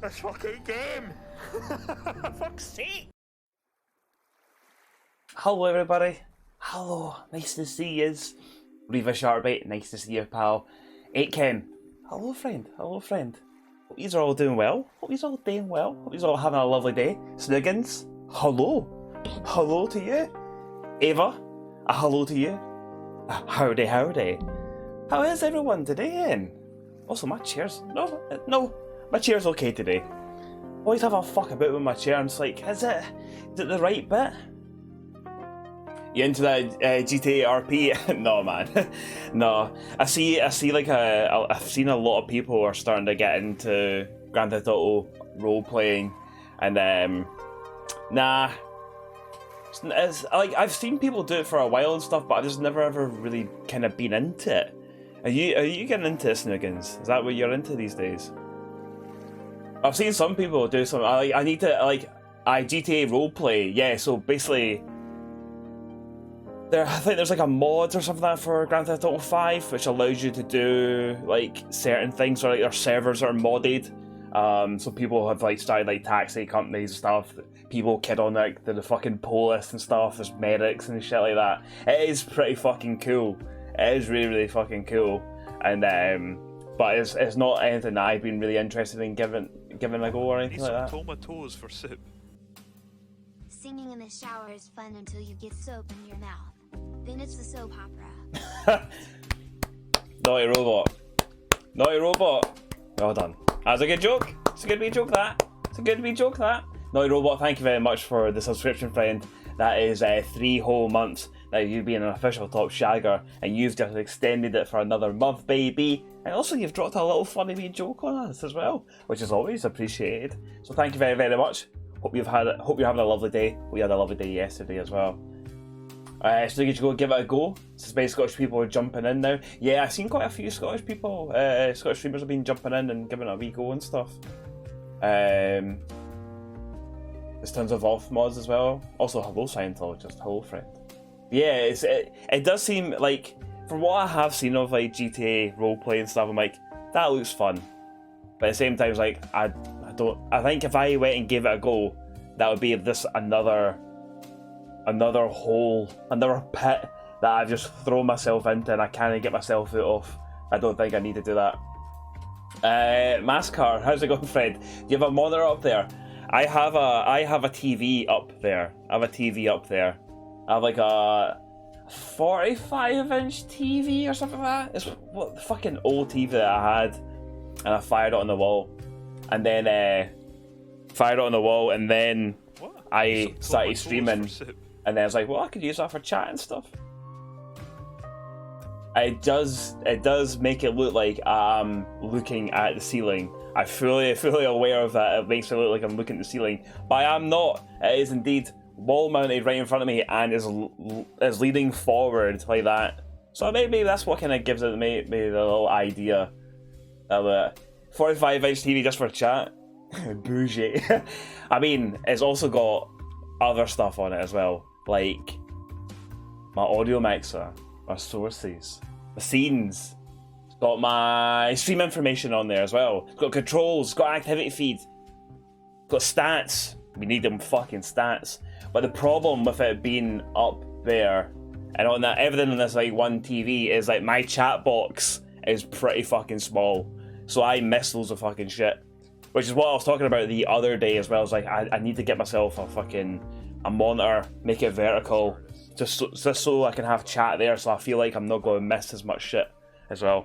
this fucking game! Fuck's sake! Hello everybody. Hello, nice to see yous. Reva Sharpbait, nice to see you, pal. 8Ken, hello friend, hello friend. Hope yous are all doing well. Hope yous all doing well. Hope yous all having a lovely day. Snuggins, hello. Hello to you. Ava, a hello to you. Howdy, howdy. How is everyone today then? Also, my chair's... No, my chair's okay today. Always have a fuck about with my chair and it's like, is it the right bit? You into that GTA RP? No, man. No. I've seen a lot of people are starting to get into Grand Theft Auto role playing, and nah. It's like I've seen people do it for a while and stuff, but I've just never ever really kind of been into it. Are you getting into this, Snuggins? Is that what you're into these days? I've seen some people do something. I need to GTA roleplay. Yeah, so basically, I think there's like a mod or something like that for Grand Theft Auto 5, which allows you to do like certain things, or like their servers are modded. So people have like started like taxi companies and stuff. People kid on like the fucking police and stuff. There's medics and shit like that. It is pretty fucking cool. It is really, really fucking cool. And but it's not anything that I've been really interested in giving a go or anything like that. Tomatoes for soup. Singing in the shower is fun until you get soap in your mouth. Then it's the soap opera. Naughty robot. Naughty robot. Well done. That's a good joke. It's a good wee joke, that. It's a good wee joke, that. Naughty robot, thank you very much for the subscription, friend. That is 3 whole months that you've been an official top shagger, and you've just extended it for another month, baby. And also you've dropped a little funny wee joke on us as well, which is always appreciated. So thank you very, very much. Hope you're having a lovely day. We had a lovely day yesterday as well. So you should go give it a go. Since many Scottish people are jumping in now. Yeah, I've seen quite a few Scottish people, Scottish streamers have been jumping in and giving it a wee go and stuff. There's tons of off mods as well. Also, hello Scientologist, hello friend. Yeah, it does seem like, from what I have seen of like GTA roleplay and stuff, I'm like, that looks fun. But at the same time, it's like, I think if I went and gave it a go, that would be another hole, another pit that I've just thrown myself into and I can't get myself out of. I don't think I need to do that. Mascar, how's it going, Fred? Do you have a monitor up there? I have a TV up there. I have like a 45-inch TV or something like that. It's what the fucking old TV that I had, and I fired it on the wall, and then I started streaming, and then I was like, well, I could use that for chat and stuff. It does make it look like I'm looking at the ceiling. I'm fully aware of that. It makes it look like I'm looking at the ceiling, but I am not. It is indeed wall mounted right in front of me and is leaning forward like that. So maybe that's what kind of gives it maybe the little idea of a 45-inch TV just for chat. Bougie. I mean, it's also got other stuff on it as well, like my audio mixer, my sources, my scenes. It's got my stream information on there as well. It's got controls, it's got activity feed, it's got stats. We need them fucking stats. But the problem with it being up there and on that everything on this like one TV is like my chat box is pretty fucking small, so I miss loads of fucking shit. Which is what I was talking about the other day as well. It's like I need to get myself a monitor, make it vertical, just so I can have chat there, so I feel like I'm not going to miss as much shit as well.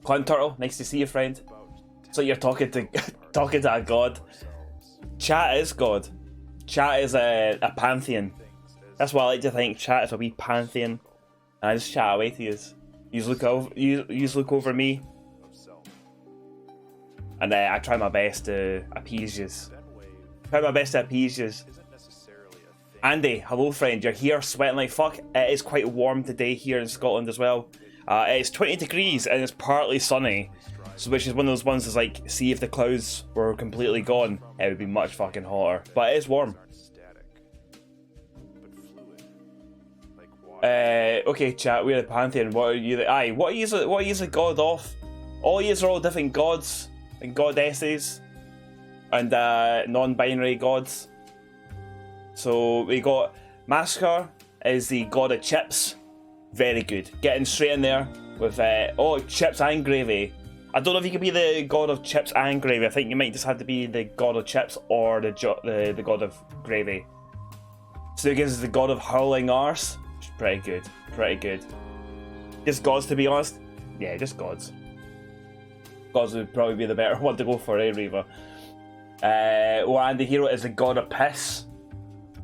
Clown Turtle, nice to see you, friend. So you're talking to a god. Chat is God. Chat is a pantheon. That's what I like to think. Chat is a wee pantheon. And I just chat away to you. You look over me. And I try my best to appease you. Andy, hello friend. You're here sweating like fuck. It is quite warm today here in Scotland as well. It's 20 degrees and it's partly sunny. So which is one of those ones that's like, see if the clouds were completely gone, it would be much fucking hotter. But it is warm. Okay, chat, we're the Pantheon. What are you? What are you the god of? All yous are all different gods and goddesses. and non-binary gods. So we got Massacre is the god of chips. Very good. Getting straight in there with chips and gravy. I don't know if you can be the god of chips and gravy. I think you might just have to be the god of chips or the god of gravy. So it gives us the god of hurling arse. Which is pretty good. Pretty good. Just gods, to be honest. Yeah, just gods. Gods would probably be the better one to go for, Reaver? And the hero is the god of piss.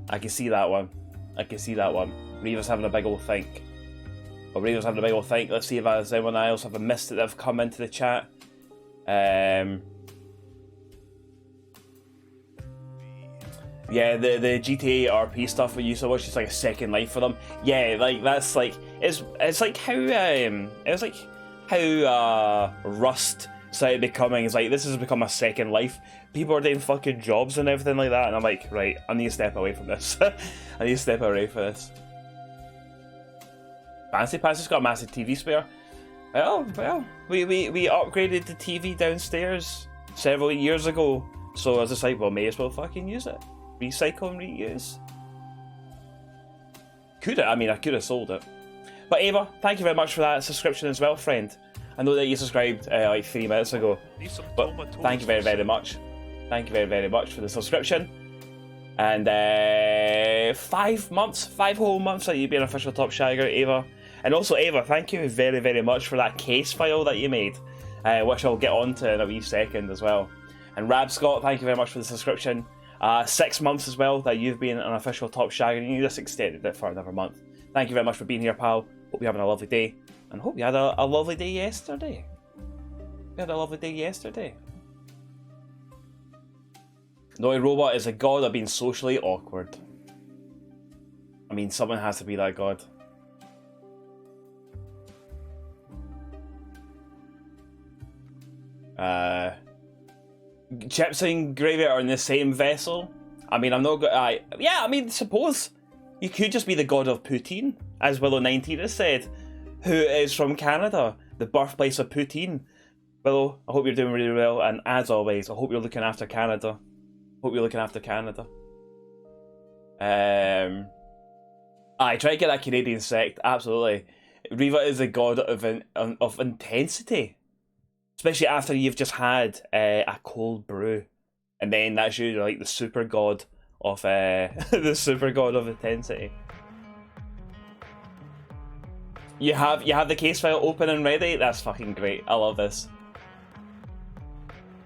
I can see that one. I can see that one. Reaver's having a big old think. Well, Reaver's having a big old think. Let's see if there's anyone else have missed that have come into the chat. Yeah, the GTA RP stuff we used to watch is like a second life for them. Yeah, like that's like it's like how Rust started becoming. It's like this has become a second life. People are doing fucking jobs and everything like that, and I'm like, right, I need to step away from this. I need to step away from this. Fancy Pants has got a massive TV spare. Well, we upgraded the TV downstairs several years ago, so I was just like, well, may as well fucking use it. Recycle and reuse. I could have sold it. But Ava, thank you very much for that subscription as well, friend. I know that you subscribed like 3 minutes ago, but thank you very, very much. Thank you very, very much for the subscription. And 5 whole months that you've been an official Top Shagger, Ava. And also, Ava, thank you very, very much for that case file that you made, which I'll get on to in a wee second as well. And Rab Scott, thank you very much for the subscription. 6 months as well that you've been an official Top Shagger, and you just extended it for another month. Thank you very much for being here, pal. Hope you're having a lovely day, and hope you had a lovely day yesterday. Noi Robot is a god of being socially awkward. I mean, someone has to be that god. Chips and gravy are in the same vessel. I mean, I'm not going. Yeah, I mean, suppose you could just be the god of poutine, as Willow19 has said, who is from Canada, the birthplace of poutine. Willow, I hope you're doing really well, and as always, I hope you're looking after Canada. I try to get that Canadian sect, absolutely. Riva is the god of intensity. Especially after you've just had a cold brew, and then that's you like the super god of the super god of intensity. You have the case file open and ready. That's fucking great. I love this.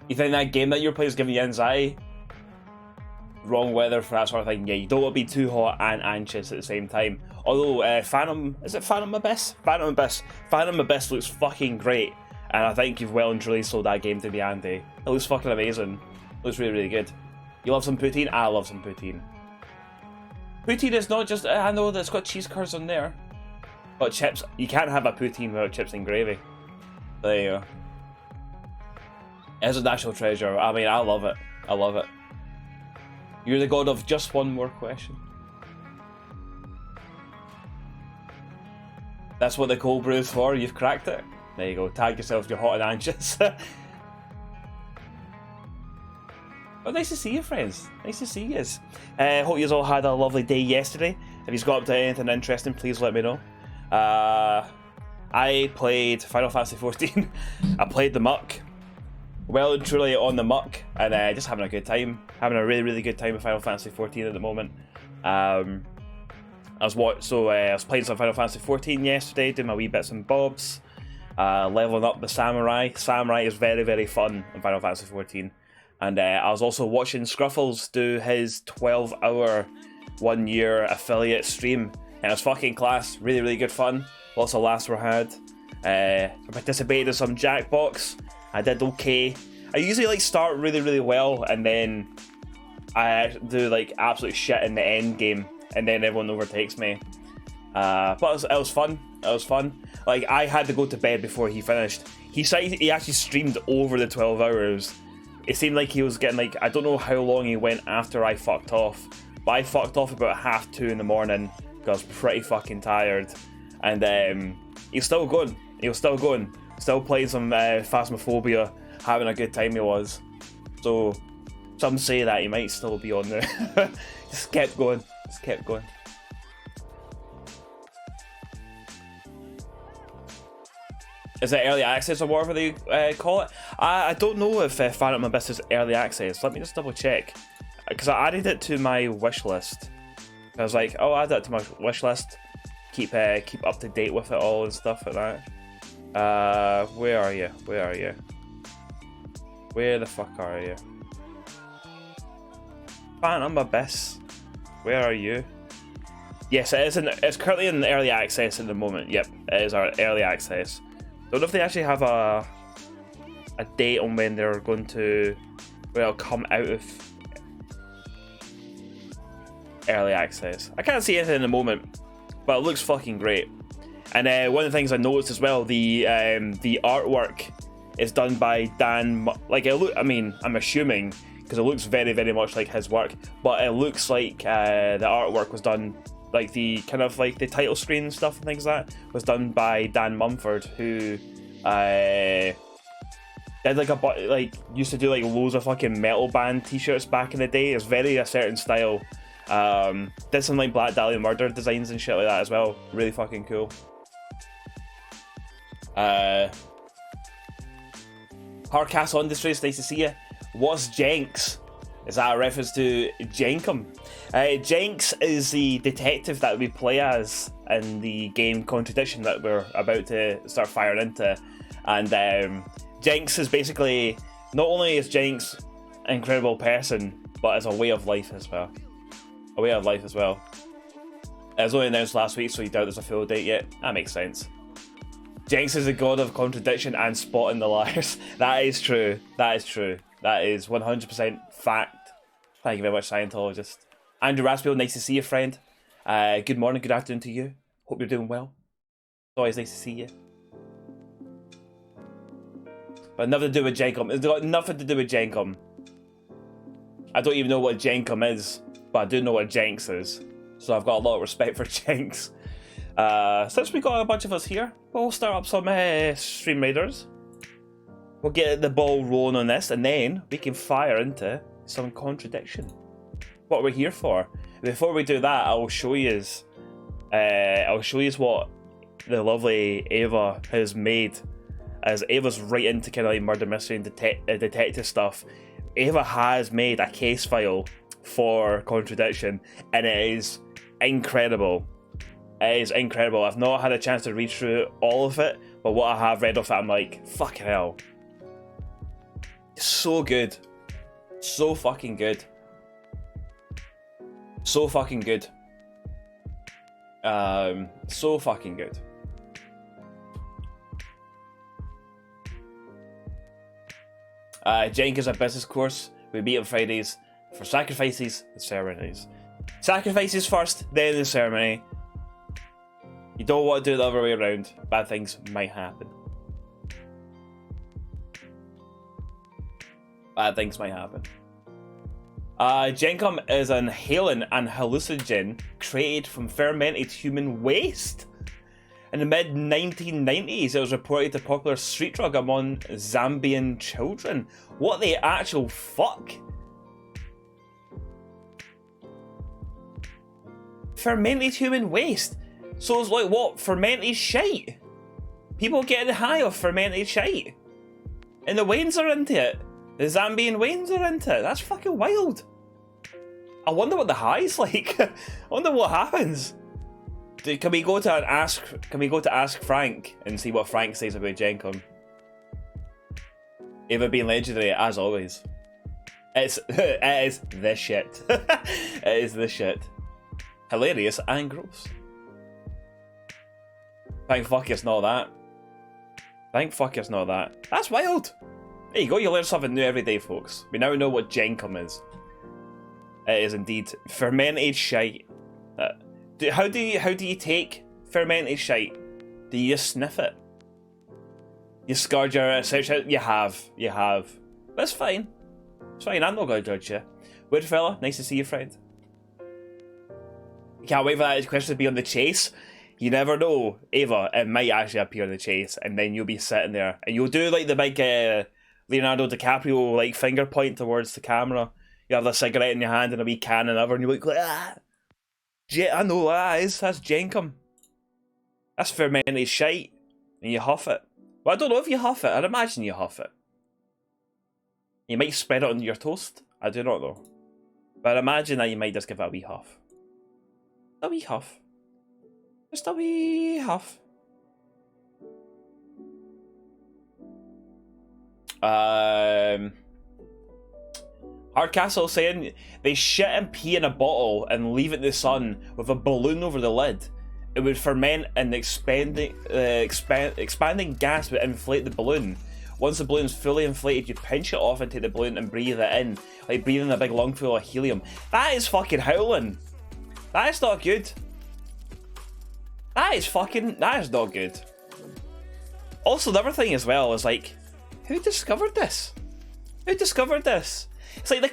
You think that game that you're playing is giving you anxiety? Wrong weather for that sort of thing. Yeah, you don't want to be too hot and anxious at the same time. Although Phantom Abyss? Phantom Abyss looks fucking great. And I think you've well and truly sold that game to me, Andy. It looks fucking amazing. It looks really, really good. You love some poutine? I love some poutine. Poutine is not just... I know that it's got cheese curds on there. But chips... You can't have a poutine without chips and gravy. There you go. It's a national treasure. I mean, I love it. I love it. You're the god of just one more question. That's what the cold brew is for. You've cracked it. There you go, tag yourself, you're hot and anxious. Well, nice to see you, friends. Nice to see you. Hope you all had a lovely day yesterday. If you've got up to anything interesting, please let me know. I played Final Fantasy XIV. I played the Muck. Well and truly on the Muck, and just having a good time. Having a really, really good time with Final Fantasy XIV at the moment. I was playing some Final Fantasy XIV yesterday, doing my wee bits and bobs. Leveling up the Samurai. Samurai is very, very fun in Final Fantasy XIV. And I was also watching Scruffles do his 12-hour 1-year affiliate stream. And it was fucking class. Really, really good fun. Lots of laughs were had. I participated in some Jackbox. I did okay. I usually start really, really well, and then I do absolute shit in the end game, and then everyone overtakes me. But it was fun. It was fun. I had to go to bed before he finished. He actually streamed over the 12 hours. It seemed like he was getting I don't know how long he went after I fucked off, but I fucked off about 2:30 in the morning because I was pretty fucking tired. And he's still going. Still playing some Phasmophobia, having a good time he was. So Some say that he might still be on there. Just kept going. Just kept going. Is it early access or whatever they call it? I don't know if Phantom Abyss is early access. Let me just double check. Because I added it to my wish list. I was like, oh, add that to my wish list. Keep up to date with it all and stuff like that. Where are you? Where are you? Where the fuck are you? Phantom Abyss. Where are you? Yes, it is. It's currently in early access at the moment. Yep, it is our early access. Don't know if they actually have a date on when they're going to, well, come out of early access. I can't see anything in the moment, but it looks fucking great. And one of the things I noticed as well, the artwork is done by Dan. Like I'm assuming because it looks very, very much like his work, but it looks like the artwork was done. Like the kind of like the title screen and stuff and things like that was done by Dan Mumford, who did used to do like loads of fucking metal band t-shirts back in the day. It's very a certain style. Did some like Black Dahlia Murder designs and shit like that as well. Really fucking cool. Hardcastle Industries, nice to see you. What's Jenks? Is that a reference to Jenkum? Jenks is the detective that we play as in the game Contradiction that we're about to start firing into. And Jenks is basically, not only is Jenks an incredible person, but it's a way of life as well. A way of life as well. It was only announced last week, so you doubt there's a full date yet. That makes sense. Jenks is the god of contradiction and spotting the liars. That is true. That is true. That is 100% fact. Thank you very much, Scientologist. Andrew Raspiel, nice to see you, friend. Good morning, good afternoon to you. Hope you're doing well. It's always nice to see you. But nothing to do with Jenkum. It's got nothing to do with Jenkum. I don't even know what Jenkum is, but I do know what Jenks is. So I've got a lot of respect for Jenks. Since we got a bunch of us here, we'll start up some Stream Raiders. We'll get the ball rolling on this, and then we can fire into some Contradiction. What we're here for. Before we do that, I'll show you what the lovely Ava has made. As Ava's right into kind of like murder mystery and detective stuff, Ava has made a case file for Contradiction, and it is incredible. It is incredible. I've not had a chance to read through all of it, but what I have read of it, I'm like, fucking hell. So good. So fucking good. So fucking good. So fucking good. Jenk is a business course. We meet on Fridays for sacrifices and ceremonies. Sacrifices first, then the ceremony. You don't want to do it the other way around. Bad things might happen. Bad things might happen. Jenkum is an inhalant and hallucinogen created from fermented human waste. In the mid-1990s, it was reported a popular street drug among Zambian children. What the actual fuck? Fermented human waste? So it's like what? Fermented shite? People getting high off fermented shite? And the Waynes are into it. The Zambian Waynes are into it. That's fucking wild. I wonder what the high's like. I wonder what happens. Can we go to ask Frank and see what Frank says about Jenkum? Ava being legendary as always. It is this shit. It is this shit. Hilarious and gross. Thank fuck it's not that. Thank fuck it's not that. That's wild. There you go, you learn something new every day, folks. We now know what Jenkum is. It is indeed fermented shite. How do you take fermented shite? Do you just sniff it? You scourge your search out? You have. That's fine. It's fine, I'm not going to judge you. Weird fella, nice to see you, friend. Can't wait for that question to be on the chase. You never know, Ava, it might actually appear on the chase, and then you'll be sitting there, and you'll do like the big Leonardo DiCaprio like finger point towards the camera, You have a cigarette in your hand and a wee can and over, and you're like, ah, I know what that is. That's jenkum. That's fermented shite, and you huff it. Well, I don't know if you huff it. I'd imagine you huff it. You might spread it on your toast. I do not know. But I'd imagine that you might just give it a wee huff. A wee huff. Just a wee huff. Hardcastle saying they shit and pee in a bottle and leave it in the sun with a balloon over the lid. It would ferment and expanding gas would inflate the balloon. Once the balloon's fully inflated, you pinch it off and take the balloon and breathe it in, like breathing a big lung full of helium. That is fucking howling. That is not good. That is not good. Also, the other thing as well is like, who discovered this? Who discovered this? It's like the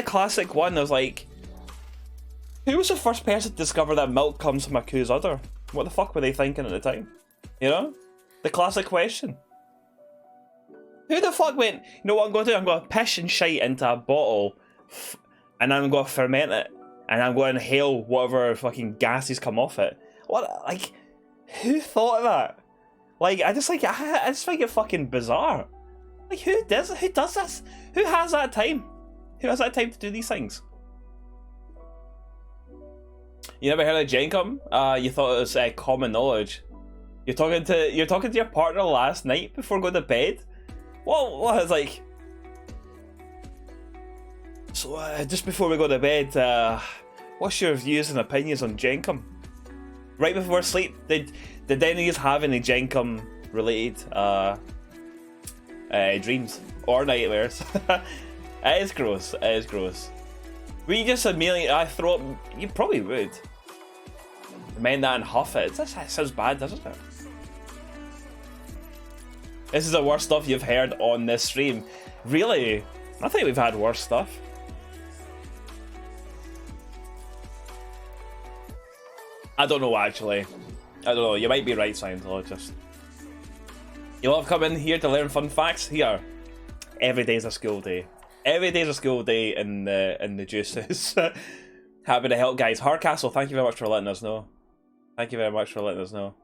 classic one. I was like, who was the first person to discover that milk comes from a coo's udder? What the fuck were they thinking at the time? You know? The classic question. Who the fuck went, you know what I'm going to do? I'm going to piss and shite into a bottle and I'm going to ferment it and I'm going to inhale whatever fucking gases come off it. What, like, who thought of that? Like, I just find it fucking bizarre. Like, who does this? Who has that time? Who has that time to do these things? You never heard of jenkum? You thought it was common knowledge. You're talking to your partner last night before going to bed? What is like? So just before we go to bed, what's your views and opinions on jenkum? Right before sleep, did any of you have any jenkum related dreams or nightmares? It is gross. It is gross. We just immediately throw up. You probably would. Mend that and huff it. That sounds bad, doesn't it? This is the worst stuff you've heard on this stream. Really? I think we've had worse stuff. I don't know, actually. I don't know. You might be right, Scientologist. You love coming here to learn fun facts? Here. Every day's a school day. Every day's a school day in the Jooses. Happy to help, guys. Hardcastle, thank you very much for letting us know. Thank you very much for letting us know.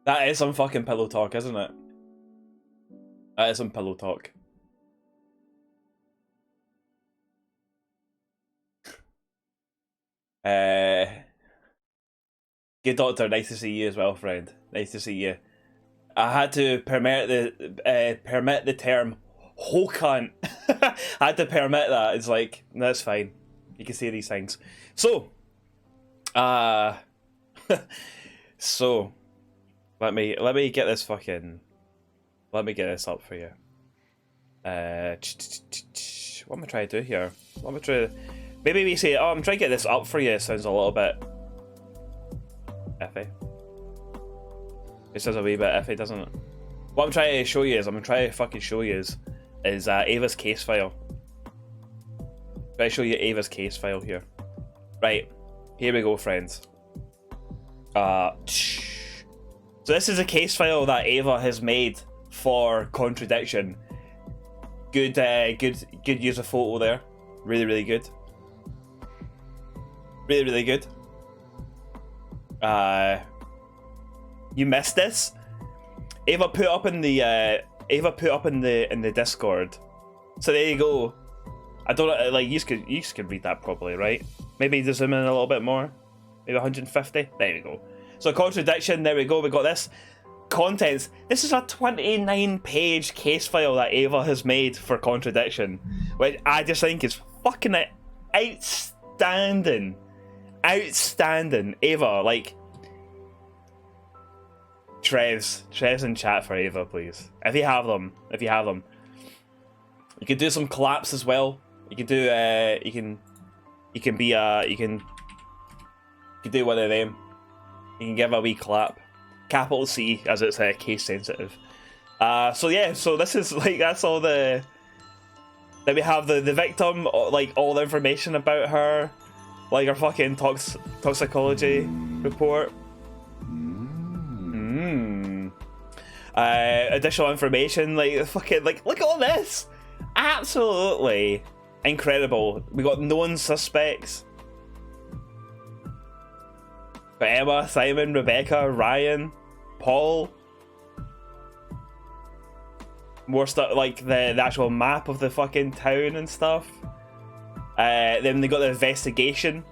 That is some fucking pillow talk, isn't it? That is some pillow talk. Good doctor, nice to see you as well, friend. Nice to see you. I had to permit the term whole cunt. I had to permit that. It's like, that's fine. You can say these things. So, so let me get this fucking. Let me get this up for you. What am I trying to do here? What am I trying to? Maybe we say, oh, I'm trying to get this up for you. It sounds a little bit iffy. It sounds a wee bit iffy, doesn't it? What I'm trying to show you is Ava's case file. Try to show you Ava's case file here. Right, here we go, friends. So this is a case file that Ava has made for Contradiction. Good use of photo there. Really good. Really good. You missed this. Ava put up in the Discord. So there you go. I don't know, like you could read that properly, right? Maybe just zoom in a little bit more. Maybe 150. There we go. So Contradiction. There we go. We got this. Contents. This is a 29-page case file that Ava has made for Contradiction, which I just think is fucking outstanding. Outstanding. Ava, like, Trevs in chat for Ava, please. If you have them. You could do some collapse as well. You could do you can do one of them. You can give a wee clap. Capital C, as it's case sensitive. So yeah, so this is like, that's all the. Then we have the victim, like all the information about her, like her fucking toxicology report. Additional information, like fucking, like look at all this. Absolutely Incredible. We got known suspects. Got Emma, Simon, Rebecca, Ryan, Paul. More stuff like the actual map of the fucking town and stuff. Then they got the investigation.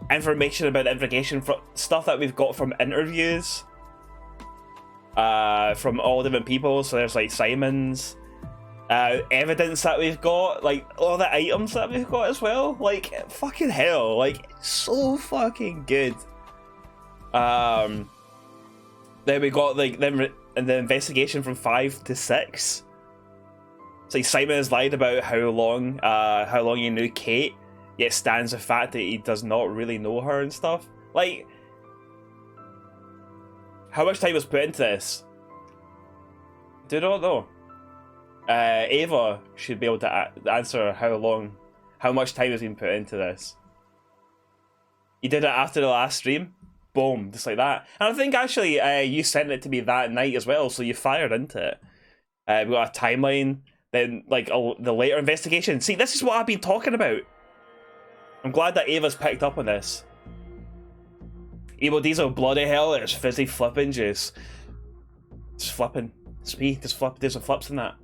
Information about the investigation, stuff that we've got from interviews. From all different people. So there's like Simon's. Evidence that we've got, like all the items that we've got as well, like fucking hell, like so fucking good. Then we got like them and the investigation from 5 to 6. So Simon has lied about how long he knew Kate, yet stands the fact that he does not really know her and stuff. Like, how much time was put into this? Do not know. Ava should be able to answer how much time has been put into this. You did it after the last stream? Boom, just like that. And I think actually you sent it to me that night as well, so you fired into it. We got a timeline, then like the later investigation. See, this is what I've been talking about. I'm glad that Ava's picked up on this. Evil Diesel, bloody hell, there's Fizzy flipping Joose. Just flipping. There's some flips in that.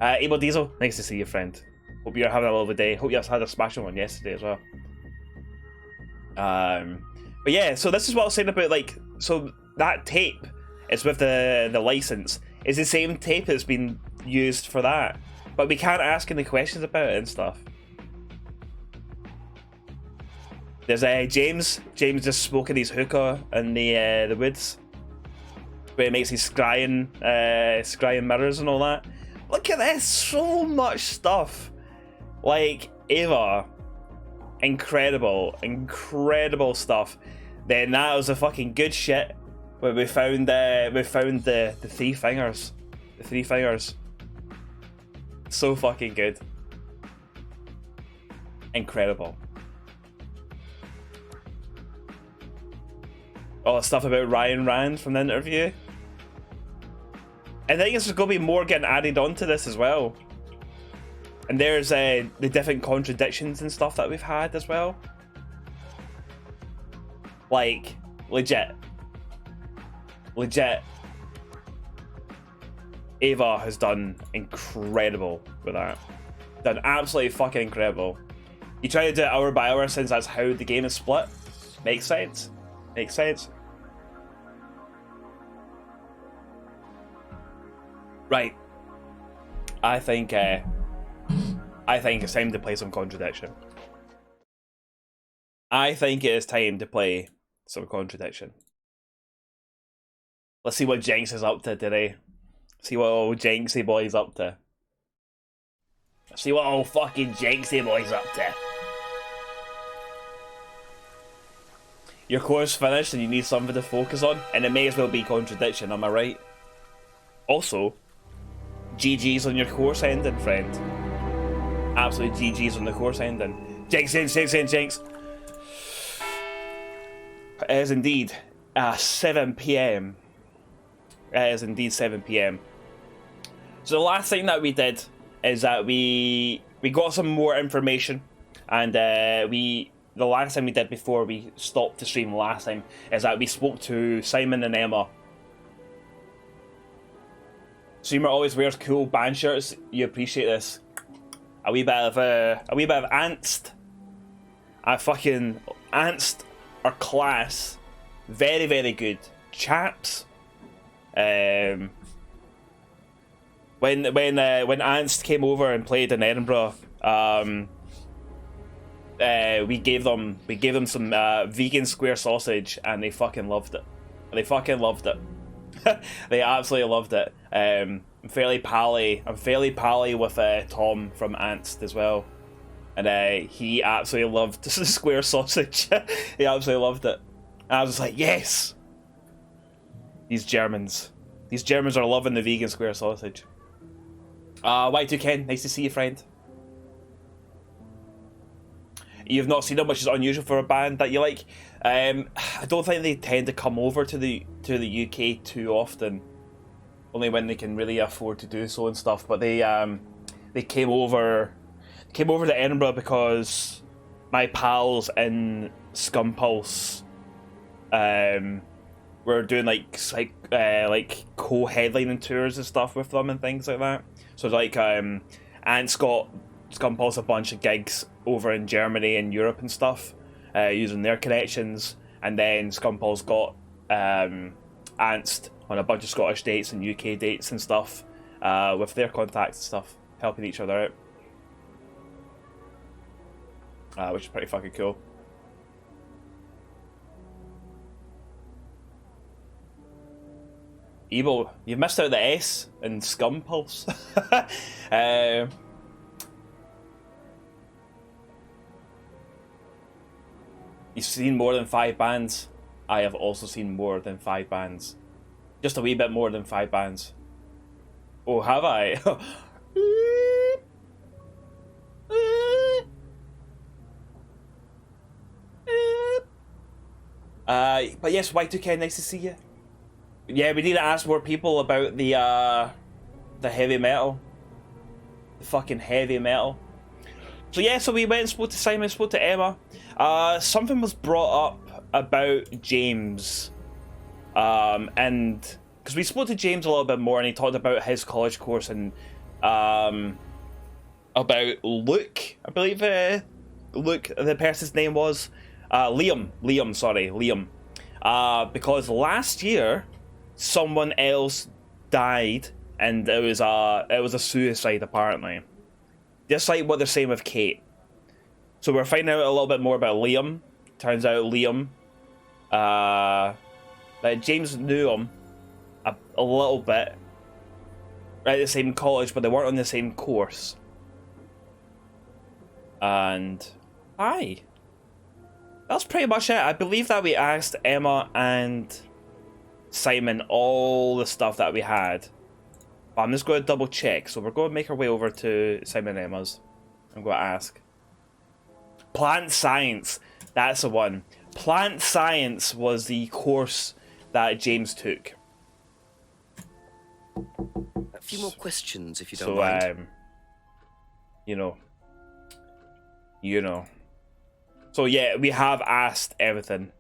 Able Diesel, nice to see you, friend. Hope you're having a lovely day. Hope you guys had a smashing one yesterday as well. But yeah, so this is what I was saying about, like, so that tape is with the license. Is the same tape that's been used for that. But we can't ask any questions about it and stuff. There's James. James just smoking his hookah in the woods. Where he makes his scrying mirrors and all that. Look at this, so much stuff. Like, Ava, incredible stuff. Then that was a fucking good shit where we found the 3 fingers. The 3 fingers. So fucking good. Incredible. All the stuff about Ryan Rand from the interview. I think there's going to be more getting added onto this as well. And there's the different contradictions and stuff that we've had as well. Like, legit. Ava has done incredible with that. Done absolutely fucking incredible. You try to do it hour by hour since that's how the game is split. Makes sense. Makes sense. Right. I think it's time to play some Contradiction. I think it is time to play some Contradiction. Let's see what Jenks is up to today. See what old Jenksy boy's up to. See what old fucking Jenksy boy's up to. Your course finished and you need something to focus on, and it may as well be Contradiction, am I right? Also, GG's on your course ending, friend. Absolute GG's on the course ending. Jinx. It is indeed 7 PM. It is indeed 7 PM. So the last thing that we did is that we got some more information, and the last thing we did before we stopped the stream last time is that we spoke to Simon and Emma. Streamer always wears cool band shirts. You appreciate this. A wee bit of angst. Fucking angst are class. Very, very good chaps. When Angst came over and played in Edinburgh, we gave them some vegan square sausage, and they fucking loved it. They absolutely loved it. I'm fairly pally with Tom from Angst as well, and he absolutely loved the square sausage. He absolutely loved it. And I was just like, yes, these Germans are loving the vegan square sausage. Y2 Ken, nice to see you, friend. You've not seen them, which is unusual for a band that you like. I don't think they tend to come over to the UK too often. Only when they can really afford to do so and stuff. But they came over. came over to Edinburgh because my pals in Scumpulse were doing like co-headlining tours and stuff with them and things like that. So like Ant's got Scumpulse a bunch of gigs over in Germany and Europe and stuff, using their connections, and then Scumpulse got Ant's on a bunch of Scottish dates and UK dates and stuff, with their contacts and stuff, helping each other out, which is pretty fucking cool. Ebo, you've missed out the S in Scumpulse. You've seen more than 5 bands. I have also seen more than 5 bands. Just a wee bit more than 5 bands. Oh, have I? But yes, Y2K, nice to see you. Yeah, we need to ask more people about the heavy metal. The fucking heavy metal. So yeah, so we went and spoke to Simon, spoke to Emma. Something was brought up about James. And because we spoke to James a little bit more, and he talked about his college course and about Luke, I believe Luke, the person's name was Liam. Because last year someone else died, and it was a suicide apparently. Just like what they're saying with Kate. So we're finding out a little bit more about Liam. Turns out Liam, James knew him a little bit. Right, at the same college, but they weren't on the same course. And that's pretty much it. I believe that we asked Emma and Simon all the stuff that we had. But I'm just going to double check. So we're going to make our way over to Simon and Emma's. I'm going to ask. Plant science. That's the one. Plant science was the course that James took. A few more questions, if you don't mind. You know. So yeah, we have asked everything.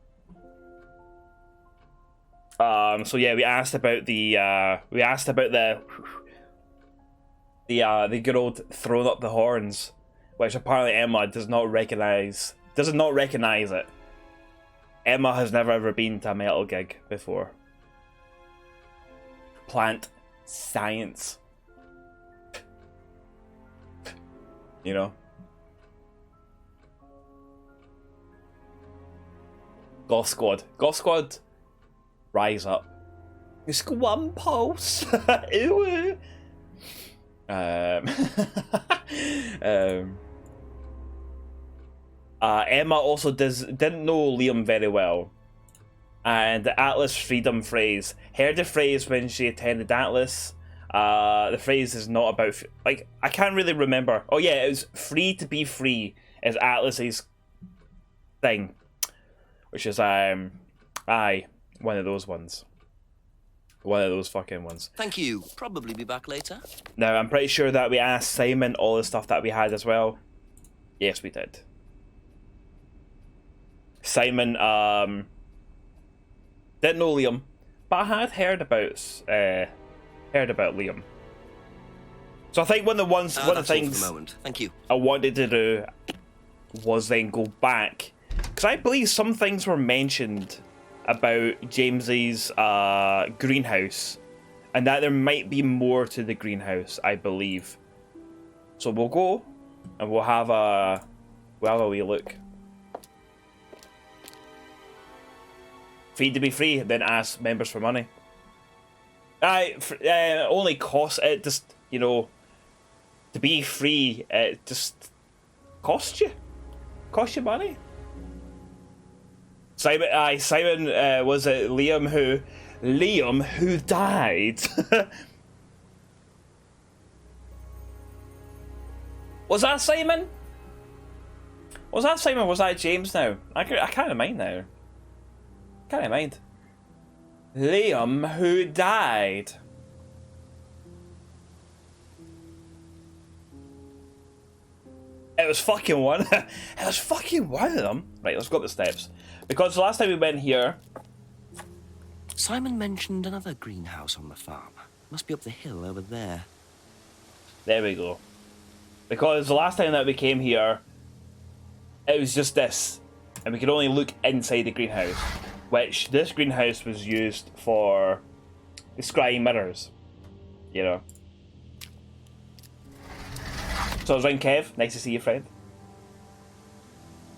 So yeah, we asked about the good old throwing up the horns, which apparently Emma does not recognize it. Emma has never ever been to a metal gig before. Plant science. You know? Goth Squad, rise up. Squampulse. Ew. Emma also didn't know Liam very well, and the Atlas Freedom phrase, heard the phrase when she attended Atlas. The phrase is not about, like, I can't really remember. Oh yeah, it was free to be free is Atlas's thing, which is one of those ones. One of those fucking ones. Thank you. Probably be back later. Now, I'm pretty sure that we asked Simon all the stuff that we had as well. Yes, we did. Simon didn't know Liam, but I had heard about Liam. So I think one of the things Thank you. I wanted to do was then go back, because I believe some things were mentioned about James's greenhouse, and that there might be more to the greenhouse, I believe. So we'll go and we'll have a wee look. Free to be free, then ask members for money. Only costs it, just, to be free, it just costs you money. Simon, was it Liam who died? Was that Simon? Was that James now? I can't mind now. Can't mind. Liam who died. It was fucking one. It was fucking one of them. Right, let's go up the steps. Because the last time we went here... Simon mentioned another greenhouse on the farm. Must be up the hill over there. There we go. Because the last time that we came here, it was just this. And we could only look inside the greenhouse. Which, this greenhouse was used for the scrying mirrors. You know. So I was around Kev. Nice to see you, friend.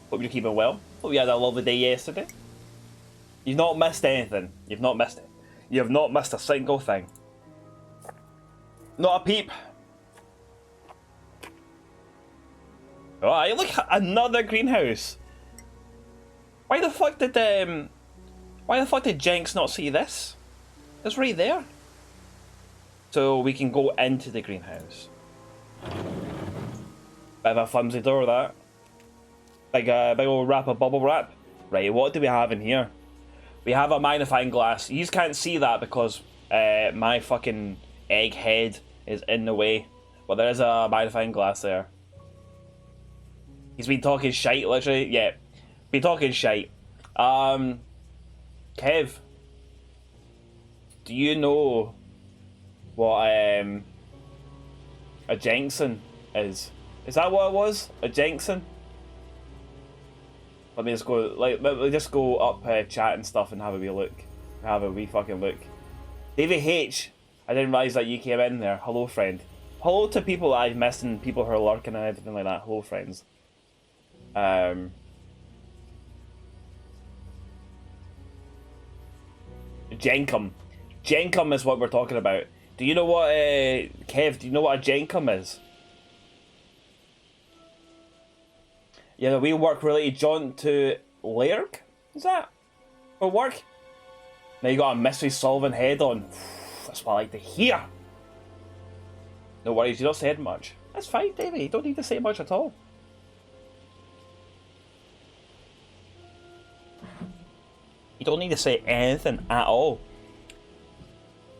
Hope you're keeping well. Hope you had a lovely day yesterday. You've not missed anything. You've not missed it. You have not missed a single thing. Not a peep. Oh, look, another greenhouse. Why the fuck did Jenks not see this? It's right there. So we can go into the greenhouse. Bit of a flimsy door, that. Big old wrap of bubble wrap. Right, what do we have in here? We have a magnifying glass. You just can't see that because my fucking egg head is in the way. But there is a magnifying glass there. He's been talking shite, literally. Yeah, been talking shite. Kev, do you know what a Jenkson is? Is that what it was? A Jenkson? Let me just go. Just go up chat and stuff and have a wee look. Have a wee fucking look. David H. I didn't realise that you came in there. Hello, friend. Hello to people that I've missed and people who are lurking and everything like that. Hello, friends. Jenkum. Jenkum is what we're talking about. Do you know what, Kev, do you know what a Jenkum is? Yeah, the wheel work related jaunt to Lairg? Is that? For work? Now you got a mystery solving head on. That's what I like to hear. No worries, you don't said much. That's fine, Davey. You don't need to say much at all. You don't need to say anything at all.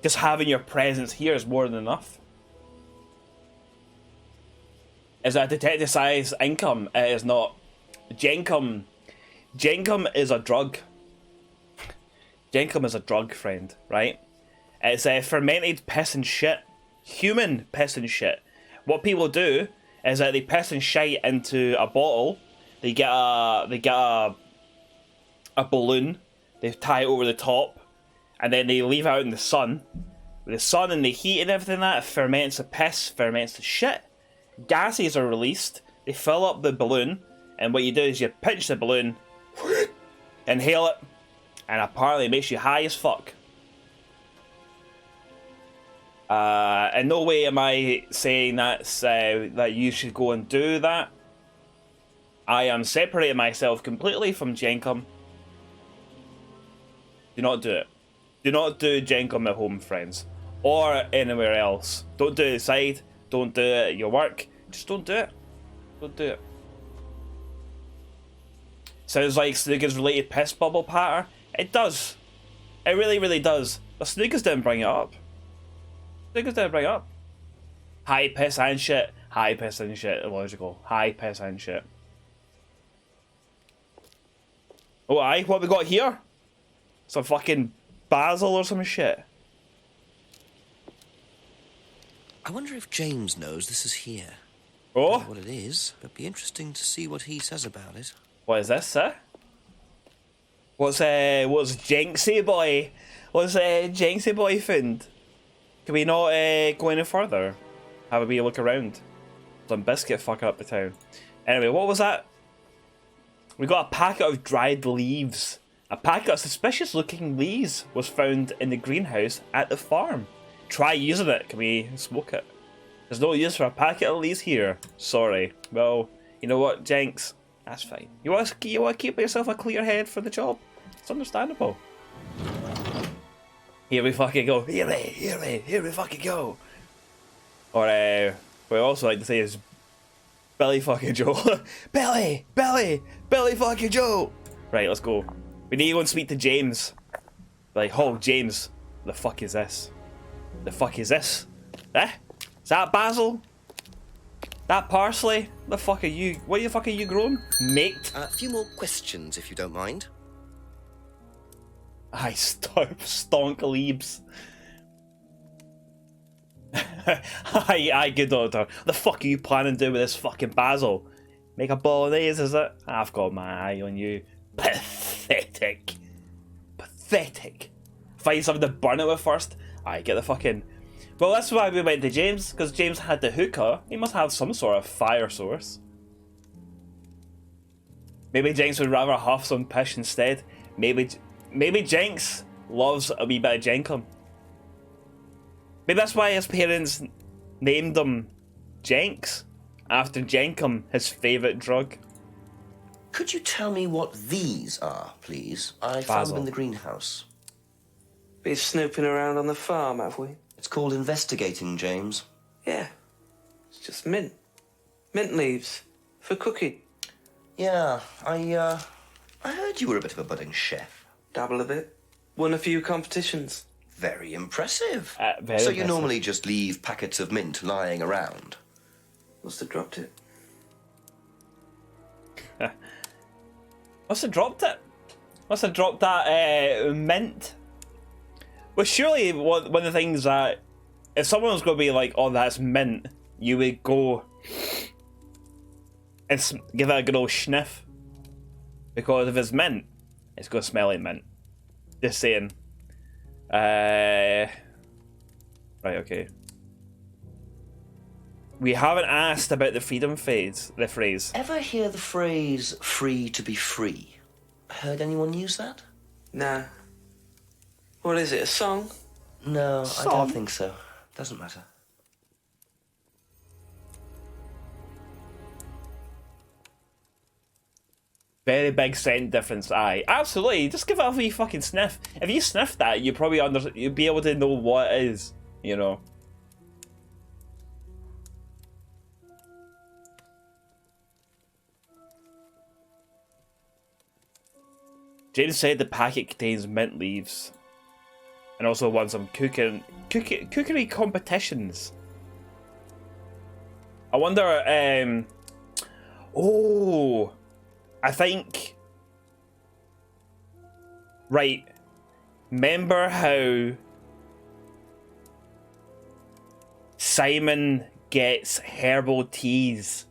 Just having your presence here is more than enough. Is that detective size income? It is not. Jenkum. Jenkum is a drug. Jenkum is a drug, friend, right? It's fermented piss and shit. Human piss and shit. What people do is that they piss and shite into a bottle. They get a balloon. They tie it over the top, and then they leave it out in the sun. With the sun and the heat and everything that, it ferments the piss, ferments the shit. Gases are released, they fill up the balloon, and what you do is you pinch the balloon, inhale it, and apparently it makes you high as fuck. In no way am I saying that you should go and do that. I am separating myself completely from Jenkum. Do not do it. Do not do Jenkum at home, friends. Or anywhere else. Don't do it outside. Don't do it at your work. Just don't do it. Don't do it. Sounds like Snooker's related piss bubble patter. It does. It really, really does. But Snooker's didn't bring it up. Snooker's didn't bring it up. High piss and shit. High piss and shit. Illogical. High piss and shit. Oh, aye. What we got here? Some fucking basil or some shit. I wonder if James knows this is here. Oh? I don't know what it is, but it'd be interesting to see what he says about it. What is this, sir? What's Jenksy boy? What's Jenksy boy found? Can we not go any further? Have a wee look around. Some biscuit fucking up the town. Anyway, what was that? We got a packet of dried leaves. A packet of suspicious looking leaves was found in the greenhouse at the farm. Try using it. Can we smoke it? There's no use for a packet of leaves here. Sorry. Well, you know what, Jenks? That's fine. You want to keep yourself a clear head for the job? It's understandable. Here we fucking go. Here we fucking go. Or what I also like to say is Billy fucking Joe. Billy fucking Joe. Right, let's go. We need to go and speak to James. Like, oh, James, the fuck is this? The fuck is this? Eh? Is that basil? That parsley? The fuck are you? What the fuck are you growing? Mate? A few more questions, if you don't mind. I stonk leaves. Aye, good doctor. What the fuck are you planning to do with this fucking basil? Make a bolognese, is it? I've got my eye on you. Pathetic. Pathetic. Find something to burn it with first. Aye, get the fucking... Well, that's why we went to James, because James had the hookah. He must have some sort of fire source. Maybe Jenks would rather huff some pish instead. Maybe Jenks loves a wee bit of Jenkum. Maybe that's why his parents named him Jenks, after Jenkum, his favourite drug. Could you tell me what these are, please? I found them in the greenhouse. Been snooping around on the farm, have we? It's called investigating, James. Yeah. It's just mint. Mint leaves. For cooking. Yeah, I heard you were a bit of a budding chef. Dabble a bit. Won a few competitions. Very impressive. Very so impressive. you normally just leave packets of mint lying around? Must have dropped it. Must have dropped it. Must have dropped that mint. Well, surely one of the things that if someone was going to be like, "Oh, that's mint," you would go and give it a good old sniff, because if it's mint, it's going to smell like mint. Just saying. Right, okay. We haven't asked about the freedom phase. The phrase. Ever hear the phrase "free to be free"? Heard anyone use that? Nah. What is it, a song? No, I Song? don't think so. Doesn't matter. Very big scent difference. Aye, absolutely. Just give it a wee fucking sniff. If you sniff that, you probably you'd be able to know what it is. You know. James said the packet contains mint leaves, and also won some cookery competitions. I wonder. Oh, I think. Right. Remember how Simon gets herbal teas?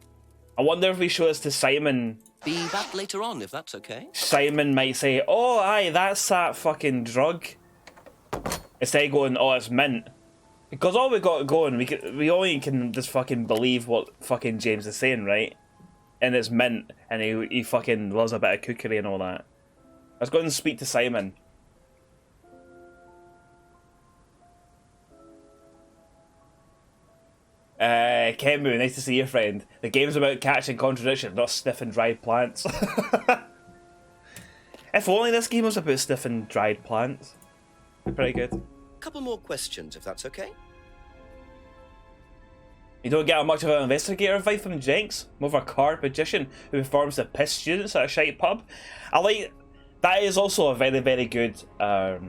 I wonder if we show this to Simon. Be back later on, if that's okay. Simon might say, "Oh, aye, that's that fucking drug." Instead of going, "Oh, it's mint," because all we got going, we only can just fucking believe what fucking James is saying, right? And it's mint, and he fucking loves a bit of cookery and all that. Let's go and speak to Simon. Kenmu, nice to see you, friend. The game's about catching contradiction, not sniffing dried plants. If only this game was about sniffing dried plants. Be pretty good. Couple more questions, if that's okay. You don't get much of an investigator vibe from Jenks, more of a card magician who performs the piss students at a shite pub. I like that is also a very, very good that's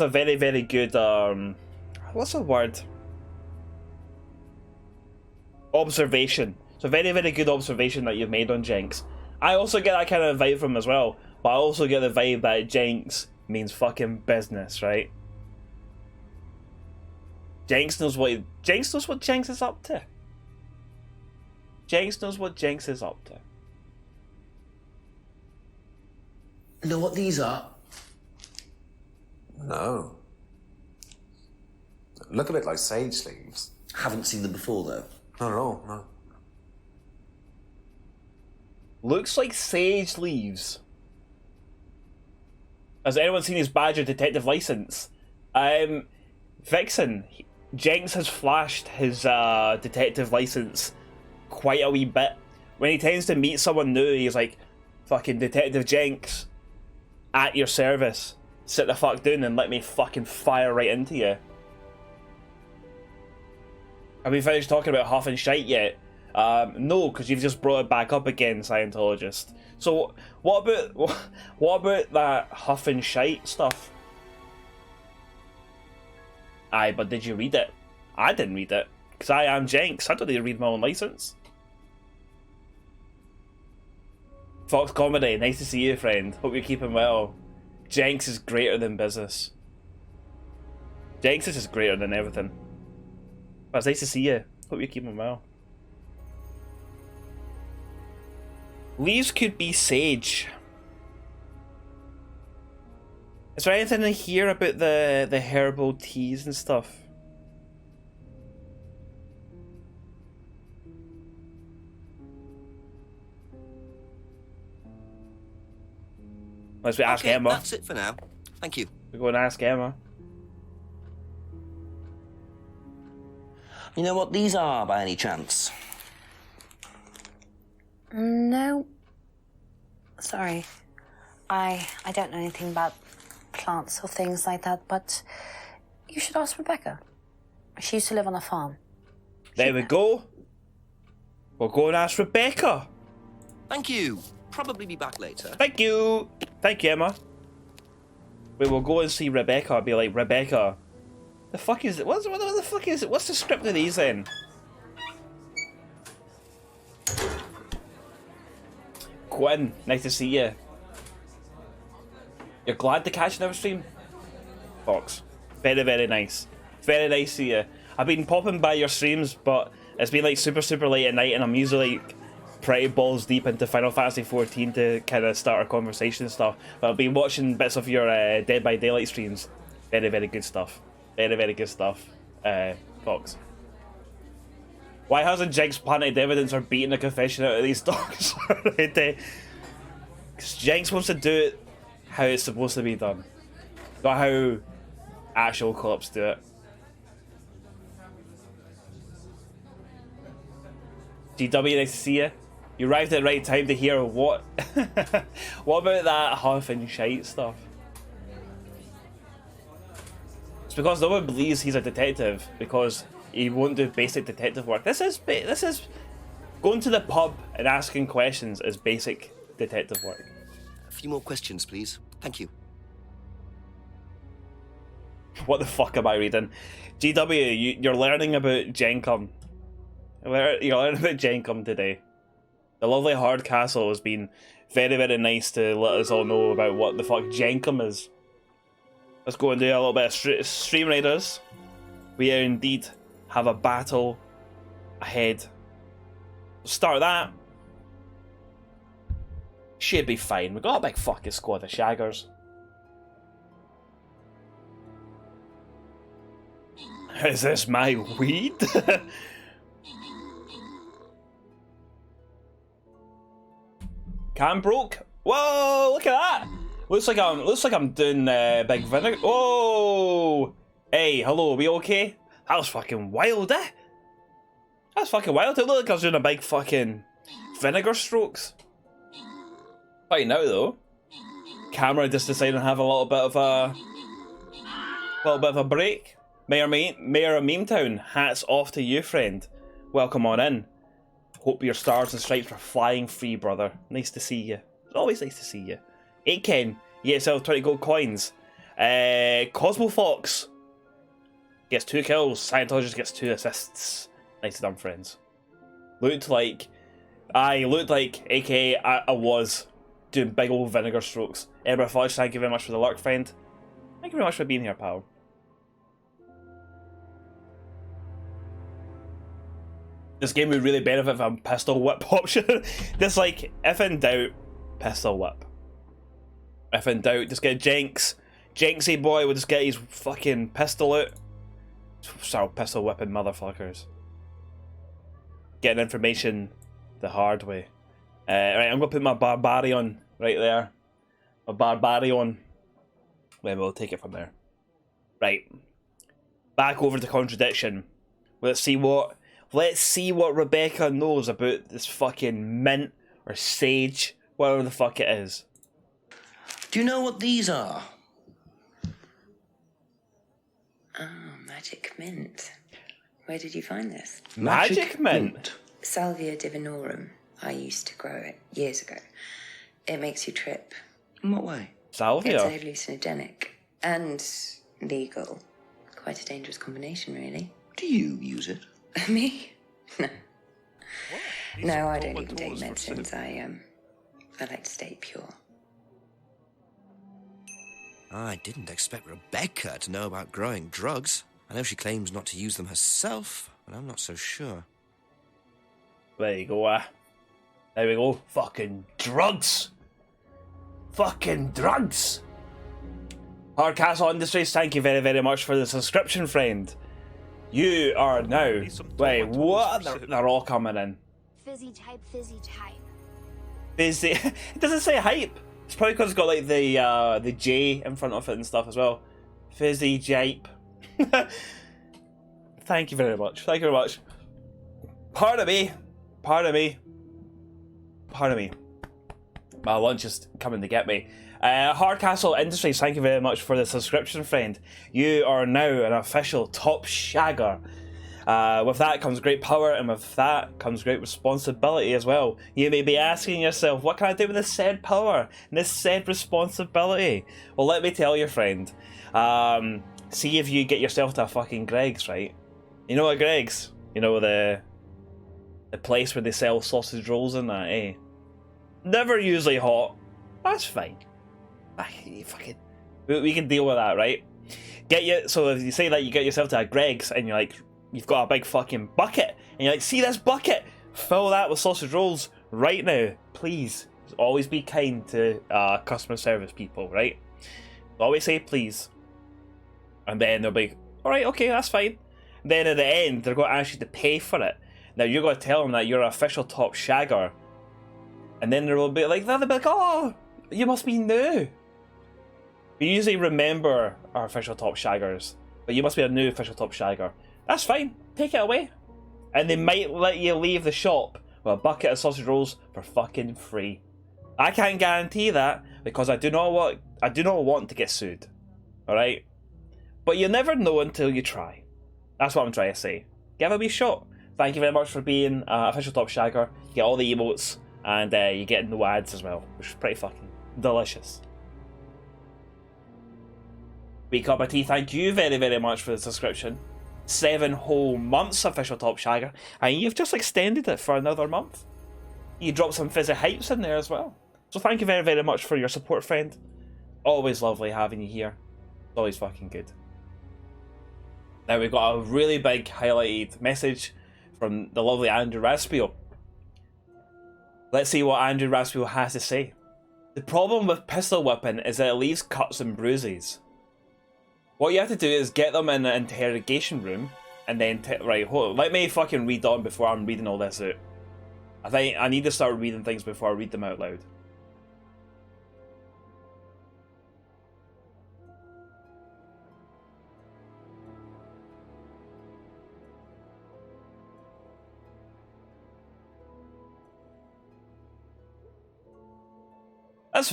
a very, very good what's the word? Observation. It's a very, very good observation that you've made on Jenks. I also get that kind of vibe from him as well, but I also get the vibe that Jenks means fucking business, right? Jenks knows what Jenks is up to. Jenks knows what Jenks is up to. Know what these are? No. Look a bit like sage leaves. Haven't seen them before, though. Not at all, no. Looks like sage leaves. Has anyone seen his badger detective license? Vixen, Jenks has flashed his detective license quite a wee bit. When he tends to meet someone new, he's like, "Fucking Detective Jenks, at your service. Sit the fuck down and let me fucking fire right into you." Have we finished talking about Huff and Shite yet? No, because you've just brought it back up again, Scientologist. So, what about that Huff and Shite stuff? Aye, but did you read it? I didn't read it. Because I am Jenks. I don't need to read my own license. Fox Comedy, nice to see you, friend. Hope you're keeping well. Jenks is greater than business. Jenks is just greater than everything. But it's nice to see you. Hope you're keeping well. Leaves could be sage. Is there anything in here about the herbal teas and stuff? Let's ask Emma. That's it for now. Thank you. We're going to ask Emma. You know what these are, by any chance? No. Sorry. I don't know anything about plants or things like that, but you should ask Rebecca. She used to live on a farm. There we go. We'll go and ask Rebecca. Thank you. Probably be back later. Thank you. Thank you, Emma. We will go and see Rebecca. I'll be like, Rebecca, the fuck is it? What the fuck is it? What's the script of these then? Quinn, nice to see you. You're glad to catch another stream? Fox. Very, very nice. Very nice to see you. I've been popping by your streams, but it's been like super late at night, and I'm usually like pretty balls deep into Final Fantasy 14 to kind of start a conversation and stuff. But I've been watching bits of your Dead by Daylight streams. Very, very good stuff. Very, very good stuff, Fox. Why hasn't Jenks planted evidence or beaten a confession out of these dogs? Because Jenks wants to do it how it's supposed to be done, not how actual cops do it. GW, nice to see you. You arrived at the right time to hear what. What about that huff and shite stuff? It's because no one believes he's a detective because he won't do basic detective work. This is going to the pub and asking questions is basic detective work. A few more questions, please. Thank you. What the fuck am I reading? GW, you're learning about Jenkum. You're learning about Jenkum today. The lovely Hardcastle has been very, very nice to let us all know about what the fuck Jenkum is. Let's go and do a little bit of Stream Raiders. We indeed have a battle ahead. Start that. Should be fine. We've got a big fucking squad of shaggers. Is this my weed? Cam broke. Whoa! Look at that. Looks like I'm doing big vinegar. Whoa! Hey, hello. Are we okay? That was fucking wild, eh? That's fucking wild. It looked like I was doing a big fucking vinegar strokes. Right now though, camera just decided to have a little bit of a break. Mayor of Meme Town, hats off to you, friend. Welcome on in. Hope your stars and stripes are flying free, brother. Nice to see you. It's always nice to see you. 8Ken, ESL 20 gold coins. Cosmo Fox gets 2 kills. Scientologist gets 2 assists. Nice done, friends. Looked like, aka I was doing big old vinegar strokes. Edinburgh Fudge, thank you very much for the lurk, friend. Thank you very much for being here, pal. This game would really benefit from pistol whip option. Just like, if in doubt, pistol whip. If in doubt, just get Jenks. Jenksy boy will just get his fucking pistol out. Start pistol whipping motherfuckers. Getting information the hard way. Right, I'm gonna put my Barbarian right there. My Barbarian. Then we'll take it from there. Right. Back over to Contradiction. Let's see what Rebecca knows about this fucking mint or sage, whatever the fuck it is. Do you know what these are? Oh, magic mint. Where did you find this? Magic mint? Salvia divinorum. I used to grow it years ago. It makes you trip. In what way? Salvia? It's a hallucinogenic and legal. Quite a dangerous combination, really. Do you use it? Me? No. These No, are I don't proper even take doors for medicines. sin. I like to stay pure. I didn't expect Rebecca to know about growing drugs. I know she claims not to use them herself, but I'm not so sure. There you go, there we go. Fucking drugs! Fucking drugs! Hardcastle Industries, thank you very, very much for the subscription, friend. You are now... Need some Wait, tomatoes what? for sin. They're all coming in. Fizzy type, fizzy type. Fizzy. It doesn't say hype. It's probably because it's got like the J in front of it and stuff as well. Fizzy Jape. Thank you very much. Thank you very much. Pardon me. Pardon me. Pardon me. My lunch is coming to get me. Hardcastle Industries, thank you very much for the subscription, friend. You are now an official top shagger. With that comes great power, and with that comes great responsibility as well. You may be asking yourself, what can I do with this said power and this said responsibility? Well, let me tell you, friend. See if you get yourself to a fucking Greg's, right? You know a Greg's? You know the place where they sell sausage rolls and that, eh? Never usually hot. That's fine. Fucking, we can deal with that, right? So if you say that you get yourself to a Greg's and you're like, you've got a big fucking bucket, and you're like, see this bucket? Fill that with sausage rolls right now, please. Always be kind to customer service people, right? Always say please. And then they'll be, alright, okay, that's fine. And then at the end, they're going to ask you to pay for it. Now you're going to tell them that you're an official top shagger. And then they'll be like, oh, you must be new. We usually remember our official top shaggers, but you must be a new official top shagger. That's fine, take it away. And they might let you leave the shop with a bucket of sausage rolls for fucking free. I can't guarantee that because I do not want to get sued. Alright? But you never know until you try. That's what I'm trying to say. Give it a wee shot. Thank you very much for being official top shagger. You get all the emotes and you get no ads as well, which is pretty fucking delicious. Wee Cup of Tea, thank you very, very much for the subscription. 7 whole months official top shagger, and you've just extended it for another month. You dropped some fizzy hypes in there as well. So thank you very, very much for your support, friend. Always lovely having you here. It's always fucking good. Now we've got a really big highlighted message from the lovely Andrew Raspio. Let's see what Andrew Raspio has to say. The problem with pistol whipping is that it leaves cuts and bruises. What you have to do is get them in an interrogation room, and then right, hold on, let me fucking read on before I'm reading all this out. I think I need to start reading things before I read them out loud. That's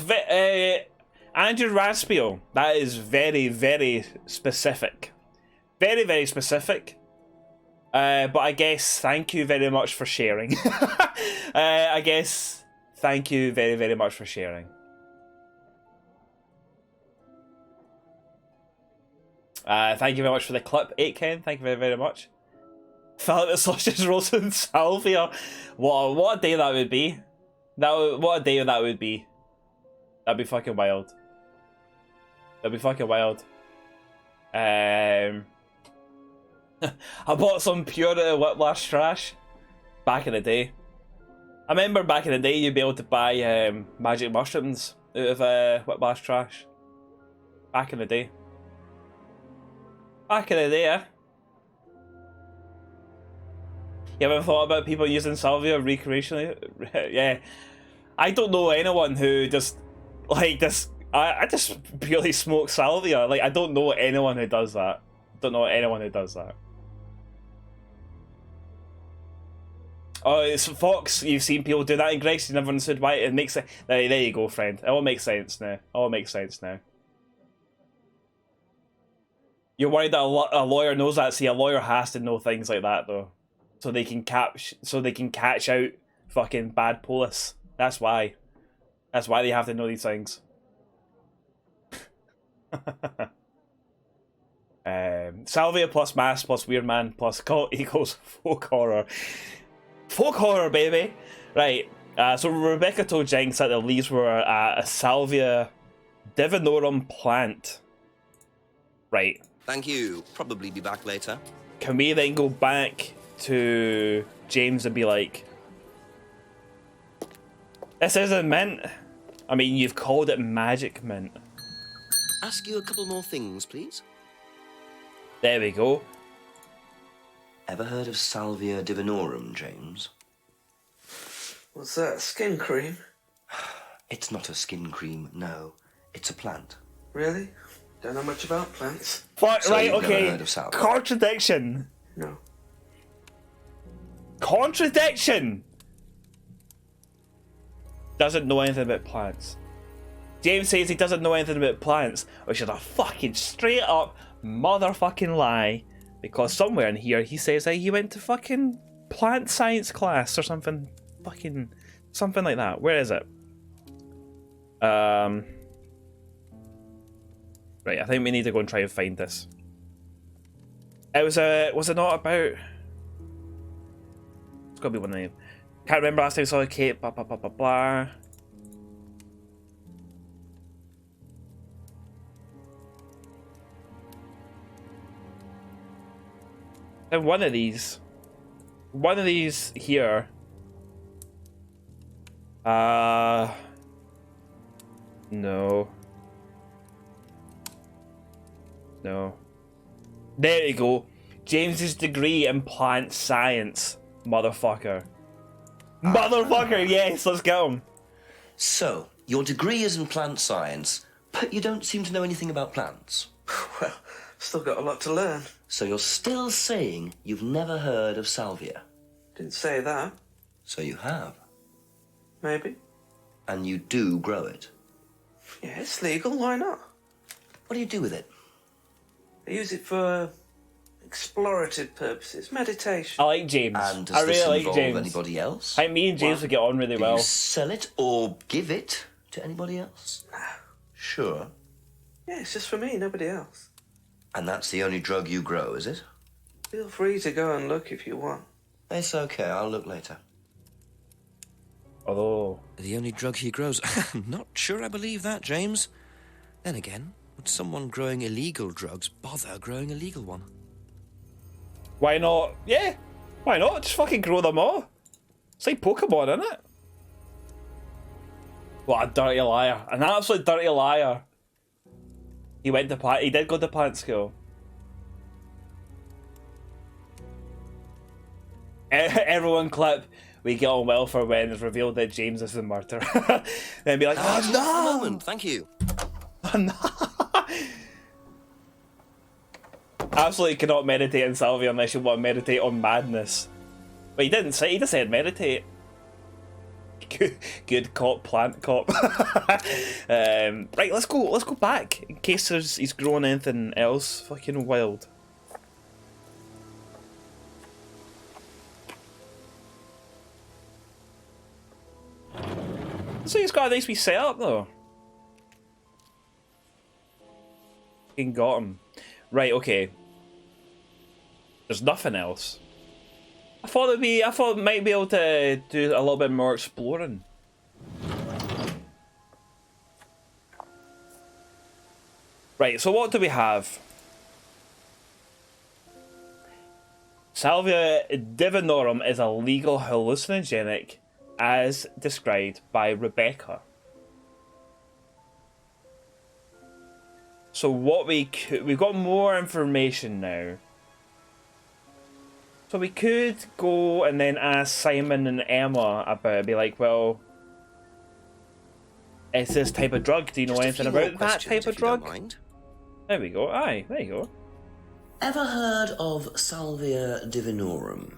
Andrew Raspio. That is very, very specific. Very, very specific. But I guess thank you very much for sharing. I guess thank you very, very much for sharing. Thank you very much for the clip, 8Ken. Thank you very, very much. Philip the Sausage Rolls and Salvia. What a day that would be. What a day that would be. That'd be fucking wild. That'd be fucking wild. I bought some pure Whiplash trash back in the day. I remember back in the day you'd be able to buy magic mushrooms out of Whiplash trash. Back in the day. Back in the day, eh? You ever thought about people using salvia recreationally? Yeah. I don't know anyone who just like this. I just purely smoke salvia. Like I don't know anyone who does that. Don't know anyone who does that. Oh, it's Fox. You've seen people do that in Greg's. You never understood why. It makes it. There you go, friend. It all makes sense now. It all makes sense now. You're worried that a lawyer knows that. See, a lawyer has to know things like that though, so they can catch out fucking bad police. That's why. That's why they have to know these things. Salvia plus mass plus weird man plus cult equals folk horror. Folk horror, baby! Right, so Rebecca told Jinx that the leaves were a Salvia divinorum plant. Right. Thank you. Probably be back later. Can we then go back to James and be like, this isn't mint? I mean, you've called it magic mint. Ask you a couple more things, please. There we go. Ever heard of Salvia divinorum, James? What's that, skin cream? It's not a skin cream, no. It's a plant. Really? Don't know much about plants. Fuck, So right, you've never okay. heard of Salvia? Contradiction. No. Contradiction! Doesn't know anything about plants. James says he doesn't know anything about plants, which is a fucking straight up motherfucking lie. Because somewhere in here he says that he went to fucking plant science class or something. Fucking something like that. Where is it? Right, I think we need to go and try and find this. It was it not about? It's gotta be one name. Can't remember last time I saw Kate. Blah blah blah blah blah. And one of these here. No. No. There you go. James's degree in plant science, motherfucker. Motherfucker, yes, let's go. So, your degree is in plant science, but you don't seem to know anything about plants. Well, still got a lot to learn. So you're still saying you've never heard of Salvia? Didn't say that. So you have. Maybe. And you do grow it. Yeah, it's legal, why not? What do you do with it? I use it for explorative purposes, meditation. I like James. And does I this really like involve James. anybody else? I think me and James would get on really Do well. you sell it or give it to anybody else? Sure. Yeah, it's just for me, nobody else. And that's the only drug you grow, is it? Feel free to go and look if you want. It's okay, I'll look later. Although The only drug he grows? I'm not sure I believe that, James. Then again, would someone growing illegal drugs bother growing a legal one? why not? Yeah, why not? Just fucking grow them all. It's like Pokemon, isn't it? What a dirty liar! An absolute dirty liar. He went to plant. He did go to plant school. Everyone clip. We get on well for when it's revealed that James is the murderer. Then be like, Just oh a moment, thank you. no! Absolutely cannot meditate in Salvia unless you want to meditate on madness. But he didn't say. He just said meditate. Good cop, plant cop. Right, let's go. Let's go back in case he's growing anything else fucking wild. So he's got a nice wee setup though. Fucking got him. Right, okay. There's nothing else. I thought it might be able to do a little bit more exploring. Right, so what do we have? Salvia divinorum is a legal hallucinogenic as described by Rebecca. So what we've got more information now. So we could go and then ask Simon and Emma about it, be like, well, it's this type of drug. Do you know Just a anything few more about that questions, type of if you don't drug? mind. There we go. Aye, there you go. Ever heard of Salvia divinorum?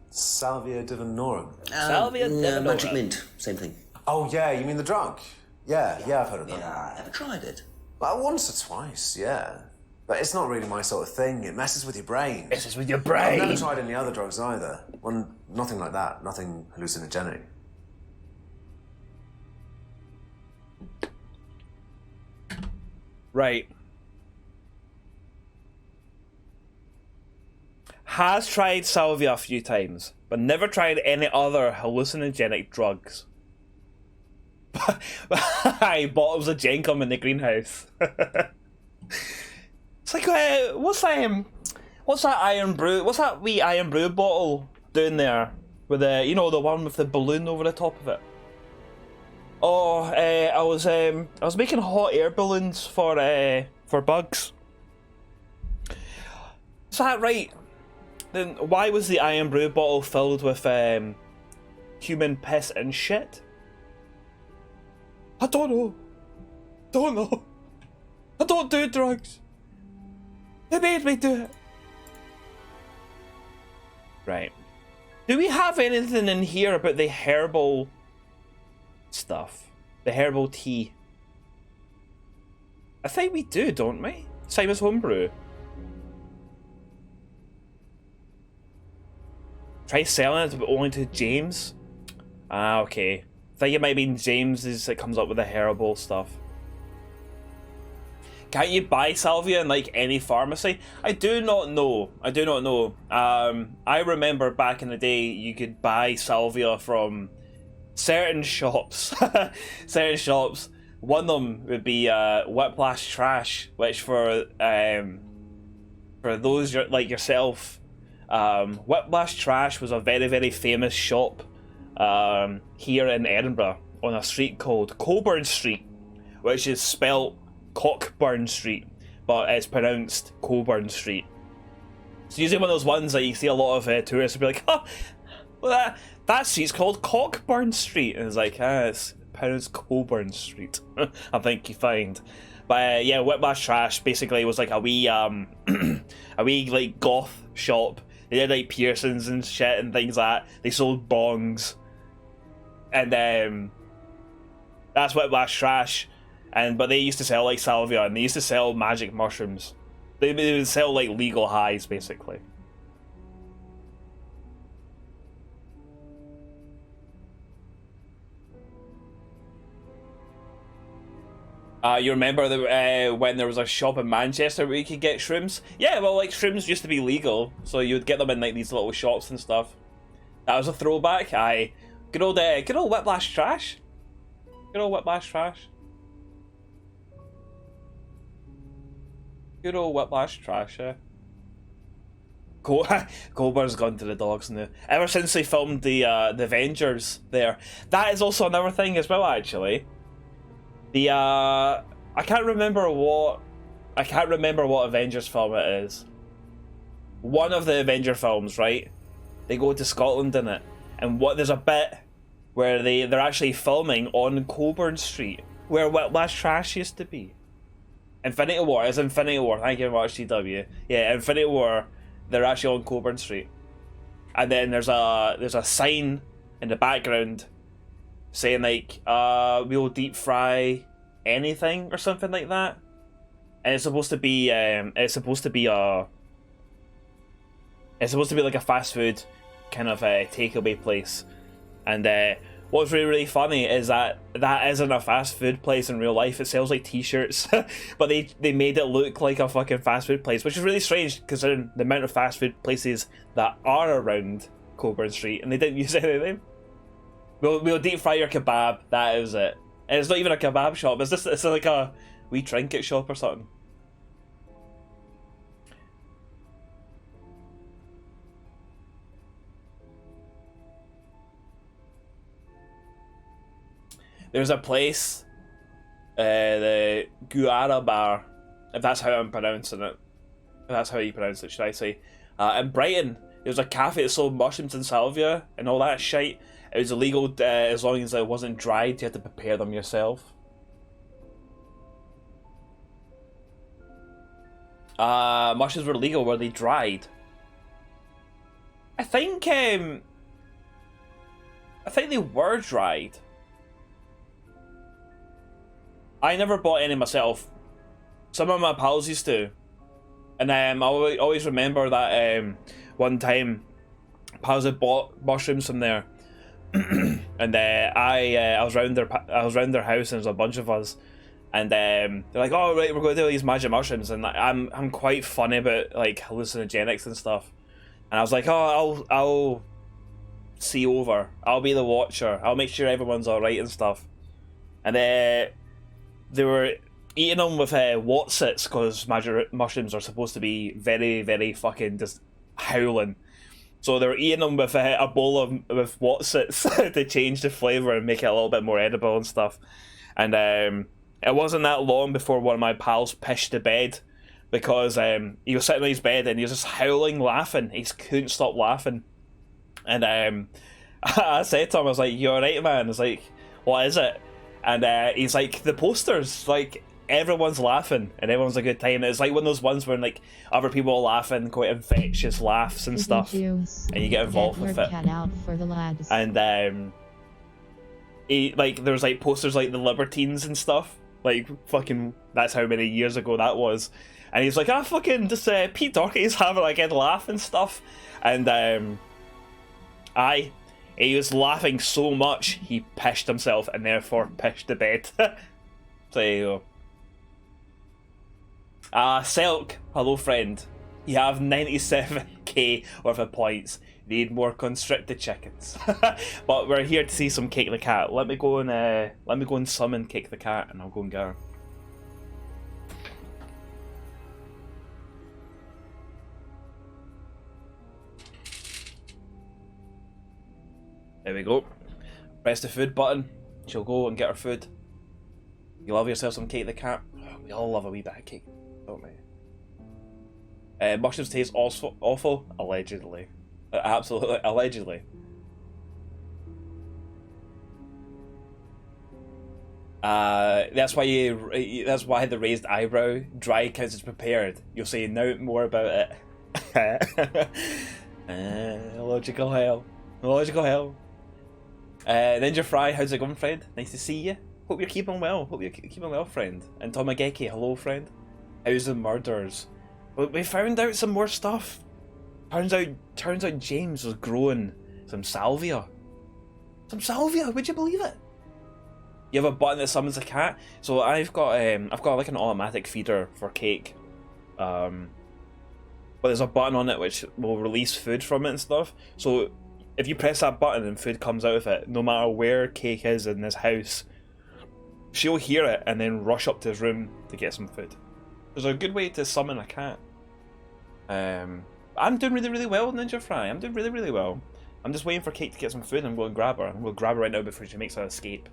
Salvia divinorum. Salvia divinorum. Magic mint, same thing. Oh, yeah, you mean the drug? Yeah, I've heard of that. Yeah, ever tried it? Like, once or twice, yeah. But it's not really my sort of thing. It messes with your brain. This is with your I've brain. never tried any other drugs either. Well, nothing like that. Nothing hallucinogenic. Right. has tried salvia a few times, but never tried any other hallucinogenic drugs. Aye, bottles of Jenkum in the greenhouse. It's like, what's that iron brew? What's that wee iron brew bottle down there with the, you know, the one with the balloon over the top of it? Oh, I was making hot air balloons for bugs. Is that right? Then why was the iron brew bottle filled with human piss and shit? I don't know. Don't know. I don't do drugs. They made me do it. Right. Do we have anything in here about the herbal stuff? The herbal tea? I think we do, don't we? Same as homebrew. Try selling it, but only to James. Ah, okay. I think it might be James that comes up with the herbal stuff. Can't you buy salvia in like any pharmacy? I do not know. I do not know. I remember back in the day you could buy salvia from certain shops. Certain shops. One of them would be Whiplash Trash, which for those like yourself, Whiplash Trash was a very, very famous shop here in Edinburgh on a street called Coburn Street, which is spelt Cockburn Street, but it's pronounced Coburn Street. It's usually one of those ones that you see a lot of tourists will be like, oh, well, that street's called Cockburn Street, and it's like, it's pronounced Coburn Street. I think you find. But yeah, Whiplash Trash basically was like a wee a wee like goth shop. They did like piercings and shit and things like that. They sold bongs, and that's Whiplash Trash. But they used to sell like salvia, and they used to sell magic mushrooms. They would sell like legal highs, basically. You remember when there was a shop in Manchester where you could get shrooms? Yeah, well, like shrooms used to be legal, so you would get them in like these little shops and stuff. That was a throwback. Aye, good old Whiplash Trash. Good old Whiplash Trash. Good old Whiplash Trash, yeah. Coburn's gone to the dogs now. Ever since they filmed the Avengers there. That is also another thing as well, actually. I can't remember what Avengers film it is. One of the Avenger films, right? They go to Scotland in it, and there's a bit where they're actually filming on Coburn Street, where Whiplash Trash used to be. Infinity War. It's Infinity War. Thank you very much, CW. Yeah, Infinity War. They're actually on Coburn Street, and then there's a sign in the background saying like, we'll deep fry anything or something like that. And it's supposed to be like a fast food kind of takeaway place. And what's really, really funny is that isn't a fast food place in real life. It sells like t-shirts, but they made it look like a fucking fast food place, which is really strange considering the amount of fast food places that are around Coburn Street, and they didn't use anything. We'll deep fry your kebab. That is it. And it's not even a kebab shop. It's like a wee trinket shop or something. There's a place, the Guara Bar, if that's how I'm pronouncing it. If that's how you pronounce it, should I say? In Brighton, there was a cafe that sold mushrooms and salvia and all that shit. It was illegal as long as it wasn't dried. You had to prepare them yourself. Mushrooms were legal. Were they dried? I think they were dried. I never bought any myself. Some of my pals used to. And I always remember that one time pals had bought mushrooms from there. And I was round their house, and there was a bunch of us, and they're like, "Oh right, we're going to do these magic mushrooms," and I'm quite funny about like hallucinogenics and stuff. And I was like, oh, I'll see over. I'll be the watcher. I'll make sure everyone's alright and stuff. And they were eating them with Watsits, because mushrooms are supposed to be very, very fucking just howling. So they were eating them with a bowl with Watsits to change the flavour and make it a little bit more edible and stuff. And it wasn't that long before one of my pals pissed the bed, because he was sitting on his bed and he was just howling, laughing. He just couldn't stop laughing. And I said to him, I was like, "You alright, man?" I was like, "What is it?" And he's like, "The posters, like, everyone's laughing and everyone's a good time." It's like one of those ones where like other people are laughing, quite infectious laughs and stuff, Joose. and you get involved with it. Cat out for the lads. And he, like, there's like posters like the Libertines and stuff, like fucking, that's how many years ago that was. And he's like, fucking just Pete Doherty's having like a good laugh and stuff. And he was laughing so much he pissed himself and therefore pissed the bed. So there you go. Selk, hello friend. You have 97k worth of points. Need more constricted chickens. But we're here to see some Cake the Cat. Let me go and summon Cake the Cat, and I'll go and get her. There we go. Press the food button. She'll go and get her food. You love yourself some Cake the Cat. Oh, we all love a wee bit of cake, don't we? Mushrooms taste awful. Allegedly. Absolutely, allegedly. That's why the raised eyebrow. Dry counts as prepared. You'll say no more about it. Logical hell. Logical hell. Ninja Fry, how's it going, friend? Nice to see you. Hope you're keeping well. Hope you're keeping well, friend. And Tomageki, hello, friend. How's the murders? We found out some more stuff. Turns out James was growing some salvia. Some salvia, would you believe it? You have a button that summons a cat. So I've got like an automatic feeder for Cake. But there's a button on it which will release food from it and stuff. So if you press that button and food comes out of it, no matter where Cake is in this house, she'll hear it and then rush up to his room to get some food. There's a good way to summon a cat. I'm doing really, really well, Ninja Fry. I'm doing really, really well. I'm just waiting for Cake to get some food and we'll grab her. We'll grab her right now before she makes her escape.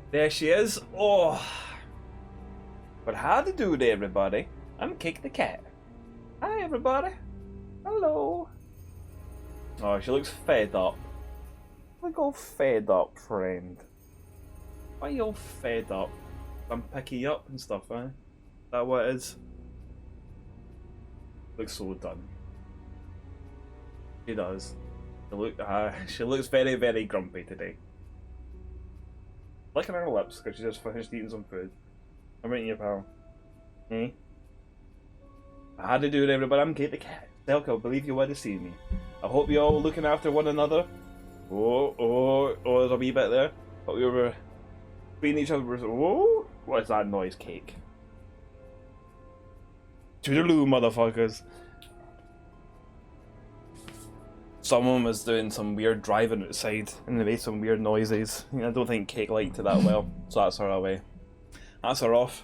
There she is. Oh. But how to do it, everybody? I'm Cake the Cat. Hi, everybody. Hello. Oh, she looks fed up. Look all fed up, friend. Why are you all fed up? I'm picking you up and stuff, eh? Is that what it is? Looks so done. She does. She looks very, very grumpy today. Licking her lips because she just finished eating some food. I'm right here, pal. Eh? I had to do it, everybody. I'm Cake the Cat. Selk, I believe you want to see me. I hope you all looking after one another. Oh, there's a wee bit there. But we were beating each other. Oh, what is that noise, Cake? Toodaloo, motherfuckers. Someone was doing some weird driving outside and they made some weird noises. I don't think Cake liked it that well, so that's her away. That's her off.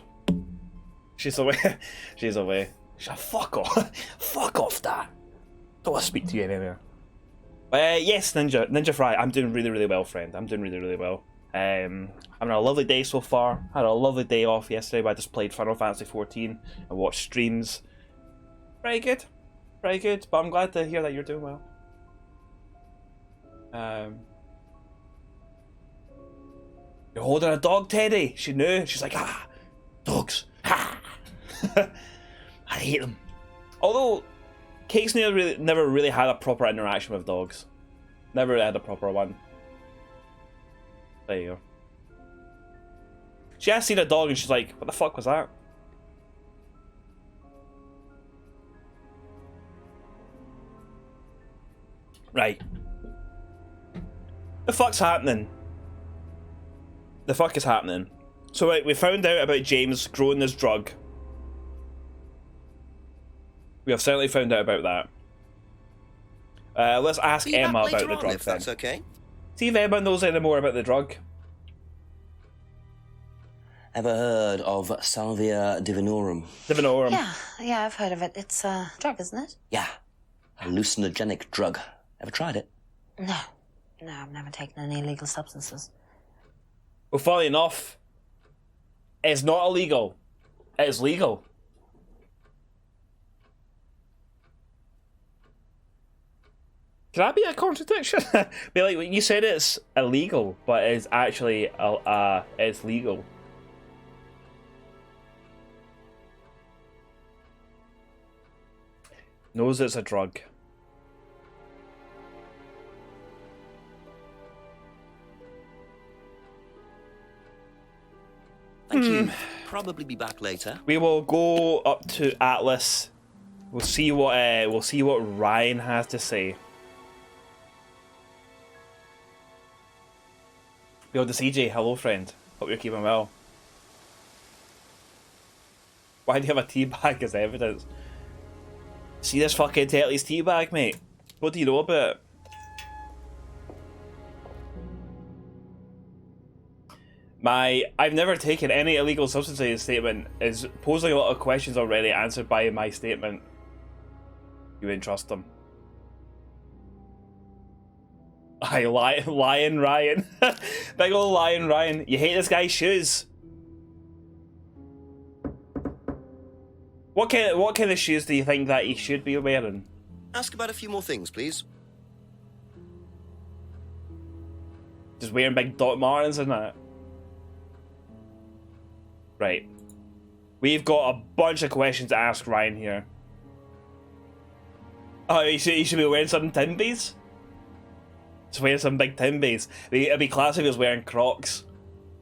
She's away. She's away. Fuck off. Fuck off that. Don't want to speak to you anymore. Yes, Ninja Fry. I'm doing really, really well, friend. I'm doing really, really well. Having a lovely day so far. Had a lovely day off yesterday where I just played Final Fantasy 14 and watched streams. Very good. Very good. But I'm glad to hear that you're doing well. You're holding a dog, Teddy. She knew. She's like, dogs. I hate them. Although, Cake's never really had a proper interaction with dogs. Never really had a proper one. There you go. She has seen a dog and she's like, what the fuck was that? Right. The fuck's happening? The fuck is happening? So right, we found out about James growing this drug. We have certainly found out about that. Let's ask Be back Emma later about the on, drug if then. that's okay. See if Emma knows any more about the drug. Ever heard of Salvia divinorum? Divinorum. Yeah, I've heard of it. It's a drug, isn't it? Yeah. Hallucinogenic drug. Ever tried it? No, I've never taken any illegal substances. Well, funny enough, it's not illegal. It's legal. Can that be a contradiction? Be like, you said it's illegal, but it's actually it's legal. Knows it's a drug. Thank you. Probably be back later. We will go up to Atlas. We'll see what Ryan has to say. Yo, the CJ, hello friend. Hope you're keeping well. Why do you have a tea bag as evidence? See this fucking Tetley's tea bag, mate? What do you know about it? I've never taken any illegal substances statement is posing a lot of questions already answered by my statement. You wouldn't trust them. Lion Ryan. Big ol' Lion Ryan. You hate this guy's shoes. What kind of shoes do you think that he should be wearing? Ask about a few more things, please. Just wearing big Doc Martens and that. Right. We've got a bunch of questions to ask Ryan here. Oh, he should be wearing some Timbies? He's wearing some big Timbies. It'd be class if he was wearing Crocs.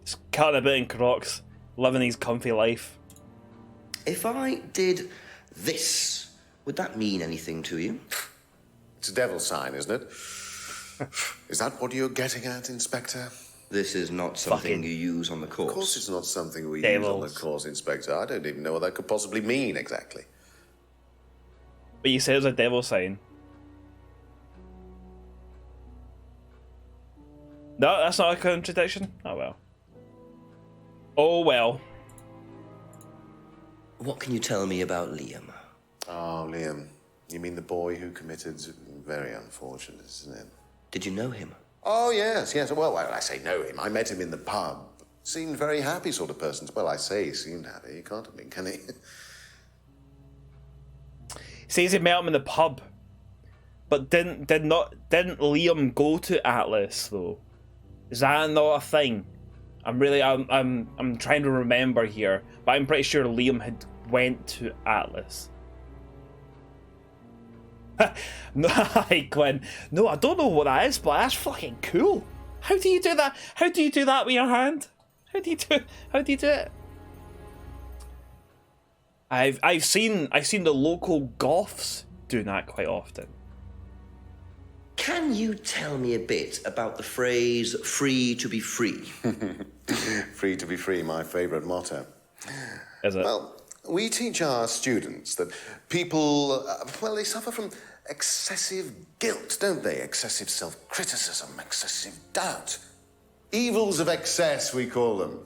Just cutting a bit in Crocs. Living his comfy life. If I did this, would that mean anything to you? It's a devil sign, isn't it? Is that what you're getting at, Inspector? This is not something Fucking you use on the course. Of course it's not something we use Devils. on the course, Inspector. I don't even know what that could possibly mean, exactly. But you said it was a devil sign. No, that's not a contradiction? Oh well. Oh well. What can you tell me about Liam? Oh, Liam. You mean the boy who committed... Very unfortunate, isn't it? Did you know him? Oh, yes. Well, I say know him. I met him in the pub. Seemed very happy sort of person. Well, I say he seemed happy. You can't, can he? Says he met him in the pub. But didn't Liam go to Atlas though? Is that not a thing? I'm trying to remember here, but I'm pretty sure Liam had went to Atlas. No, hi Glenn. No, I don't know what that is, but that's fucking cool. How do you do that? How do you do that with your hand? How do you do it? I've seen the local goths doing that quite often. Can you tell me a bit about the phrase free to be free? Free to be free, my favourite motto. Is it? Well, we teach our students that people, they suffer from excessive guilt, don't they? Excessive self-criticism, excessive doubt. Evils of excess, we call them.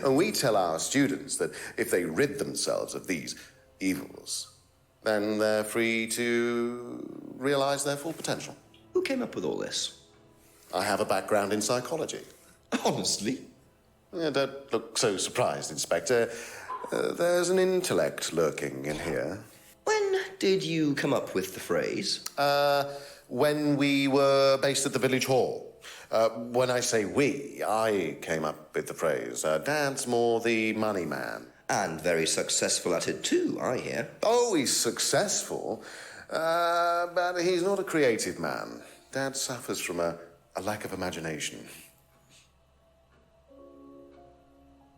And we tell our students that if they rid themselves of these evils, then they're free to realise their full potential. Who came up with all this? I have a background in psychology. Honestly? Yeah, don't look so surprised, Inspector. There's an intellect lurking in here. When did you come up with the phrase? When we were based at the village hall. When I say we, I came up with the phrase. Dad's more the money man. And very successful at it too, I hear. Oh, he's successful, but he's not a creative man. Dad suffers from a lack of imagination.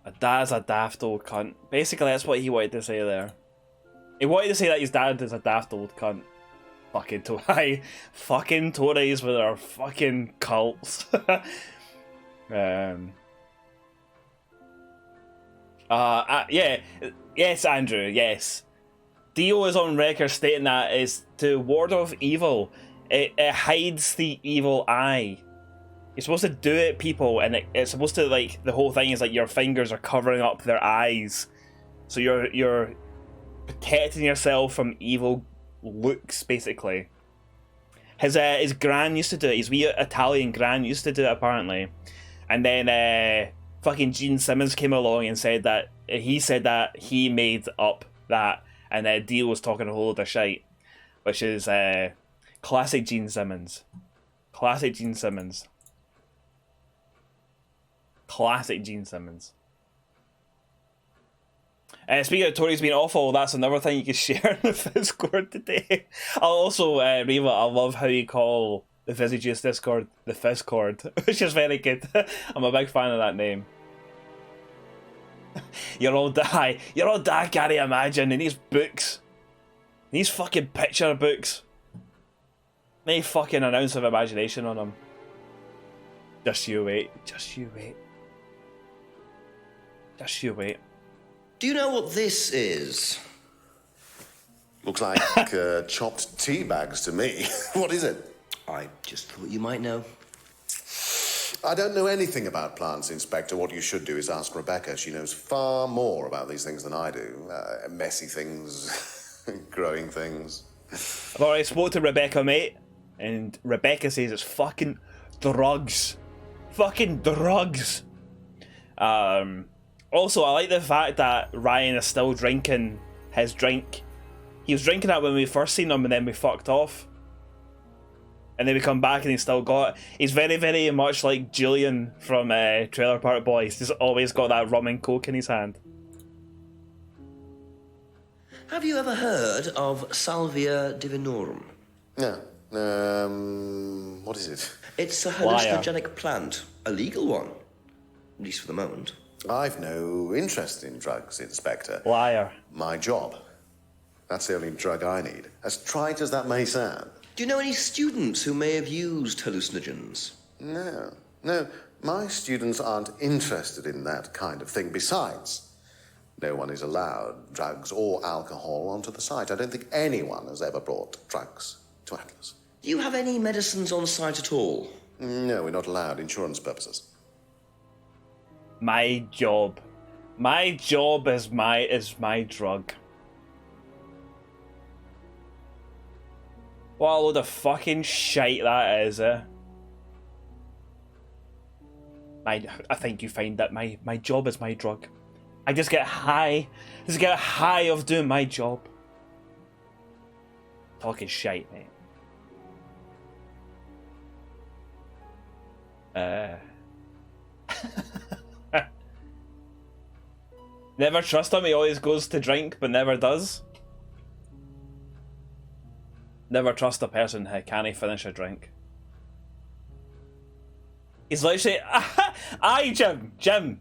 A dad's a daft old cunt. Basically, that's what he wanted to say there. He wanted to say that his dad is a daft old cunt. fucking Tories with their fucking cults. Yeah, yes, Andrew, yes. Dio is on record stating that is to ward off evil. It hides the evil eye. You're supposed to do it, people, and it's supposed to, like, the whole thing is like your fingers are covering up their eyes, so you're protecting yourself from evil looks, basically. His gran used to do it. His wee Italian gran used to do it, apparently, and then fucking Gene Simmons came along and said that he made up that, and Dio was talking a whole lot of shite, which is classic Gene Simmons. Classic Gene Simmons. Classic Gene Simmons. Speaking of Tories being awful, that's another thing you can share in the Discord today. I'll also, Reva, I love how you call the Fizzy Juice Discord the Fizzcord, which is very good. I'm a big fan of that name. You're all die, can't you imagine? And these books. These fucking picture books. They fucking an ounce of imagination on them. Just you wait. Just you wait. Just you wait. Do you know what this is? Looks like chopped tea bags to me. What is it? I just thought you might know. I don't know anything about plants, Inspector. What you should do is ask Rebecca. She knows far more about these things than I do. Messy things, growing things. I've already spoke to Rebecca, mate, and Rebecca says it's fucking drugs. Fucking drugs. Also, I like the fact that Ryan is still drinking his drink. He was drinking that when we first seen him, and then we fucked off. And then we come back and he's still got it. He's very, very much like Julian from Trailer Park Boys. He's always got that rum and coke in his hand. Have you ever heard of Salvia divinorum? No. What is it? It's a hallucinogenic plant. A legal one. At least for the moment. I've no interest in drugs, Inspector. Liar. My job. That's the only drug I need. As trite as that may sound. Do you know any students who may have used hallucinogens? No. My students aren't interested in that kind of thing. Besides, no one is allowed drugs or alcohol onto the site. I don't think anyone has ever brought drugs to Atlas. Do you have any medicines on site at all? No, we're not allowed. Insurance purposes. My job. My job is my drug. What a load of fucking shite that is, eh? I think you find that my job is my drug. I just get high. Just get high of doing my job. Talking shite, mate. Never trust him, he always goes to drink but never does. Never trust a person who can't finish a drink. He's literally... Aye, Jim,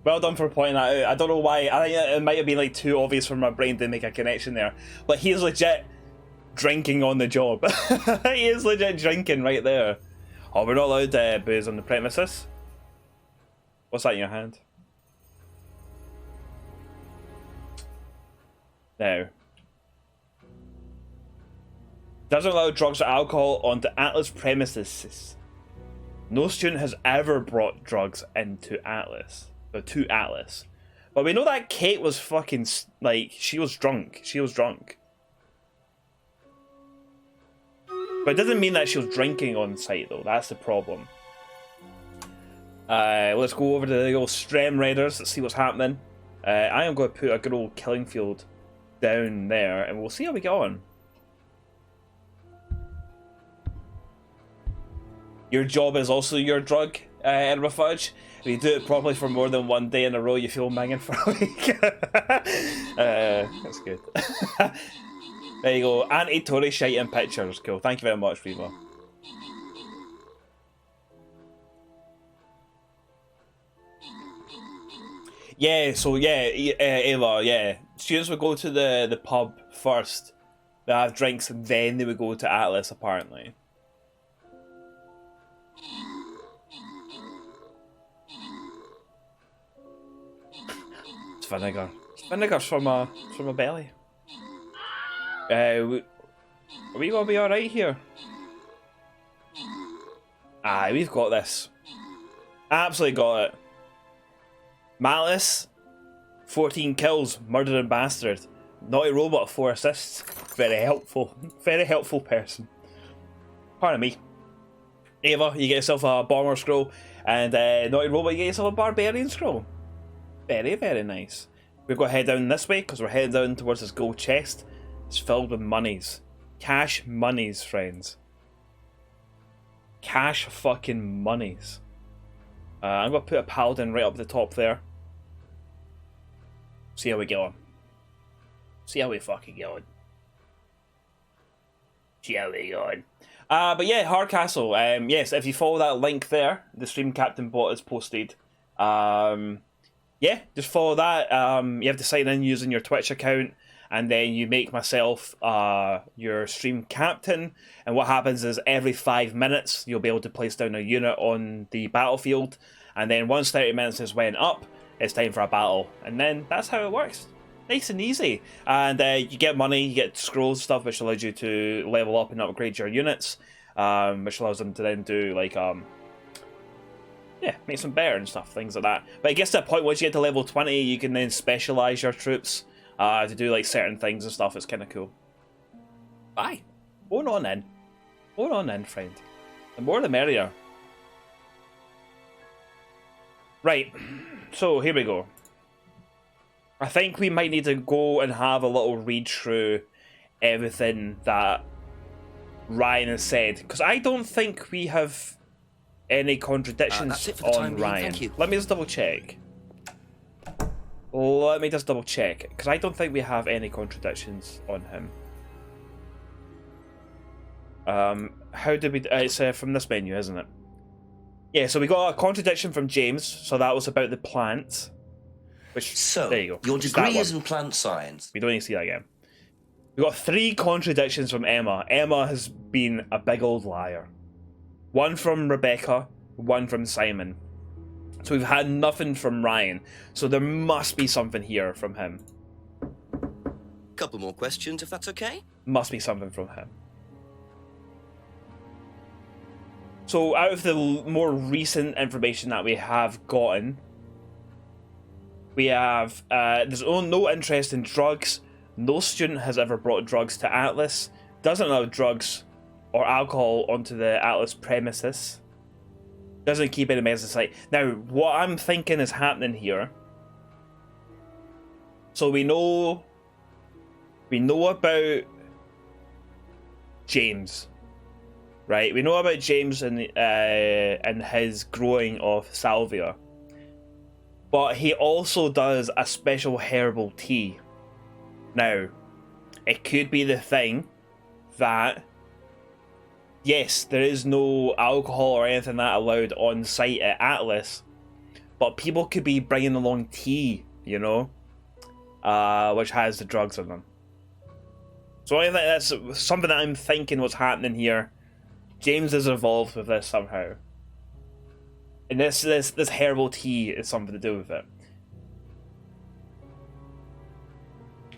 well done for pointing that out. I don't know why, I think it might have been like too obvious for my brain to make a connection there. But he is legit drinking on the job. He is legit drinking right there. Oh, we're not allowed booze on the premises? What's that in your hand? No. Doesn't allow drugs or alcohol onto Atlas premises. No student has ever brought drugs into Atlas. Or to Atlas. But we know that Kate was fucking, like, she was drunk. She was drunk. But it doesn't mean that she was drinking on site, though. That's the problem. Let's go over to the old Strem Raiders. Let's see what's happening. I am going to put a good old killing field down there, and we'll see how we get on. Your job is also your drug, Edinburgh Fudge. If you do it properly for more than one day in a row, you feel minging for a week. That's good. There you go. Anti-Tory shite in pictures. Cool. Thank you very much, Reva. Yeah, so yeah, Ava, yeah. Students would go to the pub first. They have drinks and then they would go to Atlas, apparently. It's vinegar. It's vinegar from a belly. Are we gonna be alright here? Aye, we've got this. Absolutely got it. Malice, 14 kills, murdering bastard. Naughty Robot, 4 assists. Very helpful. Very helpful person. Pardon me. Ava, you get yourself a Bomber Scroll. And Naughty Robot, you get yourself a Barbarian Scroll. Very, very nice. We've got to head down this way, because we're heading down towards this gold chest. It's filled with monies. Cash monies, friends. Cash fucking monies. I'm going to put a Paladin right up the top there. See how we get on. See how we fucking get on. See how we get on. But yeah, Hardcastle. Yes, if you follow that link there, the Stream Captain bot is posted. Yeah, just follow that. You have to sign in using your Twitch account, and then you make myself your Stream Captain. And what happens is every 5 minutes, you'll be able to place down a unit on the battlefield. And then once 30 minutes has went up, it's time for a battle. And then that's how it works. Nice and easy. And you get money, you get scrolls stuff, which allows you to level up and upgrade your units. Which allows them to then do, like, yeah, make them better and stuff, things like that. But it gets to a point, once you get to level 20, you can then specialise your troops to do, like, certain things and stuff. It's kind of cool. Aye. Going on in. Going on in, friend. The more the merrier. Right. So, here we go. I think we might need to go and have a little read through everything that Ryan has said. Because I don't think we have any contradictions on Ryan. Thank you. Let me just double check. Let me just double check. Because I don't think we have any contradictions on him. How did we... it's from this menu, isn't it? Yeah, so we got a contradiction from James. So that was about the plants. Which, so, there you go. Your degree is in plant science. We don't need to see that again. We got 3 contradictions from Emma. Emma has been a big old liar. 1 from Rebecca, 1 from Simon. So we've had nothing from Ryan. So there must be something here from him. Couple more questions, if that's okay? Must be something from him. So out of the more recent information that we have gotten, we have, there's no interest in drugs. No student has ever brought drugs to Atlas. Doesn't allow drugs or alcohol onto the Atlas premises. Doesn't keep any medicine site. Now, what I'm thinking is happening here. So we know about James, right? We know about James and his growing of salvia. But he also does a special herbal tea. Now, it could be the thing that, yes, there is no alcohol or anything that allowed on site at Atlas, but people could be bringing along tea, you know, which has the drugs in them. So I think that's something that I'm thinking what's happening here. James is involved with this somehow. And this herbal tea is something to do with it.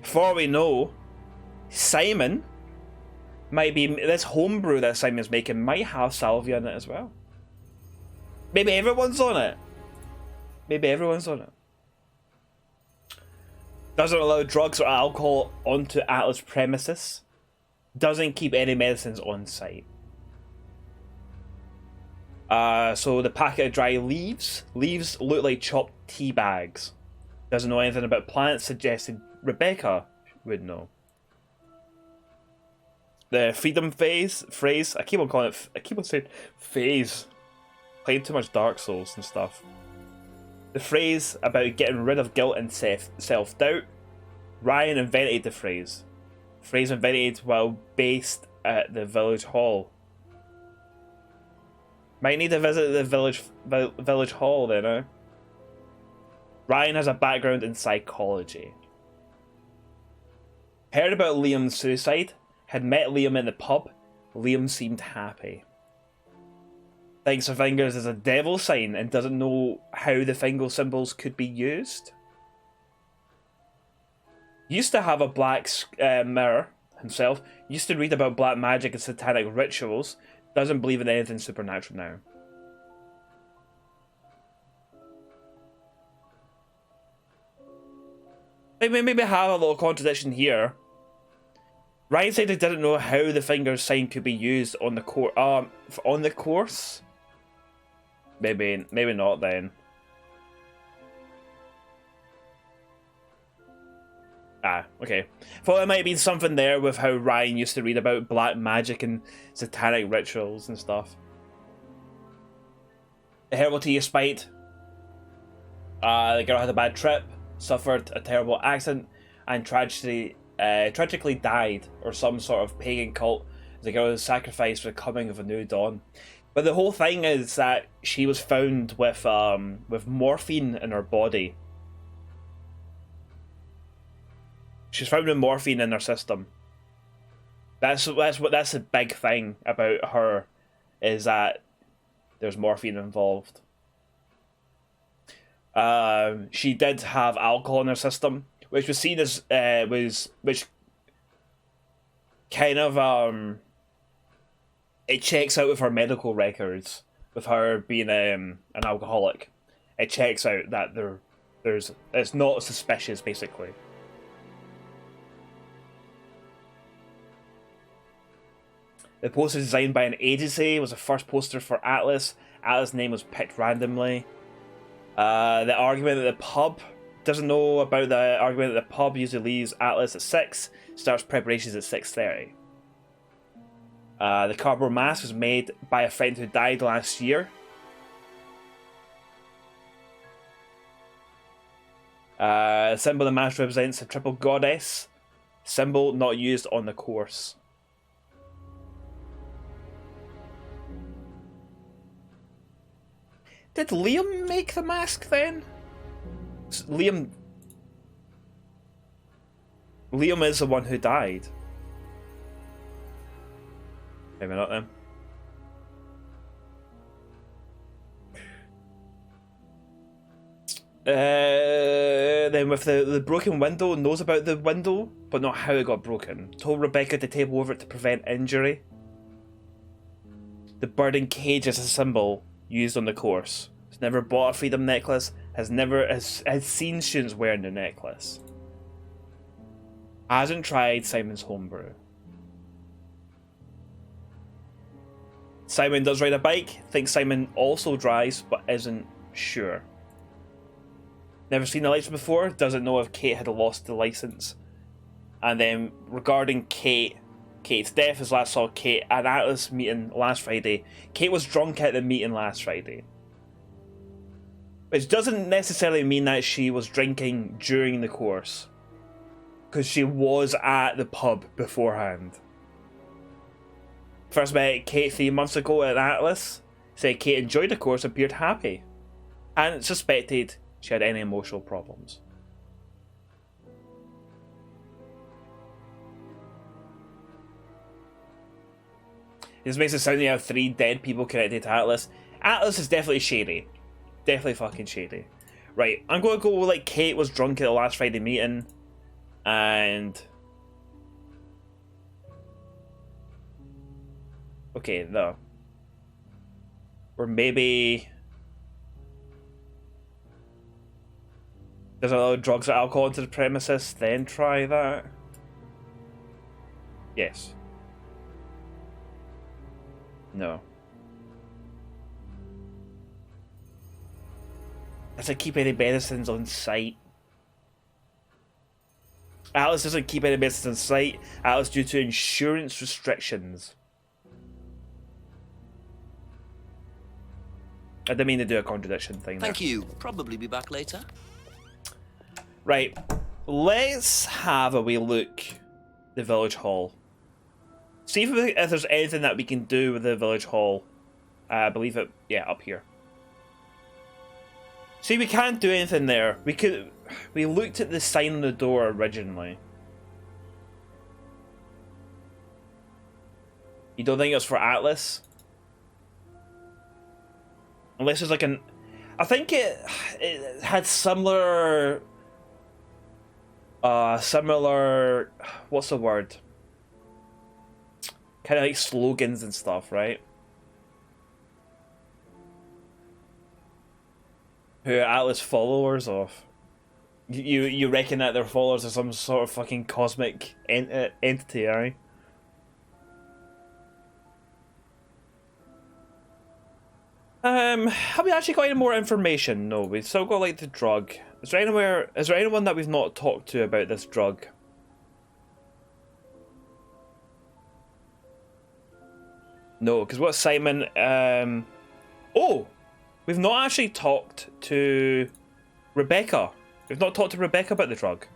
For all we know, Simon might be... This homebrew that Simon's making might have salvia in it as well. Maybe everyone's on it. Maybe everyone's on it. Doesn't allow drugs or alcohol onto Atlas premises. Doesn't keep any medicines on site. So the packet of dry leaves. Leaves look like chopped tea bags. Doesn't know anything about plants, suggested Rebecca would know. The freedom phrase. I keep on saying phase. Playing too much Dark Souls and stuff. The phrase about getting rid of guilt and self-doubt. Ryan invented the phrase. Phrase invented while based at the village hall. Might need to visit the village hall then, huh? Ryan has a background in psychology. Heard about Liam's suicide. had met Liam in the pub, Liam seemed happy. Thinks her fingers is a devil sign and doesn't know how the finger symbols could be used. Used to have a black mirror himself. Used to read about black magic and satanic rituals. Doesn't believe in anything supernatural now. Maybe have a little contradiction here. Ryan said he didn't know how the finger sign could be used on the course. Maybe not then. Ah, okay. Thought there might have been something there with how Ryan used to read about black magic and satanic rituals and stuff. The herbal tea is spite. The girl had a bad trip, suffered a terrible accident, and tragically died, or some sort of pagan cult. The girl was sacrificed for the coming of a new dawn. But the whole thing is that she was found with morphine in her body. She's found with morphine in her system. That's the big thing about her, is that there's morphine involved. She did have alcohol in her system, which was seen as which kind of it checks out with her medical records, with her being an alcoholic. It checks out that it's not suspicious, basically. The poster designed by an agency was the first poster for Atlas. Atlas' name was picked randomly. The argument at the pub doesn't know about the argument that the pub usually leaves Atlas at 6, starts preparations at 6:30. The cardboard mask was made by a friend who died last year. The symbol of the mask represents a triple goddess. Symbol not used on the course. Did Liam make the mask then? Liam is the one who died. Maybe not then. Then with the broken window, knows about the window, but not how it got broken. Told Rebecca to tape over it to prevent injury. The bird cage is a symbol used on the course. Has never bought a freedom necklace. Has seen students wearing the necklace. Hasn't tried Simon's homebrew. Simon does ride a bike. Thinks Simon also drives, but isn't sure. Never seen the lights before. Doesn't know if Kate had lost the license. And then regarding Kate's death, his last saw Kate at Atlas meeting last Friday. Kate was drunk at the meeting last Friday. Which doesn't necessarily mean that she was drinking during the course. Because she was at the pub beforehand. First met Kate 3 months ago at Atlas. Said Kate enjoyed the course, appeared happy. Hadn't suspected she had any emotional problems. This makes it sound like you have 3 dead people connected to Atlas. Atlas is definitely shady. Definitely fucking shady. Right, I'm going to go like Kate was drunk at the last Friday meeting. And... okay, no. Or maybe... there's a lot of drugs or alcohol into the premises, then try that. Yes. No. Doesn't keep any medicines on site. Alice doesn't keep any medicines on site. Alice due to insurance restrictions. I didn't mean to do a contradiction thing there. Thank you. Probably be back later. Right. Let's have a wee look the village hall. See if there's anything that we can do with the village hall. I believe it, yeah, up here. See, we can't do anything there. We looked at the sign on the door originally. You don't think it's for Atlas? Unless it's like an... I think it had similar... similar... What's the word? Kind of like slogans and stuff, right? Who are Atlas followers of? You reckon that they're followers of some sort of fucking cosmic entity, right? Have we actually got any more information? No, we've still got like the drug. Is there anyone that we've not talked to about this drug? No, because what Simon oh! We've not actually talked to Rebecca. We've not talked to Rebecca about the drug.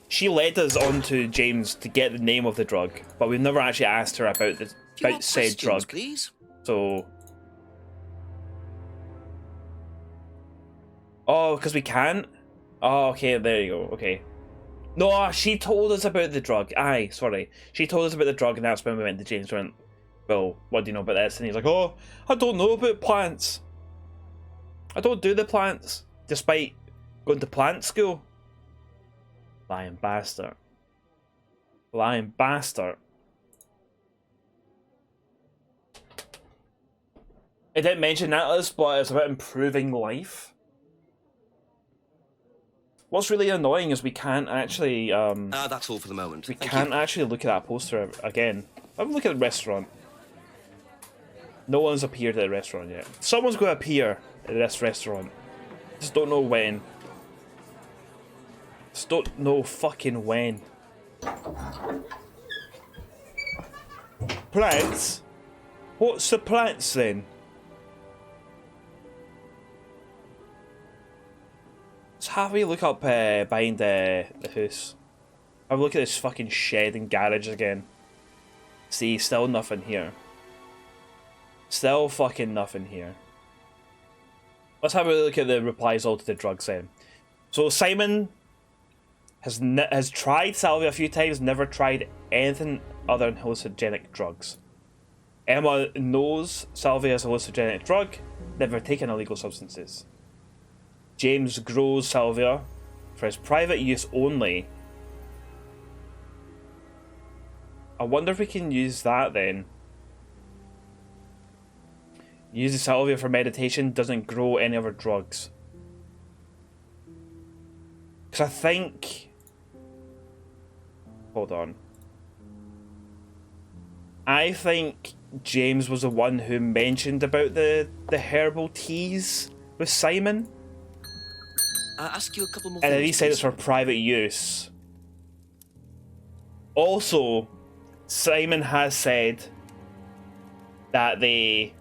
She led us on to James to get the name of the drug, but we've never actually asked her about said drug. Please? So, oh, because we can't. Oh, okay, there you go. Okay. No, she told us about the drug. Aye, sorry. She told us about the drug, and that's when we went to James. Went, well, what do you know about this? And he's like, oh, I don't know about plants. I don't do the plants, despite going to plant school. Lying bastard. Lying bastard. It didn't mention Atlas, but it's about improving life. What's really annoying is we can't actually that's all for the moment. We can't actually look at that poster again. Have a look at the restaurant. No one's appeared at the restaurant yet. Someone's going to appear at this restaurant. Just don't know when. Just don't know fucking when. Plants? What's the plants then? Let's have a look up behind the house. Have a look at this fucking shed and garage again. See, still nothing here. Still fucking nothing here. Let's have a look at the replies all to the drugs then. So Simon has tried salvia a few times, never tried anything other than hallucinogenic drugs. Emma knows salvia is a hallucinogenic drug, never taken illegal substances. James grows salvia for his private use only. I wonder if we can use that then. Uses salvia for meditation, doesn't grow any other drugs. Because I think... Hold on. I think James was the one who mentioned about the herbal teas with Simon. I'll ask you a couple more and things. then he said it's for private use. Also, Simon has said that they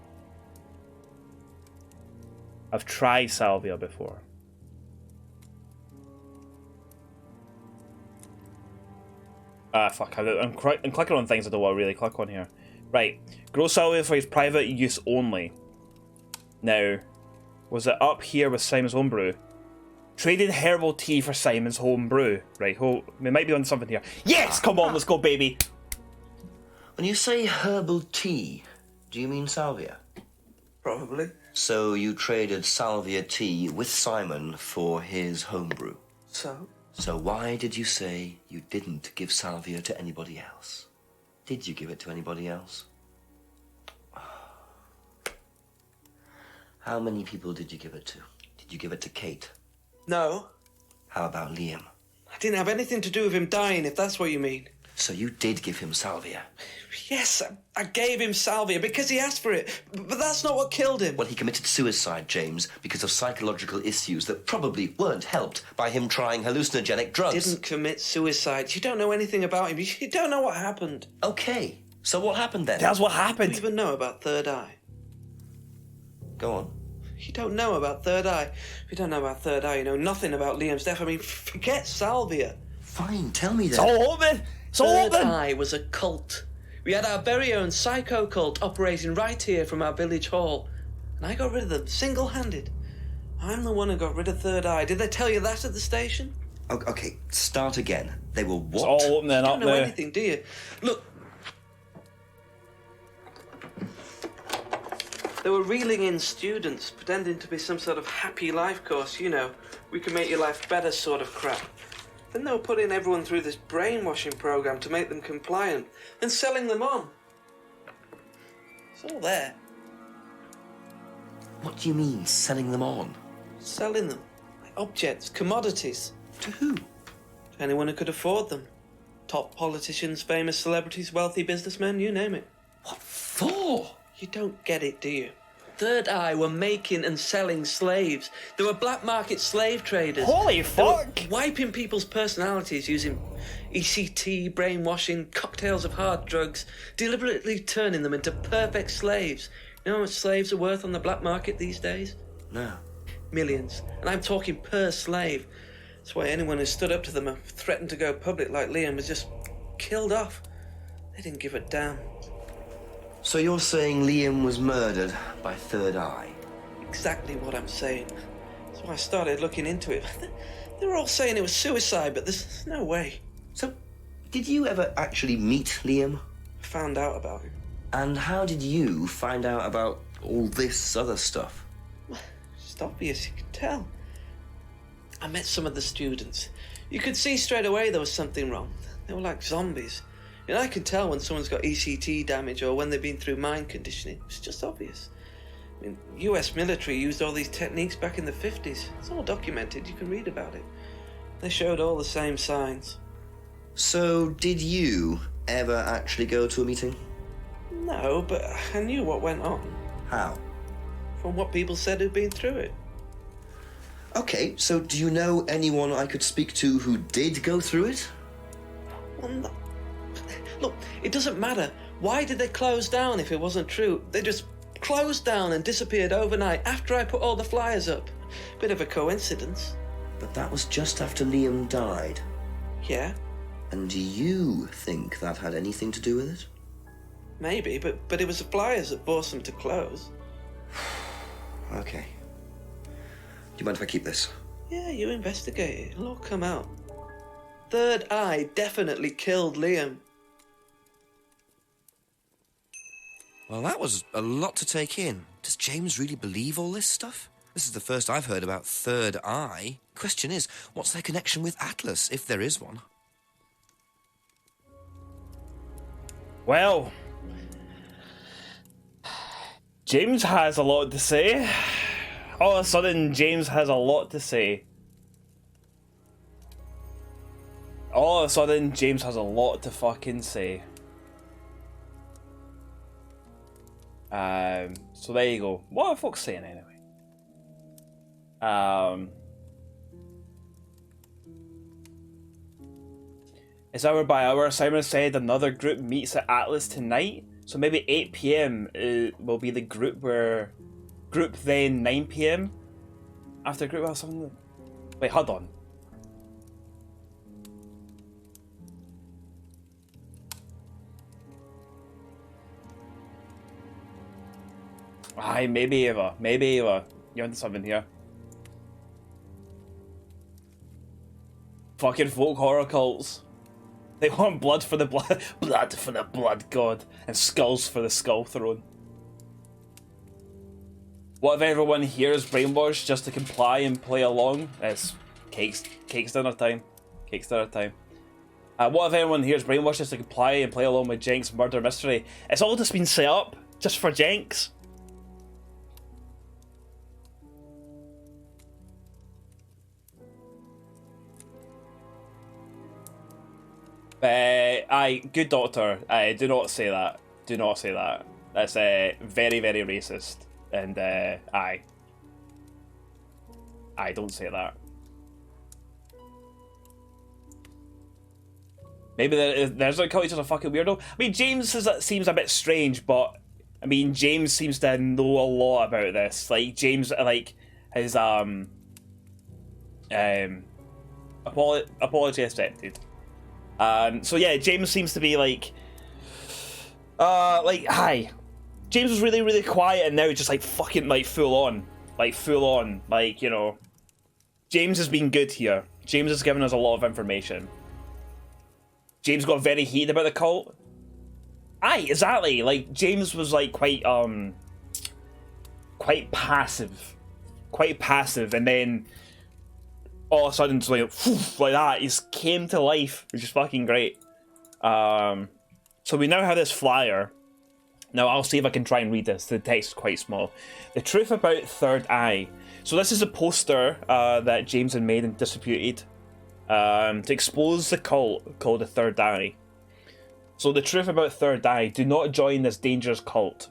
have tried salvia before. Fuck, I'm clicking on things I don't want to really click on here. Right, grow salvia for his private use only. Now, was it up here with Simon's homebrew? Traded herbal tea for Simon's homebrew. Right, we might be on something here. Yes, come on, let's go, baby. When you say herbal tea, do you mean salvia? Probably. So you traded salvia tea with Simon for his homebrew. So why did you say you didn't give salvia to anybody else? Did you give it to anybody else? How many people did you give it to? Did you give it to Kate? No. How about Liam? I didn't have anything to do with him dying, if that's what you mean. So you did give him salvia? Yes, I gave him salvia because he asked for it, but that's not what killed him. Well, he committed suicide, James, because of psychological issues that probably weren't helped by him trying hallucinogenic drugs. Didn't commit suicide. You don't know anything about him. You don't know what happened. Okay, so what happened then? That's what happened. You don't even know about Third Eye. Go on. You don't know about Third Eye. If you don't know about Third Eye, you know nothing about Liam's death. I mean, forget salvia. Fine, tell me then. It's all open. It's all Third open. Eye was a cult. We had our very own psycho cult operating right here from our village hall. And I got rid of them, single-handed. I'm the one who got rid of Third Eye. Did they tell you that at the station? Okay, start again. They were what? It's all opening You up don't know now. anything, do you? Look. They were reeling in students, pretending to be some sort of happy life course, you know, we can make your life better sort of crap. Then they were putting everyone through this brainwashing program to make them compliant, and selling them on. It's all there. What do you mean, selling them on? Selling them. Like objects, commodities. To who? To anyone who could afford them. Top politicians, famous celebrities, wealthy businessmen, you name it. What for? You don't get it, do you? Third Eye were making and selling slaves. They were black market slave traders. Holy fuck! They were wiping people's personalities using ECT, brainwashing, cocktails of hard drugs, deliberately turning them into perfect slaves. You know how much slaves are worth on the black market these days? No. Millions. And I'm talking per slave. That's why anyone who stood up to them and threatened to go public like Liam was just killed off. They didn't give a damn. So you're saying Liam was murdered by Third Eye? Exactly what I'm saying. That's why I started looking into it. They were all saying it was suicide, but there's no way. So, did you ever actually meet Liam? I found out about him. And how did you find out about all this other stuff? It's obvious, you can tell. I met some of the students. You could see straight away there was something wrong. They were like zombies. And I can tell when someone's got ECT damage or when they've been through mind conditioning. It's just obvious. I mean, US military used all these techniques back in the 50s. It's all documented, you can read about it. They showed all the same signs. So, did you ever actually go to a meeting? No, but I knew what went on. How? From what people said who'd been through it. Okay, so do you know anyone I could speak to who did go through it? Well, no. Look, it doesn't matter. Why did they close down if it wasn't true? They just closed down and disappeared overnight after I put all the flyers up. Bit of a coincidence. But that was just after Liam died. Yeah, And do you think that had anything to do with it? maybe, but it was the flyers that forced them to close. Okay. Do you mind if I keep this? Yeah, you investigate it. It'll all come out. Third Eye definitely killed Liam. Well, that was a lot to take in. Does James really believe all this stuff? This is the first I've heard about Third Eye. Question is, what's their connection with Atlas, if there is one? Well, James has a lot to say. All of a sudden, James has a lot to say. All of a sudden, James has a lot to fucking say. So there you go. What are folks saying anyway? It's hour by hour. Simon said another group meets at Atlas tonight. So maybe 8 PM will be the group where... Group then 9 PM? After group or something? Wait, hold on. Aye, maybe Eva. Maybe Eva. You're onto something here. Fucking folk horror cults. They want blood for the blood, blood for the blood god, and skulls for the skull throne. What if everyone here is brainwashed just to comply and play along? It's cakes dinner time. Cakes dinner time. What if everyone here is brainwashed just to comply and play along with Jenks' murder mystery? It's all just been set up just for Jenks. Aye, good doctor. Aye, do not say that. Do not say that. That's very, very racist. And aye, don't say that. Maybe there's a cult, he's just a fucking weirdo. I mean, James seems a bit strange, but I mean, James seems to know a lot about this. Like James, like his apology accepted. So yeah, James seems to be like hi. James was really quiet, and now he's just like fucking like full on, like you know, James has been good here. James has given us a lot of information. James got very heated about the cult. Aye, exactly. Like, James was like quite passive. Quite passive, and then all of a sudden, it's like, like that, he just came to life, which is fucking great. So we now have this flyer. Now, I'll see if I can try and read this. The text is quite small. The truth about Third Eye. So this is a poster that James had made and distributed to expose the cult called the Third Eye. So the truth about Third Eye. Do not join this dangerous cult.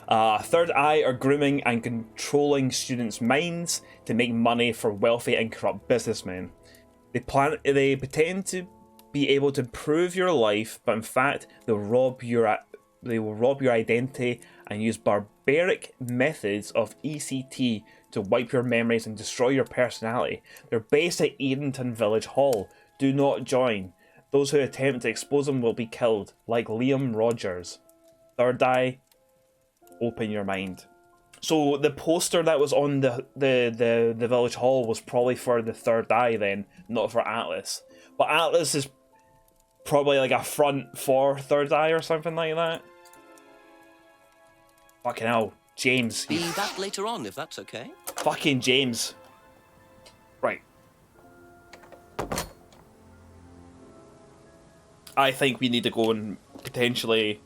Third Eye are grooming and controlling students' minds to make money for wealthy and corrupt businessmen. They pretend to be able to improve your life, but in fact, they will rob your identity and use barbaric methods of ECT to wipe your memories and destroy your personality. They're based at Edenton Village Hall. Do not join. Those who attempt to expose them will be killed, like Liam Rogers. Third Eye, open your mind. So the poster that was on the Village Hall was probably for the Third Eye then, not for Atlas. But Atlas is probably like a front for Third Eye or something like that. Fucking hell, James. Be that later on, if that's okay. Fucking James. Right. I think we need to go and potentially...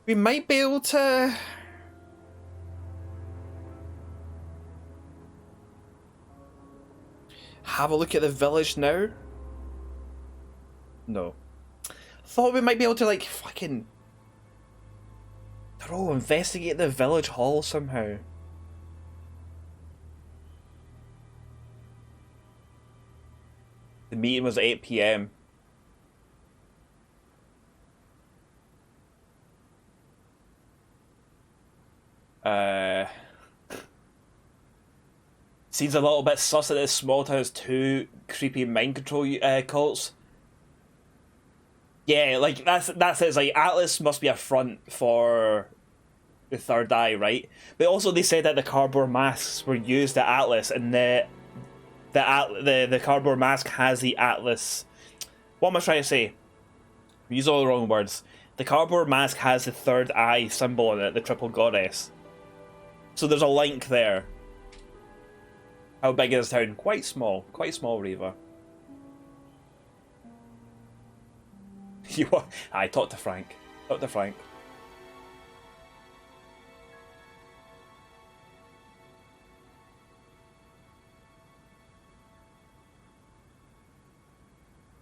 We might be able to... have a look at the village now? No. Thought we might be able to, like, fucking... I don't know, investigate the village hall somehow. The meeting was at 8 PM. Seems a little bit sus that this small town has two creepy mind control cults. Yeah, like that's it. It's like Atlas must be a front for the Third Eye, right? But also they said that the cardboard masks were used at Atlas, and the cardboard mask has the Atlas. What am I trying to say? I use all the wrong words. The cardboard mask has the Third Eye symbol on it, the triple goddess. So there's a link there. How big is this town? Quite small, Reva. You are. Aye, talk to Frank.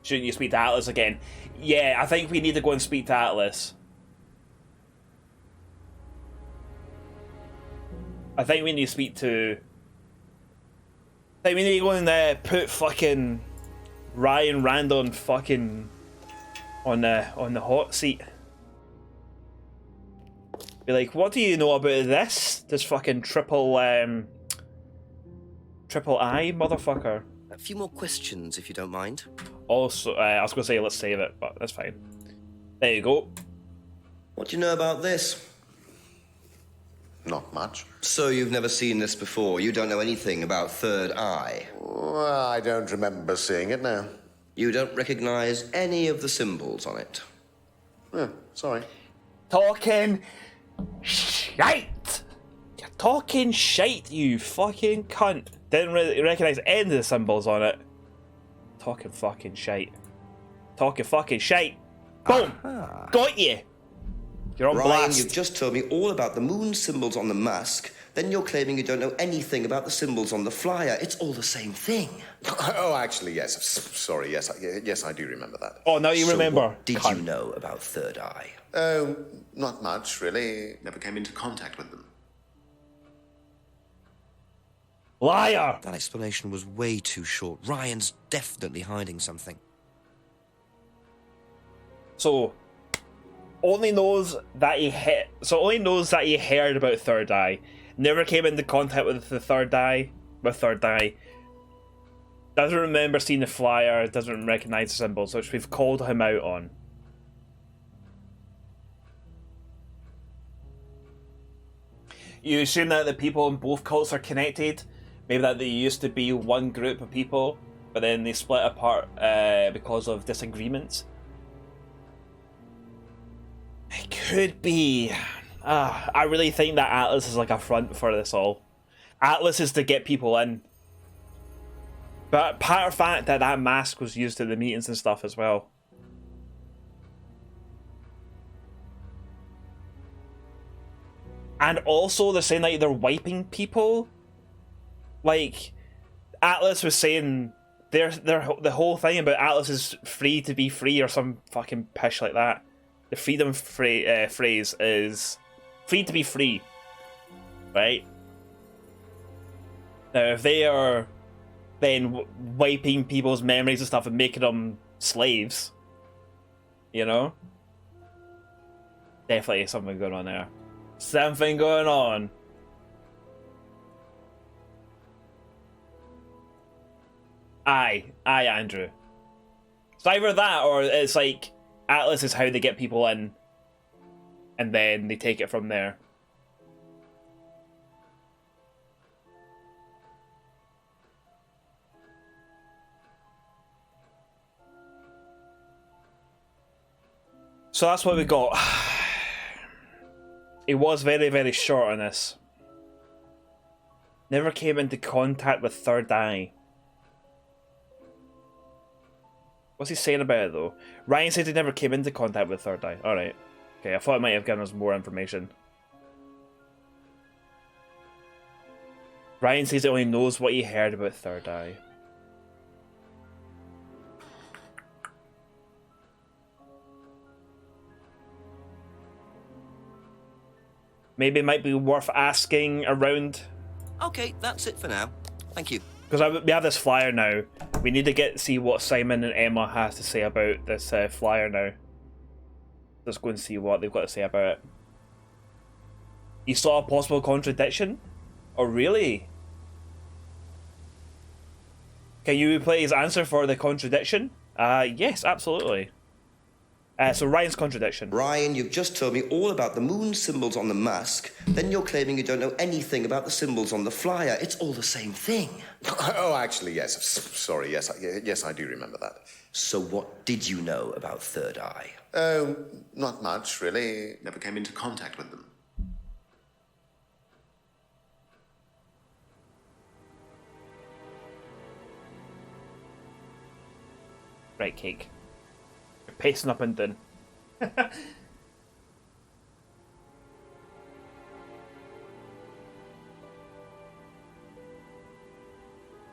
Shouldn't you speak to Atlas again? Yeah, I think we need to go and speak to Atlas. I think we need to speak to... I think we need to go and put fucking Ryan Randon fucking on the hot seat. Be like, what do you know about this? This fucking triple I motherfucker. A few more questions, if you don't mind. Also, I was going to say let's save it, but that's fine. There you go. What do you know about this? Not much. So you've never seen this before? You don't know anything about Third Eye? Well, I don't remember seeing it now. You don't recognize any of the symbols on it? Sorry. Talking shite! You're talking shite, you fucking cunt. Didn't really recognise any of the symbols on it. Talking fucking shite. Talking fucking shite. Boom! Got you! You're on Ryan, blast. you've just told me all about the moon symbols on the mask. Then you're claiming you don't know anything about the symbols on the flyer. It's all the same thing. Oh, actually, yes. Sorry, yes, yes, I do remember that. Oh, now you remember. What did you know about Third Eye? Oh, not much, really. Never came into contact with them. Liar! That explanation was way too short. Ryan's definitely hiding something. So, only knows that he heard about Third Eye. Never came into contact with the Third Eye. Doesn't remember seeing the flyer. Doesn't recognise the symbols, which we've called him out on. you assume that the people in both cults are connected. Maybe that they used to be one group of people, but then they split apart because of disagreements. It could be. I really think that Atlas is like a front for this all. Atlas is to get people in. But part of the fact that that mask was used at the meetings and stuff as well. And also they're saying like they're wiping people. Like Atlas was saying the whole thing about Atlas is free to be free or some fucking pish like that. The freedom phrase is free to be free. Right? Now if they are then wiping people's memories and stuff and making them slaves, you know? Definitely something going on there. Something going on. Aye, Andrew. It's either that or it's like Atlas is how they get people in and then they take it from there. So that's what we got. It was very, very short on this. Never came into contact with Third Eye. What's he saying about it though? Ryan said he never came into contact with Third Eye. Alright. Okay, I thought it might have given us more information. Ryan says he only knows what he heard about Third Eye. Maybe it might be worth asking around. Okay, that's it for now. Thank you. Because we have this flyer now. We need to see what Simon and Emma has to say about this flyer now. Let's go and see what they've got to say about it. You saw a possible contradiction? Oh, really? Can you replay his answer for the contradiction? Yes, absolutely. So Ryan's contradiction. Ryan, you've just told me all about the moon symbols on the mask. Then you're claiming you don't know anything about the symbols on the flyer. It's all the same thing. Oh, actually, yes. Sorry, yes, yes, I do remember that. So what did you know about Third Eye? Oh, not much, really. Never came into contact with them. Right, Cake. You're pacing up and down.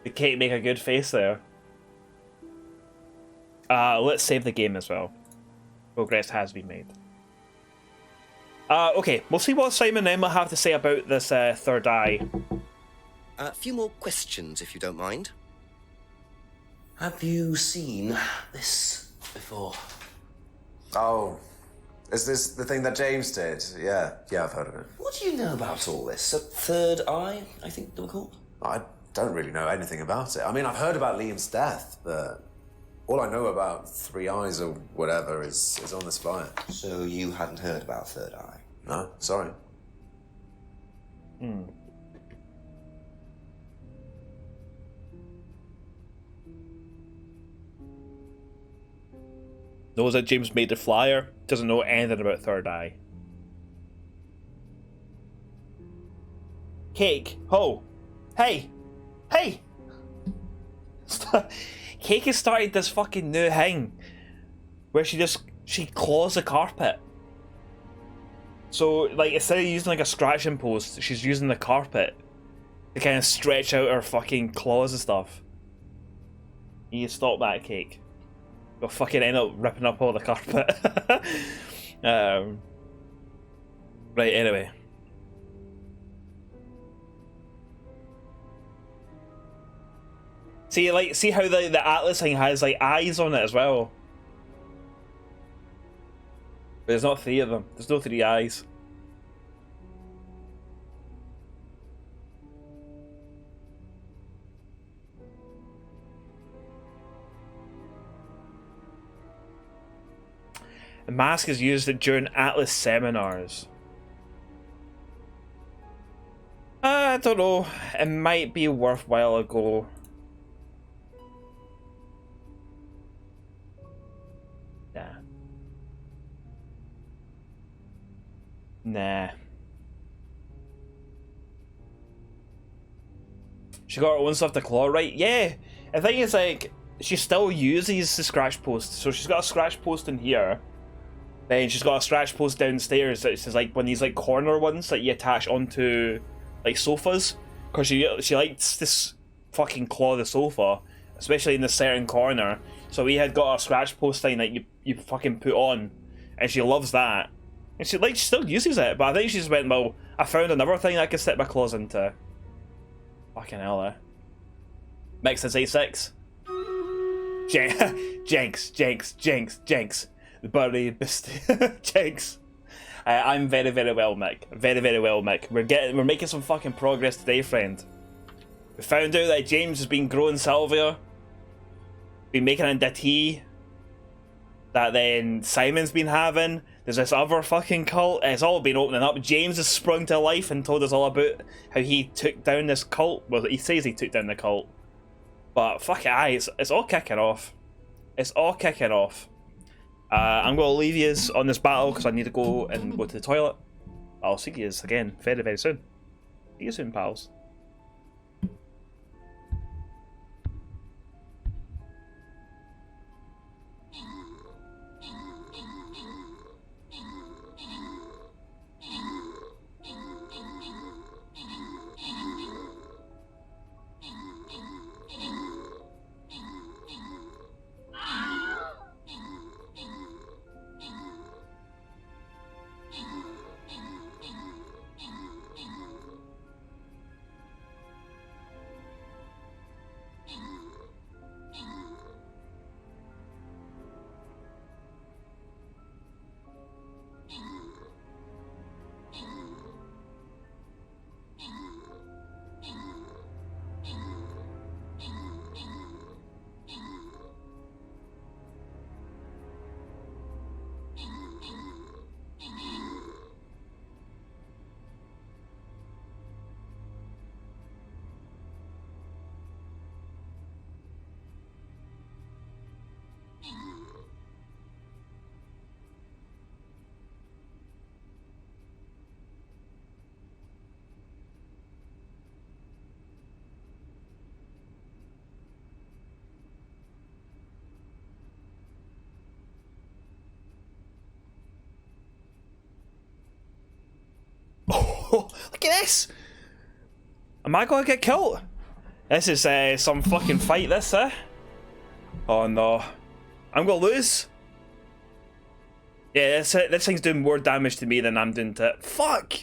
The Cake make a good face there. Let's save the game as well. Progress has been made. Okay, we'll see what Simon and Emma have to say about this Third Eye. A few more questions, if you don't mind. Have you seen this before? Oh, is this the thing that James did? Yeah, I've heard of it. What do you know about all this? A Third Eye, I think they were called? I don't really know anything about it. I mean, I've heard about Liam's death, but all I know about Three Eyes or whatever is on this flyer. So you hadn't heard about Third Eye? No, sorry. Knows that James made the flyer, doesn't know anything about Third Eye. Cake, ho! Hey! Hey! Cake has started this fucking new thing where she claws the carpet. So, like, instead of using like a scratching post, she's using the carpet to kind of stretch out her fucking claws and stuff. You need to stop that, Cake. We'll fucking end up ripping up all the carpet. Right, anyway. See how the Atlas thing has like eyes on it as well. But there's not three of them. There's no three eyes. The mask is used during Atlas seminars. don't know. It might be worthwhile a go. Yeah. Nah. She got her own stuff to claw, right? Yeah. The thing is, like, she still uses the scratch post. So she's got a scratch post in here. Then she's got a scratch post downstairs that's like one of these like corner ones that you attach onto like sofas. Because she likes this fucking claw the sofa, especially in the certain corner. So we had got a scratch post thing that you fucking put on, and she loves that. And she still uses it, but I think she just went, well, I found another thing I could stick my claws into. Fucking hell, eh? Mix is A6. Jenks. The buddy, Jenks. I'm very, very well, Mick. Very, very well, Mick. We're making some fucking progress today, friend. We found out that James has been growing salvia. Been making into tea. That then Simon's been having. There's this other fucking cult. It's all been opening up. James has sprung to life and told us all about how he took down this cult. Well, he says he took down the cult. But fuck it, it's all kicking off. It's all kicking off. I'm going to leave you on this battle because I need to go and go to the toilet. I'll see you again very, very soon. See you soon, pals. Look at this! Am I gonna get killed? This is some fucking fight, this, eh? Oh no. I'm gonna lose? Yeah, this thing's doing more damage to me than I'm doing to it. Fuck!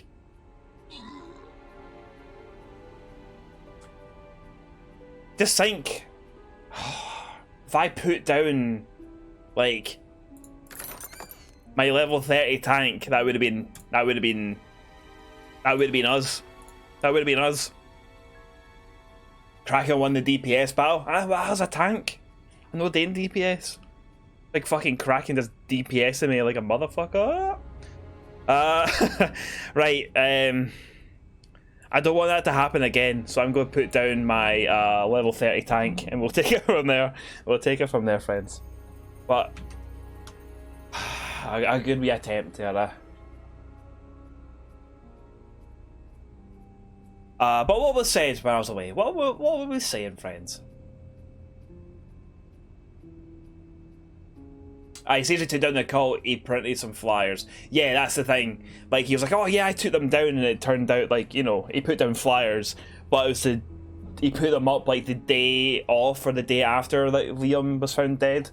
Just think. If I put down, like, my level 30 tank, that would have been us. That would have been us. Kraken won the DPS battle. I was a tank. No Dane DPS. Like fucking Kraken does DPS in me like a motherfucker. Right. I don't want that to happen again, so I'm going to put down my level 30 tank, and we'll take it from there. We'll take it from there, friends. But a good wee attempt there. But what was said when I was away? What were we saying, friends? He says he took down the cult, he printed some flyers. Yeah, that's the thing. Like, he was like, oh yeah, I took them down, and it turned out, like, you know, he put down flyers, but it was he put them up, like, the day off or the day after, like, Liam was found dead.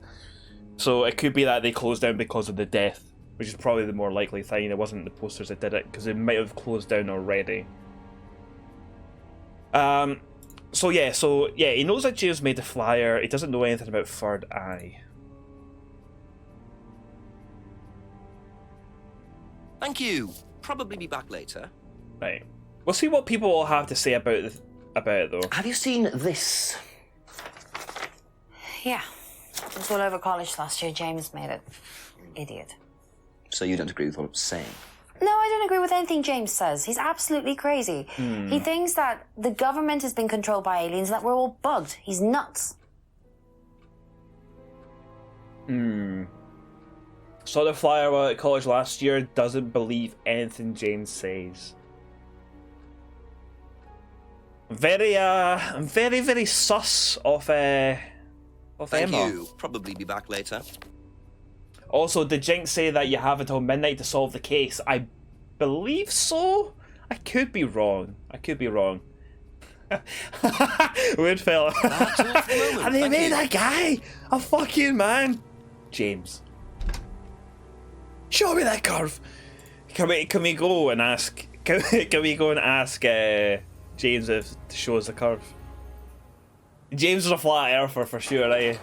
So it could be that they closed down because of the death, which is probably the more likely thing. It wasn't the posters that did it, because it might have closed down already. So yeah, he knows that James made the flyer. He doesn't know anything about Third Eye. Thank you. Probably be back later. Right. We'll see what people will have to say about it, though. Have you seen this? Yeah. It was all over college last year. James made it. Idiot. So you don't agree with what I'm saying? No, I don't agree with anything James says. He's absolutely crazy. He thinks that the government has been controlled by aliens and that we're all bugged. He's nuts. Saw the flyer while at college last year. Doesn't believe anything James says. I'm very sus of Thank Emma. you. Probably be back later. Also, did Jinx say that you have until midnight to solve the case? I believe so. I could be wrong. Weird fella. And they made that guy a fucking man. James, show me that curve. Can we go and ask? Can we go and ask James if to show us the curve? James is a flat earther for sure, right?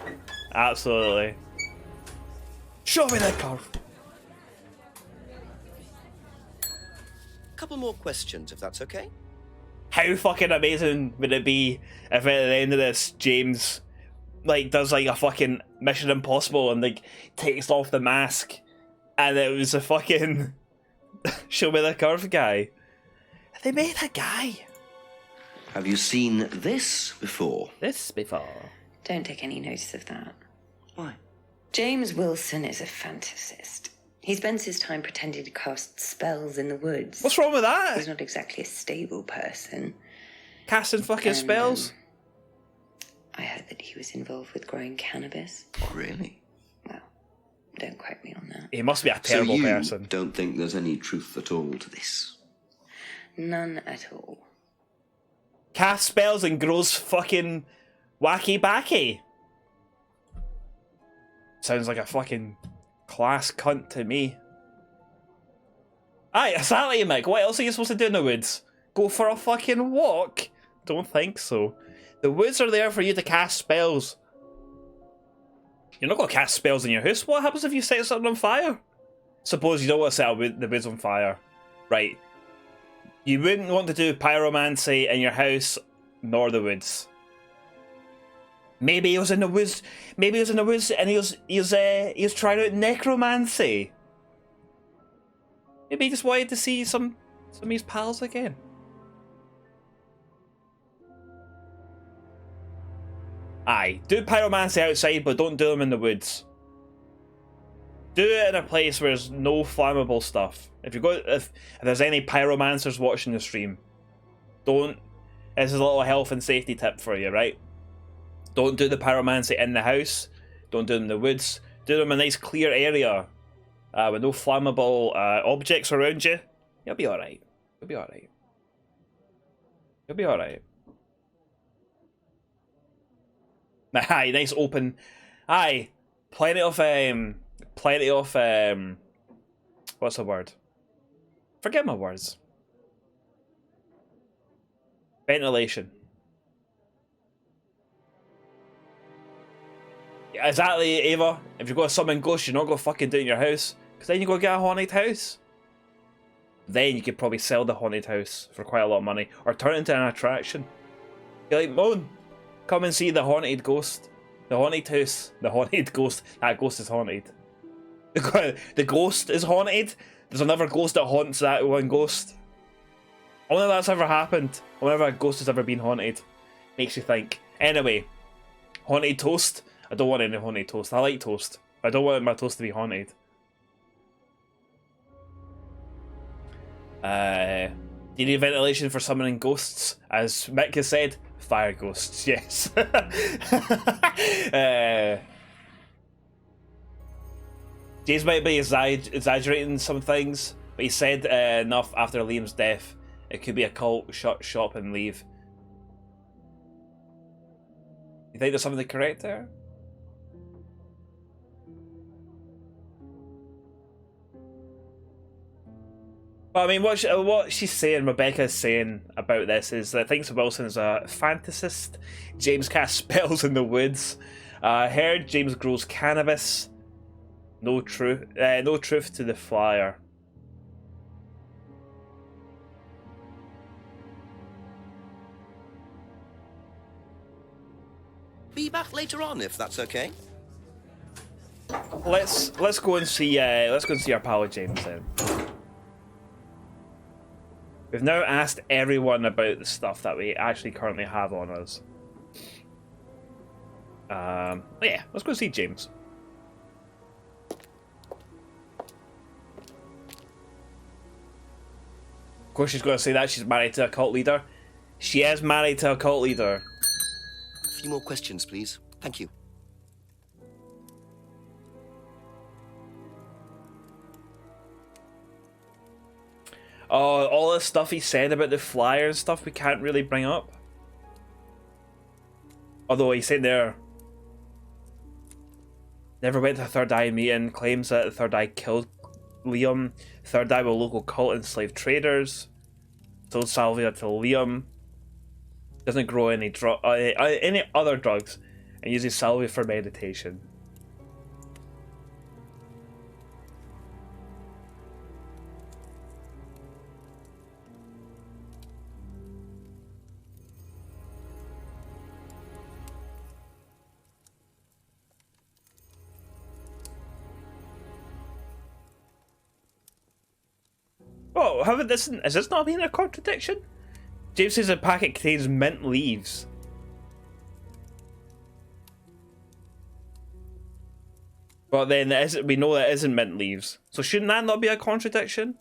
Absolutely. Show me that curve. Couple more questions, if that's okay. How fucking amazing would it be if at the end of this James like does like a fucking Mission Impossible and like takes off the mask and it was a fucking show me the curve guy. They made a guy. Have you seen this before? Don't take any notice of that. Why? James Wilson is a fantasist. He spends his time pretending to cast spells in the woods. What's wrong with that? He's not exactly a stable person. Casting fucking spells? I heard that he was involved with growing cannabis. Really? Well, don't quote me on that. He must be a terrible so you person. Don't think there's any truth at all to this? None at all. Cast spells and grows fucking wacky backy. Sounds like a fucking class cunt to me. Aye, exactly, Mick. What else are you supposed to do in the woods? Go for a fucking walk? Don't think so. The woods are there for you to cast spells. You're not going to cast spells in your house. What happens if you set something on fire? Suppose you don't want to set the woods on fire. Right. You wouldn't want to do pyromancy in your house, nor the woods. Maybe he was in the woods. Maybe he was in the woods and he was trying out necromancy. Maybe he just wanted to see some of his pals again. Aye, do pyromancy outside, but don't do them in the woods. Do it in a place where there's no flammable stuff. If there's any pyromancers watching the stream, don't. This is a little health and safety tip for you, right? Don't do the pyromancy in the house. Don't do them in the woods. Do them in a nice clear area with no flammable objects around you. You'll be alright. You'll be alright. You'll be alright. Aye, nice open. Aye, plenty of what's the word? Forget my words. Ventilation. Yeah, exactly, Ava. If you're going to summon ghosts, you're not going to fucking do it in your house. Because then you go get a haunted house. Then you could probably sell the haunted house for quite a lot of money. Or turn it into an attraction. You're like, Moan, come and see the haunted ghost. The haunted house. The haunted ghost. That ghost is haunted. The ghost is haunted. There's another ghost that haunts that one ghost. I wonder if that's ever happened. I wonder if a ghost has ever been haunted. Makes you think. Anyway, haunted toast. I don't want any haunted toast. I like toast. I don't want my toast to be haunted. Do you need ventilation for summoning ghosts? As Mick has said, fire ghosts, yes. James might be exaggerating some things, but he said enough after Liam's death. It could be a cult, shut shop and leave. You think there's something correct there? Well, I mean, what she's saying, Rebecca's saying about this is that thinks Wilson is a fantasist. James casts spells in the woods. Heard James grows cannabis. No truth to the flyer. Be back later on if that's okay. Let's go and see our pal James then. We've now asked everyone about the stuff that we actually currently have on us. Yeah, let's go see James. Of course she's going to say that she's married to a cult leader. She is married to a cult leader. A few more questions, please. Thank you. Oh, all the stuff he said about the flyer and stuff we can't really bring up. Although he said there, never went to the Third Eye meeting, claims that the Third Eye killed Liam. Third Eye were local cult and slave traders. Sold salvia to Liam. Doesn't grow any other drugs, and uses salvia for meditation. Oh, is this not being a contradiction? James says a packet contains mint leaves. But then we know that isn't mint leaves. So shouldn't that not be a contradiction?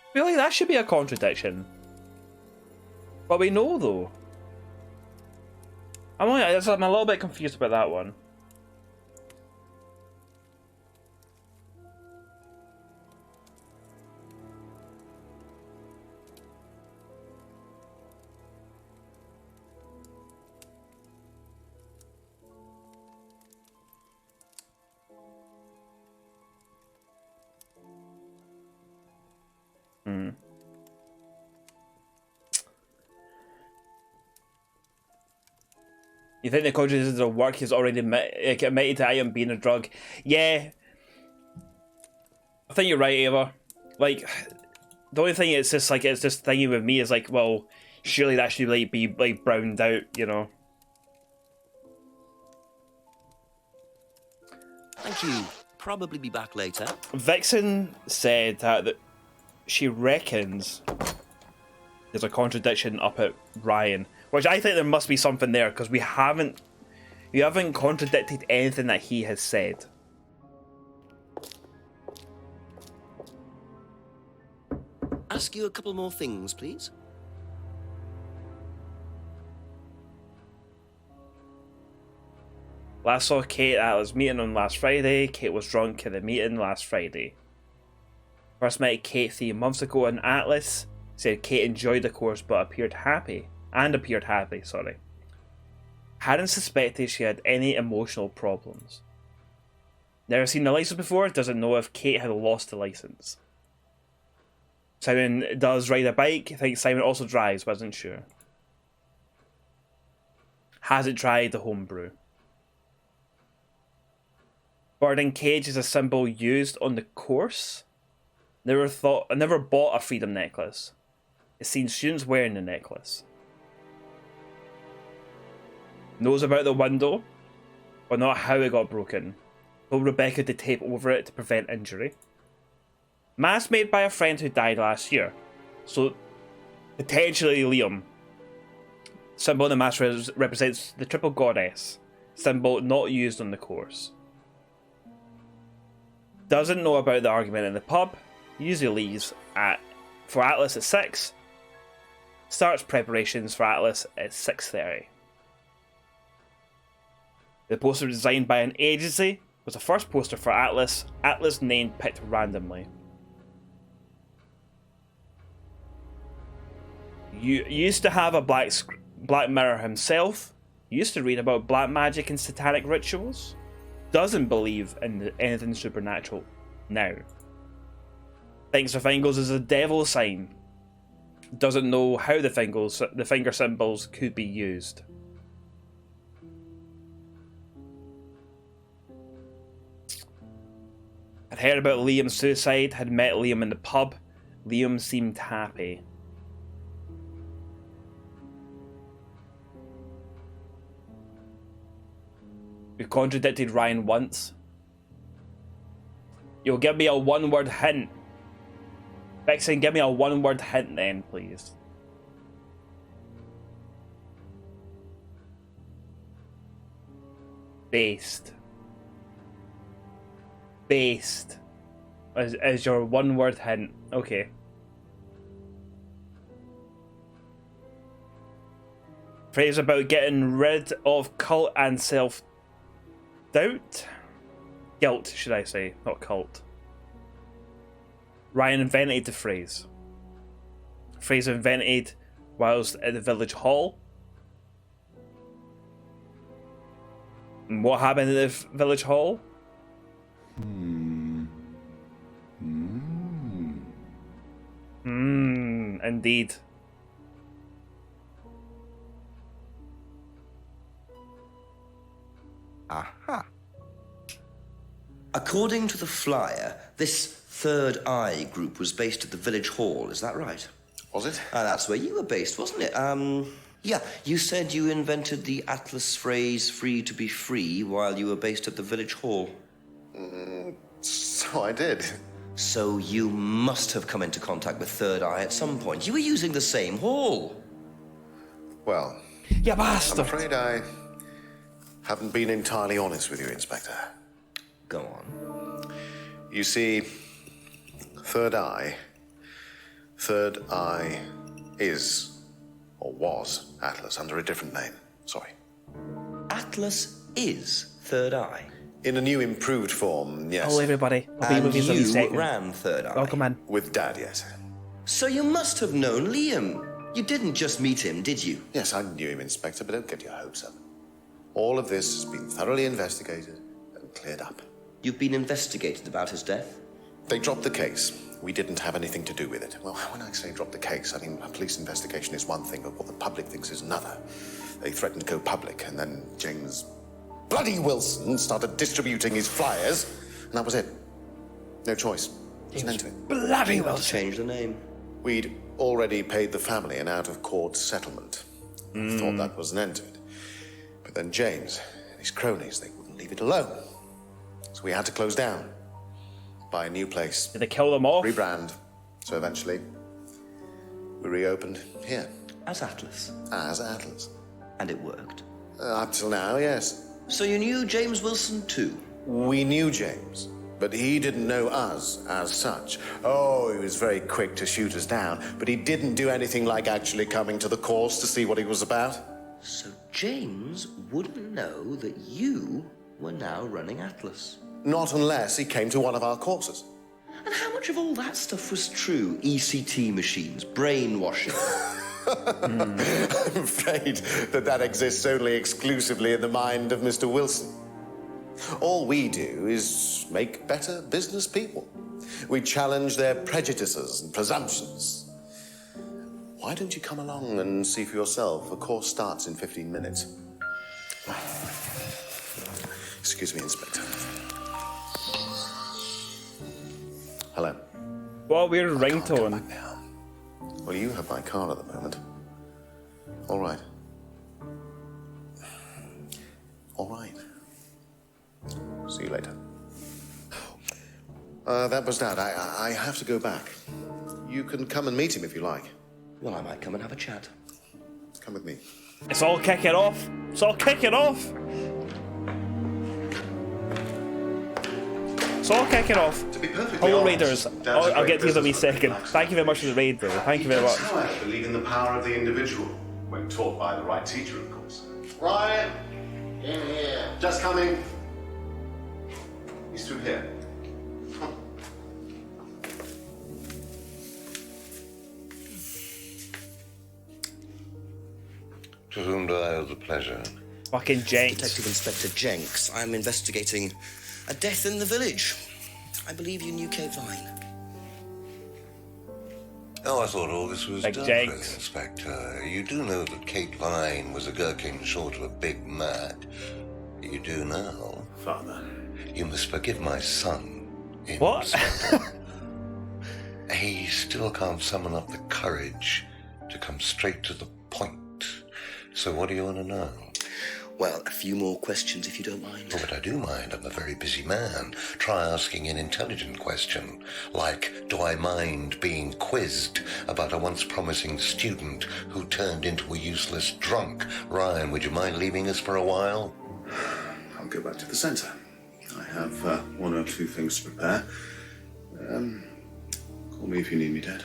I feel like that should be a contradiction. But we know though. I'm a little bit confused about that one. You think the contradiction of work is already admitted to Iron being a drug? Yeah. I think you're right, Ava. Like, the only thing it's just thinking with me is like, well, surely that should like be like browned out, you know. Thank you. Probably be back later. Vixen said that she reckons there's a contradiction up at Ryan, which I think there must be something there because you haven't contradicted anything that he has said. Ask you a couple more things, please. Last saw Kate at Atlas meeting on last Friday. Kate was drunk at the meeting last Friday. First met Kate 3 months ago in Atlas. Said Kate enjoyed the course but appeared happy. Sorry. Hadn't suspected she had any emotional problems. Never seen the license before, doesn't know if Kate had lost the license. Simon does ride a bike, I think Simon also drives, wasn't sure. Hasn't tried the homebrew. Birding cage is a symbol used on the course. Never bought a freedom necklace. It's seen students wearing the necklace. Knows about the window, but not how it got broken. Told Rebecca to tape over it to prevent injury. Mask made by a friend who died last year. So, potentially Liam. Symbol in the mask represents the triple goddess. Symbol not used on the course. Doesn't know about the argument in the pub. Usually leaves for Atlas at 6. Starts preparations for Atlas at 6:30. The poster designed by an agency was the first poster for Atlas. Atlas name picked randomly. You used to have a Black Mirror himself. Used to read about black magic and satanic rituals. Doesn't believe in anything supernatural now. Thinks the fingers is a devil sign. Doesn't know how the finger symbols could be used. Had heard about Liam's suicide, had met Liam in the pub. Liam seemed happy. We contradicted Ryan once. You'll give me a one-word hint. Vixen, give me a one-word hint then, please. Based. Based. Is your one-word hint. Okay. Phrase about getting rid of cult and self-doubt? Guilt, should I say, not cult. Ryan invented the phrase. Phrase invented whilst at the village hall. And what happened at the village hall? Indeed. Aha. According to the flyer, this Third Eye group was based at the village hall, is that right? Was it? That's where you were based, wasn't it? Yeah, you said you invented the Atlas phrase, free to be free, while you were based at the village hall. So I did. So you must have come into contact with Third Eye at some point. You were using the same hall. Well, You bastard! I'm afraid I haven't been entirely honest with you, Inspector. Go on. You see, Third Eye is, or was, Atlas under a different name. Sorry. Atlas is Third Eye. In a new improved form, yes. Hello everybody. I'll be with you in a you second. ran Third Eye. Welcome in. With Dad, yes. So you must have known Liam. You didn't just meet him, did you? Yes, I knew him, Inspector, but don't get your hopes up. All of this has been thoroughly investigated and cleared up. You've been investigated about his death? They dropped the case. We didn't have anything to do with it. Well, when I say drop the case, I mean a police investigation is one thing, but what the public thinks is another. They threatened to go public, and then James bloody Wilson started distributing his flyers, and that was it. No choice. It was an end to it. Bloody well. Change the name. We'd already paid the family an out-of-court settlement. Thought that was an end to it. But then James and his cronies, they wouldn't leave it alone. So we had to close down. Buy a new place. Did they kill them off? Rebrand. So eventually, we reopened here. As Atlas. As Atlas. And it worked. Up till now, yes. So you knew James Wilson too? We knew James, but he didn't know us as such. Oh, he was very quick to shoot us down, but he didn't do anything like actually coming to the course to see what he was about. So James wouldn't know that you were now running Atlas? Not unless he came to one of our courses. And how much of all that stuff was true? ECT machines, brainwashing. I'm afraid that exists only exclusively in the mind of Mr. Wilson. All we do is make better business people. We challenge their prejudices and presumptions. Why don't you come along and see for yourself? The course starts in 15 minutes. Excuse me, Inspector. Hello. What a weird ringtone. Well, you have my car at the moment. All right. All right. See you later. That was Dad. I have to go back. You can come and meet him if you like. Well, I might come and have a chat. Come with me. It's all kicking off. It's all kicking off. It's all kicking off. To be perfectly Hello, honest, Raiders. Dad's a I'll great get to you in a wee businessman. second. Thank you very much for the raid, though. Thank you very much. However, believe in the power of the individual when taught by the right teacher, of course. Ryan, in here. Just coming. He's through here. To whom do I owe the pleasure? Fucking Jenks. Detective Inspector Jenks. I'm investigating a death in the village. I believe you knew Kate Vine. Oh, I thought all this was Like done Jenks. with, Inspector. You do know that Kate Vine was a gherkin short of a Big Mac. You do now. Father. You must forgive my son, What? Inspector. He still can't summon up the courage to come straight to the point. So what do you want to know? Well, a few more questions if you don't mind. Oh, but I do mind. I'm a very busy man. Try asking an intelligent question, like, do I mind being quizzed about a once promising student who turned into a useless drunk? Ryan, would you mind leaving us for a while? I'll go back to the centre. I have one or two things to prepare. Call me if you need me, Dad.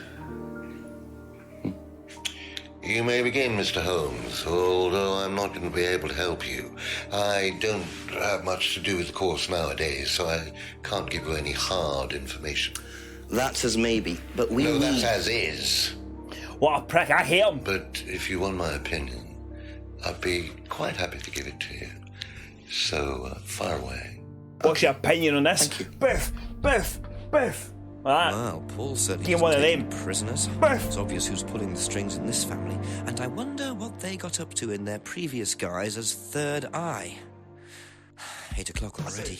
You may begin, Mr. Holmes, although I'm not going to be able to help you. I don't have much to do with the course nowadays, so I can't give you any hard information. That's as maybe, but we No, need... that's as is. What a prick, I hate him. But if you want my opinion, I'd be quite happy to give it to you. So, far away. What's your opinion on this? Biff, biff, biff. Right. Wow, Paul certainly Give isn't one of taking them. prisoners. Biff. It's obvious who's pulling the strings in this family, and I wonder what they got up to in their previous guise as Third Eye. 8 o'clock already.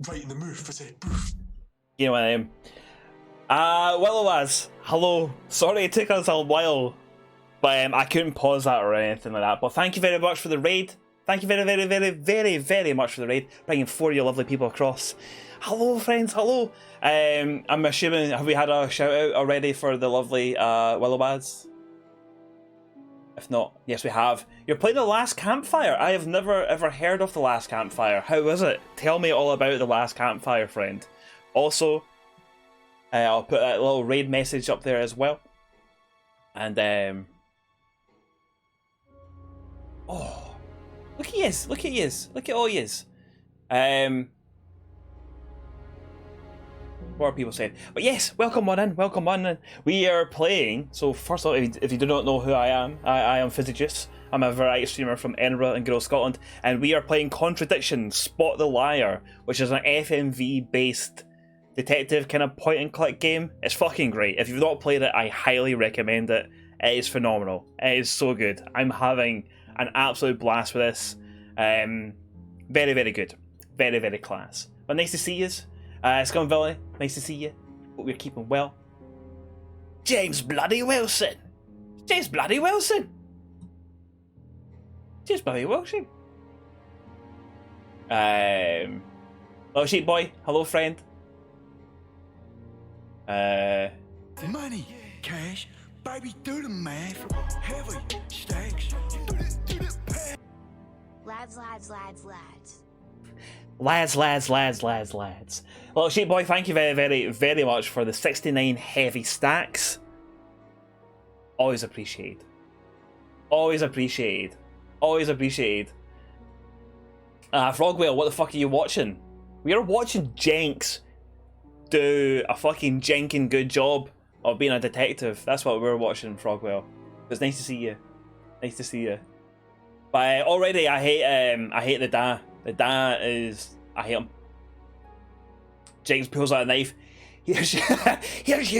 Right in the move, I said boof. You know what I mean? Well, lads, hello. Sorry it took us a while, but I couldn't pause that or anything like that. But thank you very much for the raid. Thank you very, very, very, very, very much for the raid, bringing 4 of you lovely people across. Hello, friends, hello. I'm assuming, have we had a shout out already for the lovely Willowads? If not, yes we have. You're playing The Last Campfire. I have never ever heard of The Last Campfire. How is it? Tell me all about The Last Campfire, friend. Also, I'll put that little raid message up there as well. And, oh, look at yous, look at yous, look at all yous. What are people saying? But yes, welcome on in, welcome on in. We are playing, so first of all, if you do not know who I am Fizzy Joose. I'm a variety streamer from Edinburgh and Grove, Scotland, and we are playing Contradiction, Spot the Liar, which is an FMV based detective kind of point and click game. It's fucking great. If you've not played it, I highly recommend it. It is phenomenal. It is so good. I'm having an absolute blast with this. Very, very good. Very, very class. But nice to see yous. Scum Valley, nice to see you. Hope you're keeping well. James Bloody Wilson! James Bloody Wilson! James Bloody Wilson! Little Sheep Boy, hello friend. Money, cash, baby, do the math. Heavy stacks. Lads, lads, lads, lads. Lads. Little Sheep Boy, thank you very, very, very much for the 69 heavy stacks. Always appreciated. Always appreciated. Always appreciated. Frogwhale, what the fuck are you watching? We are watching Jenks do a fucking jenkin good job of being a detective. That's what we're watching, Frogwhale. It's nice to see you. Nice to see you. But already I hate the Da. The Da is... I hate him. James pulls out a knife. Here's you,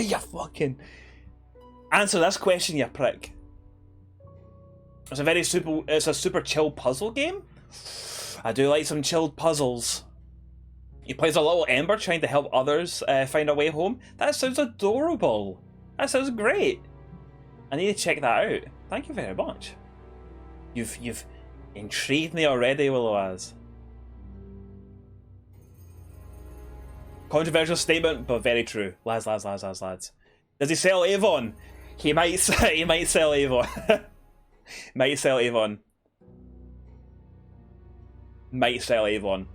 you fucking... Answer this question, you prick. It's a super chill puzzle game. I do like some chilled puzzles. He plays a little Ember trying to help others find a way home. That sounds adorable. That sounds great. I need to check that out. Thank you very much. You've intrigued me already, Willow-Az. Controversial statement, but very true. Lads. Does he sell Avon? He might sell Avon. Might sell Avon.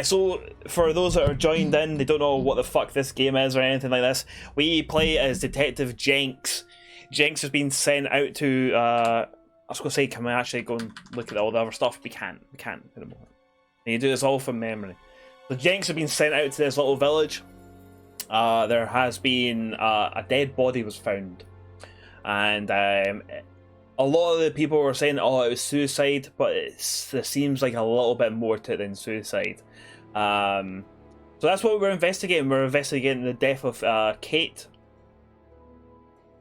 So, for those that are joined in, they don't know what the fuck this game is or anything like this, we play as Detective Jenks. Jenks has been sent out to, I was going to say, can we actually go and look at all the other stuff? We can't at the moment. And you do this all from memory. So Jenks have been sent out to this little village. There has been, a dead body was found. And a lot of the people were saying, oh, it was suicide, but there seems like a little bit more to it than suicide. So that's what we're investigating. We're investigating the death of Kate.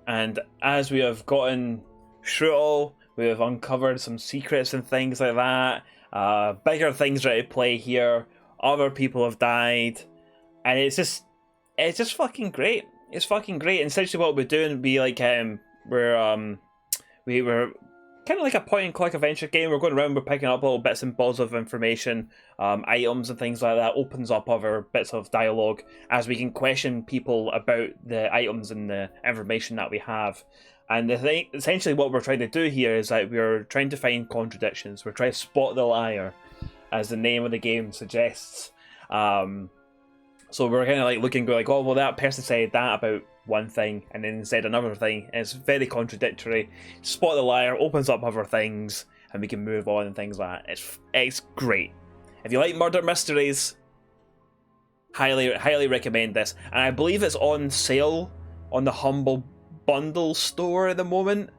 And as we have gotten through it all, we have uncovered some secrets and things like that. Bigger things are at play here. Other people have died. And it's just fucking great. It's fucking great. And essentially what we're doing, we were kind of like a point-and-click adventure game. We're going around, we're picking up little bits and bobs of information, items and things like that. Opens up other bits of dialogue as we can question people about the items and the information that we have. And the thing, essentially what we're trying to do here is that we're trying to find contradictions. We're trying to spot the liar, as the name of the game suggests. So we're kind of like looking, like, oh, well, that person said that about one thing and then said another thing. It's very contradictory. Spot the liar, opens up other things, and we can move on and things like that. It's great. If you like murder mysteries, highly recommend this. And I believe it's on sale on the Humble Bundle store at the moment,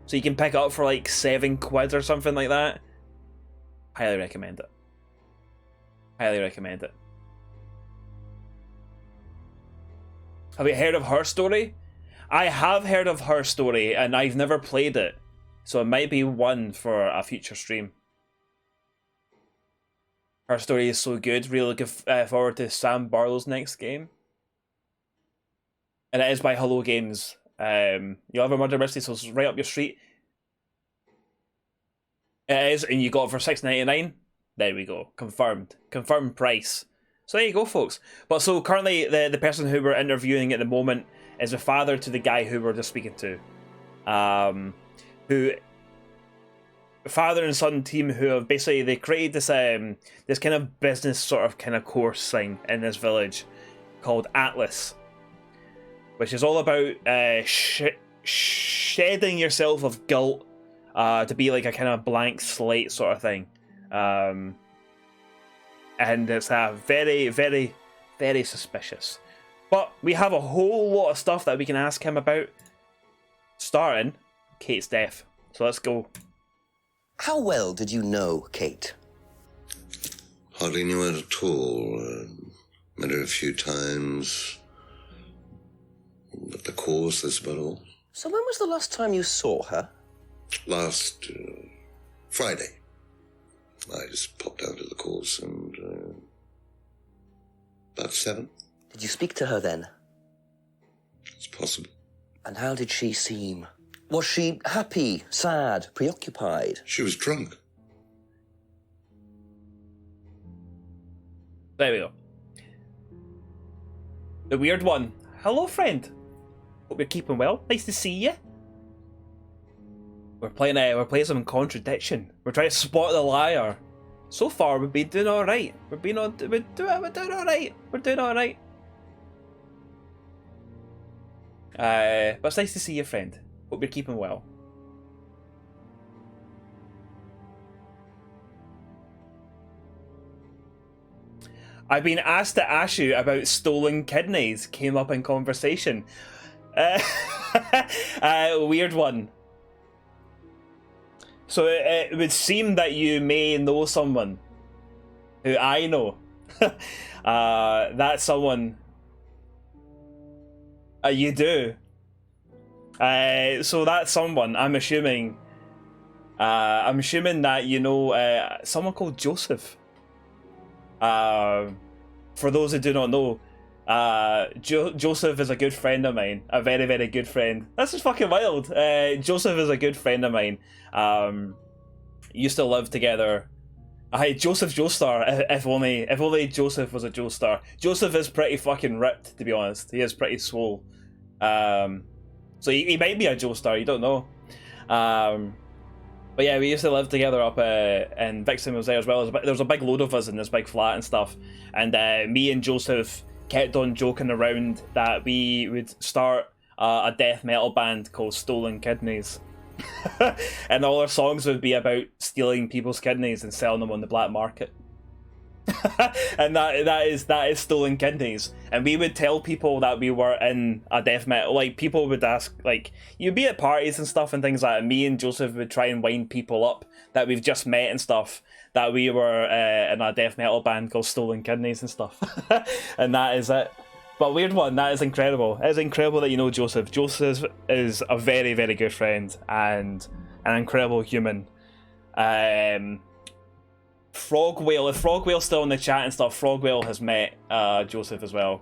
so you can pick it up for like £7 or something like that. Highly recommend it. Highly recommend it. Have you heard of Her Story? I have heard of Her Story, and I've never played it, so it might be one for a future stream. Her Story is so good. Really looking forward to Sam Barlow's next game. And it is by Hello Games. You'll have a murder mystery, so it's right up your street. It is, and you got it for $6.99. There we go. Confirmed. Confirmed price. So there you go, folks. But so currently, the person who we're interviewing at the moment is the father to the guy who we're just speaking to. Who father and son team who have basically, they created this this kind of business sort of kind of course thing in this village called Atlas, which is all about shedding yourself of guilt to be like a kind of blank slate sort of thing. And it's very, very, very suspicious. But we have a whole lot of stuff that we can ask him about, starting Kate's death. So let's go. How well did you know Kate? Hardly knew her at all. Met her a few times. At the course, that's about all. So when was the last time you saw her? Last Friday. I just popped down to the course and about 7. Did you speak to her then? It's possible. And how did she seem? Was she happy, sad, preoccupied? She was drunk. There we go. The weird one. Hello, friend. Hope you're keeping well. Nice to see you. We're playing some Contradiction. We're trying to spot the liar. So far, we've been doing all right. We're doing all right. We're doing all right. But it's nice to see you, friend. Hope you're keeping well. I've been asked to ask you about stolen kidneys. Came up in conversation. Weird one. So it would seem that you may know someone who I know. That someone. You do. So that someone, I'm assuming that you know someone called Joseph. For those who do not know, Joseph is a good friend of mine, a very, very good friend. This is fucking wild. Joseph is a good friend of mine. Used to live together. Joseph Joestar. If only Joseph was a Joestar. Joseph is pretty fucking ripped, to be honest. He is pretty swole. So he might be a Joestar. You don't know. But yeah, we used to live together up and Vixen was there as well. There was a big load of us in this big flat and stuff. And me and Joseph kept on joking around that we would start a death metal band called Stolen Kidneys. And all our songs would be about stealing people's kidneys and selling them on the black market. And that is Stolen Kidneys. And we would tell people that we were in a death metal, like people would ask, like, you'd be at parties and stuff and things like that, and me and Joseph would try and wind people up that we've just met and stuff, that we were in a death metal band called Stolen Kidneys and stuff. And that is it. But weird one, that is incredible. It is incredible that you know Joseph. Joseph is a very, very good friend and an incredible human. Frogwhale, if Frogwhale's still in the chat and stuff, Frogwhale has met Joseph as well.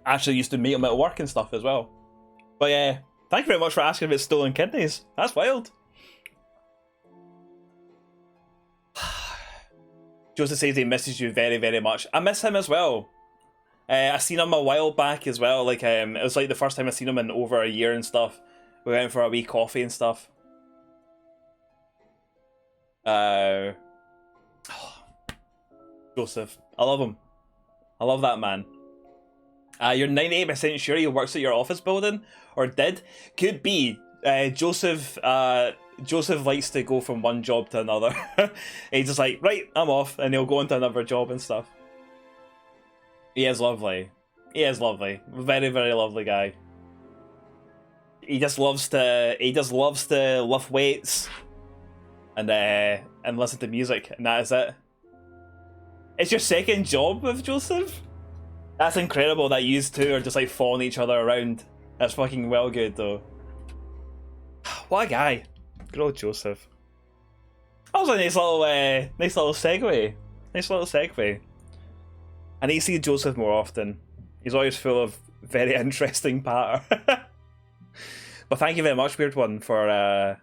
Actually used to meet him at work and stuff as well. But yeah, thank you very much for asking about stolen kidneys. That's wild. Joseph says he misses you very, very much. I miss him as well. I seen him a while back as well. Like it was like the first time I seen him in over a year and stuff. We went for a wee coffee and stuff. Joseph, I love him. I love that man. You're 98% sure he works at your office building, or did? Could be. Joseph likes to go from one job to another. He's just like, right, I'm off, and he'll go into another job and stuff. He is lovely. He is lovely. Very, very lovely guy. He just loves to lift weights and listen to music, and that is it. It's your second job with Joseph? That's incredible that you two are just like following each other around. That's fucking well good though. What a guy. Good old Joseph. That was a nice little segue. Nice little segue. I need to see Joseph more often. He's always full of very interesting patter. But thank you very much, Weird One, for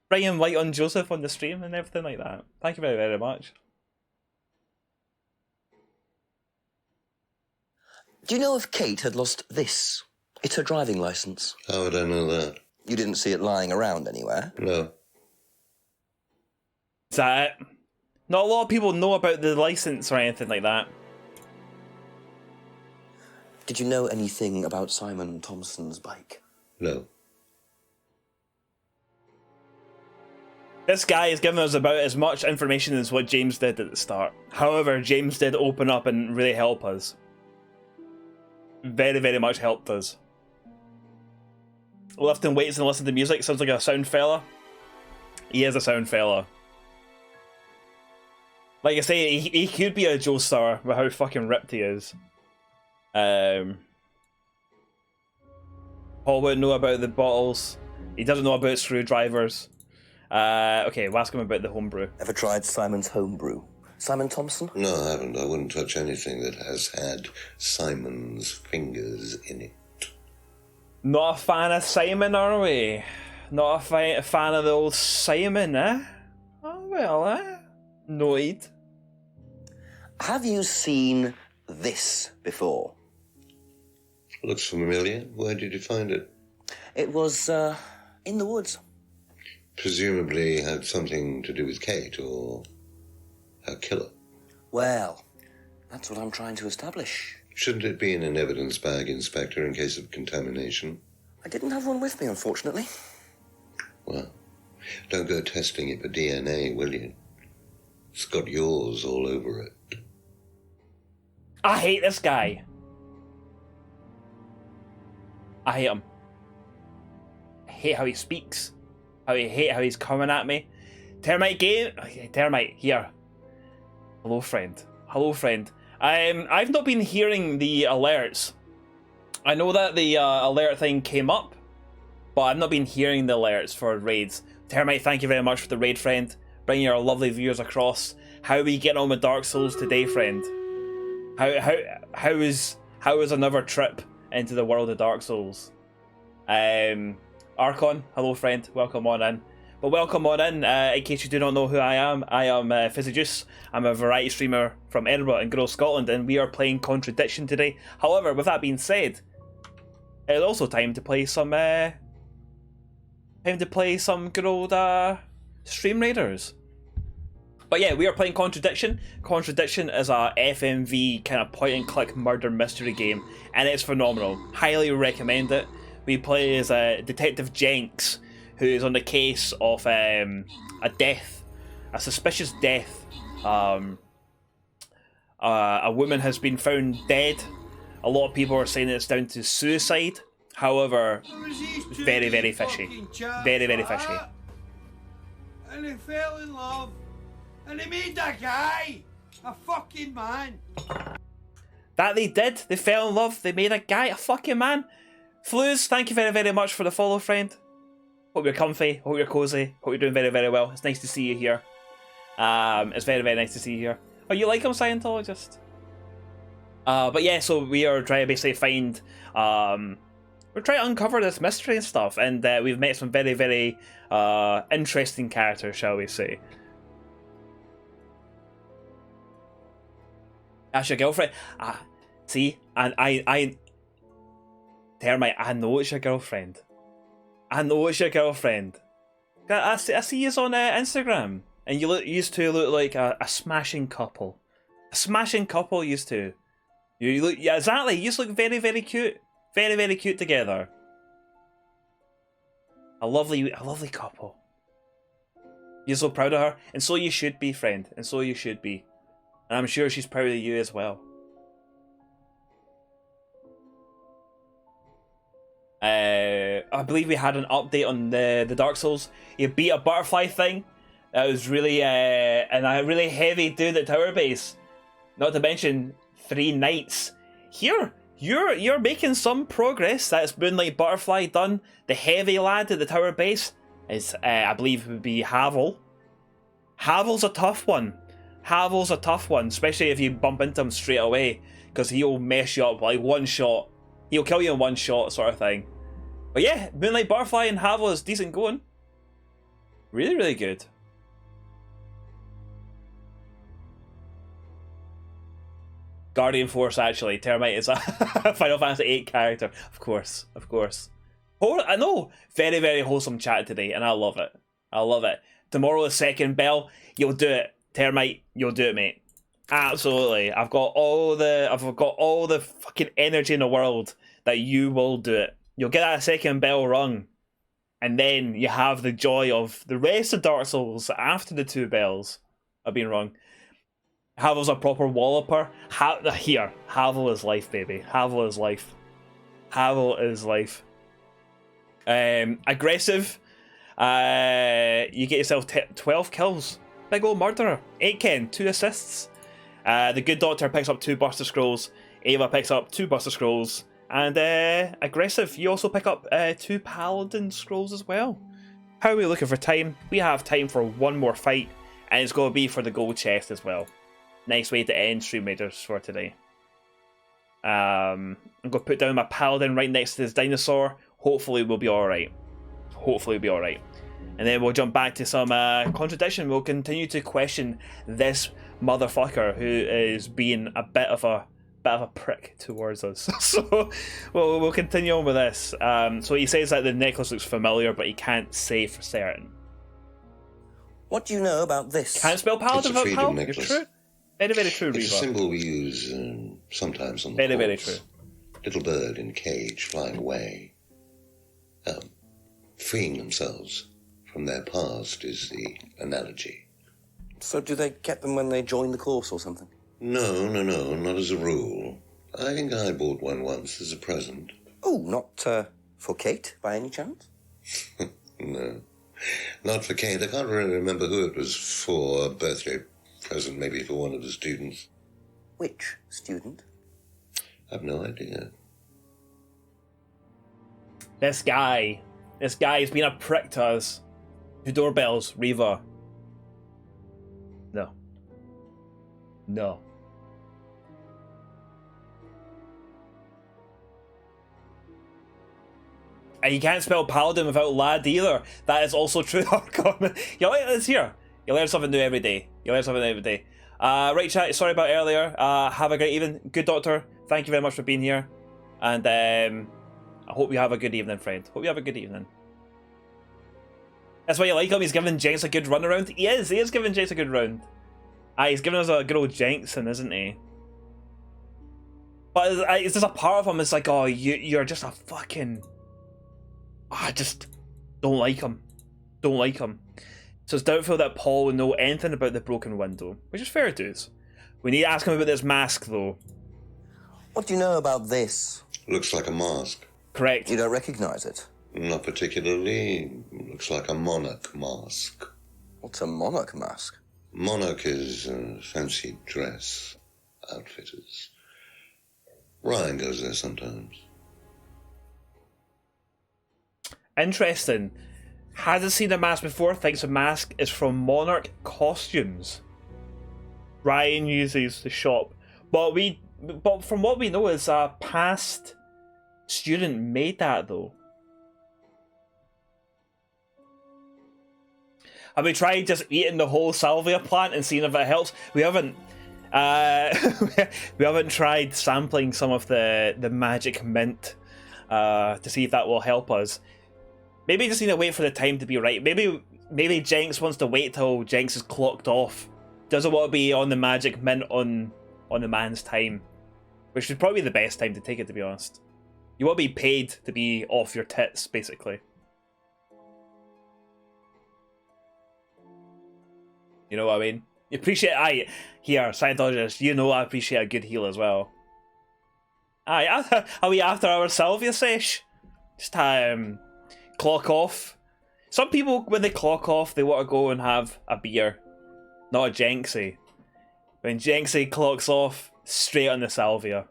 bringing light on Joseph on the stream and everything like that. Thank you very, very much. Do you know if Kate had lost this? It's her driving licence. How would I know that? You didn't see it lying around anywhere? No. Is that it? Not a lot of people know about the licence or anything like that. Did you know anything about Simon Thompson's bike? No. This guy is giving us about as much information as what James did at the start. However, James did open up and really help us. Very, very much helped us. Lifting weights and listening to music sounds like a sound fella. He is a sound fella. Like I say, he could be a Joe star with how fucking ripped he is. Paul wouldn't know about the bottles. He doesn't know about screwdrivers. Okay, we'll ask him about the homebrew. Ever tried Simon's homebrew? Simon Thompson? No, I haven't. I wouldn't touch anything that has had Simon's fingers in it. Not a fan of Simon, are we? Not a fan of the old Simon, eh? Oh, well, eh? Noid. Have you seen this before? Looks familiar. Where did you find it? It was, in the woods. Presumably had something to do with Kate or her killer. Well, that's what I'm trying to establish. Shouldn't it be in an evidence bag, Inspector, in case of contamination? I didn't have one with me, unfortunately. Well, don't go testing it for DNA, will you? It's got yours all over it. I hate this guy. I hate him. I hate how he speaks. I hate how he's coming at me. Termite game. Okay, Termite, here. Hello, friend. Hello, friend. I've not been hearing the alerts. I know that the alert thing came up, but I've not been hearing the alerts for raids. Termite, thank you very much for the raid, friend. Bringing our lovely viewers across. How are we getting on with Dark Souls today, friend? How is another trip into the world of Dark Souls? Archon, hello friend, welcome on in. But welcome on in case you do not know who I am Fizzy Joose. I'm a variety streamer from Edinburgh and good old Scotland, and we are playing Contradiction today. However, with that being said, it's also time to play some good old Stream Raiders. But yeah, we are playing Contradiction. Contradiction is a FMV kind of point and click murder mystery game, and it's phenomenal. Highly recommend it. We play as Detective Jenks, who is on the case of a suspicious death. A woman has been found dead. A lot of people are saying it's down to suicide. However, very, very fishy. Very, very fishy. And they fell in love. And they made that guy a fucking man. That they did. They fell in love. They made a guy a fucking man. Flues, thank you very, very much for the follow, friend. Hope you're comfy. Hope you're cozy. Hope you're doing very, very well. It's nice to see you here. It's very, very nice to see you here. Oh, you like him, Scientologist? But yeah, so we are trying to basically find, we're trying to uncover this mystery and stuff, and we've met some very, very interesting characters, shall we say. That's your girlfriend. See, and I Termite, I know it's your girlfriend. I know it's your girlfriend. I see you on Instagram, and you used to look like a smashing couple. A smashing couple used to. You look, yeah, exactly. You just look very, very cute. Very, very cute together. A lovely couple. You're so proud of her, and so you should be, friend. And so you should be. And I'm sure she's proud of you as well. I believe we had an update on the Dark Souls. You beat a butterfly thing. That was really and a really heavy dude at tower base. Not to mention 3 knights. Here, you're making some progress. That's Moonlight Butterfly done. The heavy lad at the tower base is I believe would be Havel. Havel's a tough one. Havel's a tough one, especially if you bump into him straight away, because he'll mess you up like one shot. He'll kill you in one shot, sort of thing. But yeah, Moonlight Butterfly and Havel is decent going. Really, really good. Guardian Force, actually. Termite is a Final Fantasy VIII character. Of course, of course. Oh, I know. Very, very wholesome chat today, and I love it. I love it. Tomorrow, the second bell, you'll do it. Termite, you'll do it, mate. Absolutely. I've got all the fucking energy in the world that you will do it. You'll get that second bell rung, and then you have the joy of the rest of Dark Souls after the 2 bells. I've been wrong. Havel's a proper walloper. Here, Havel is life, baby. Havel is life. Havel is life. Aggressive. You get yourself 12 kills. Big old murderer. 8 Ken, 2 assists. The Good Doctor picks up 2 Buster Scrolls. Ava picks up 2 Buster Scrolls. And aggressive, you also pick up 2 Paladin Scrolls as well. How are we looking for time? We have time for one more fight, and it's going to be for the gold chest as well. Nice way to end Stream Raiders for today. I'm going to put down my Paladin right next to this dinosaur. Hopefully we'll be alright. Hopefully we'll be alright. And then we'll jump back to some Contradiction. We'll continue to question this motherfucker who is being a bit of a prick towards us. So we'll continue on with this. So he says that the necklace looks familiar, but he can't say for certain. What do you know about this? Can't spell Paladin without freedom Paladin. necklace. You're true. Very, very true, It's a Reva. symbol we use sometimes on the Very, very course. true. Little bird in cage flying away. Freeing themselves from their past is the analogy. So do they get them when they join the course or something? No, not as a rule. I think I bought one once as a present. Oh, not for Kate, by any chance? No, not for Kate. I can't really remember who it was for. A birthday present, maybe for one of the students. Which student? I've no idea. This guy's been a prick to us. 2 doorbells, Reva. No. No. And you can't spell Paladin without lad either. That is also true. You learn this here. You learn something new every day. Right, chat. Sorry about earlier. Have a great evening. Good Doctor. Thank you very much for being here. And I hope you have a good evening, friend. Hope you have a good evening. That's why you like him. He's giving Jenks a good run around. He is giving Jenks a good round. He's giving us a good old Jenksing, isn't he? But it's just a part of him. It's like, oh, you're just a fucking. I just don't like him. Don't like him. So it's doubtful that Paul would know anything about the broken window, which is fair dues. We need to ask him about this mask, though. What do you know about this? Looks like a mask. Correct. You don't recognize it? Not particularly. Looks like a monarch mask. What's a monarch mask? Monarch is fancy dress outfitters. Ryan goes there sometimes. Interesting. Hasn't seen a mask before, thinks the mask is from Monarch Costumes. Ryan uses the shop. But we But from what we know, is a past student made that though. Have we tried just eating the whole salvia plant and seeing if it helps? We haven't. We haven't tried sampling some of the magic mint to see if that will help us. Maybe just need to wait for the time to be right. Maybe Jenks wants to wait till Jenks is clocked off. Doesn't want to be on the magic mint on the man's time, which would probably be the best time to take it, to be honest. You want to be paid to be off your tits, basically. You know what I mean? You appreciate here, Scientologist, you know I appreciate a good heal as well. Aye, are we after our salvia sesh? Just clock off. Some people, when they clock off, they want to go and have a beer. Not a Jenksy. When Jenksy clocks off, straight on the salvia.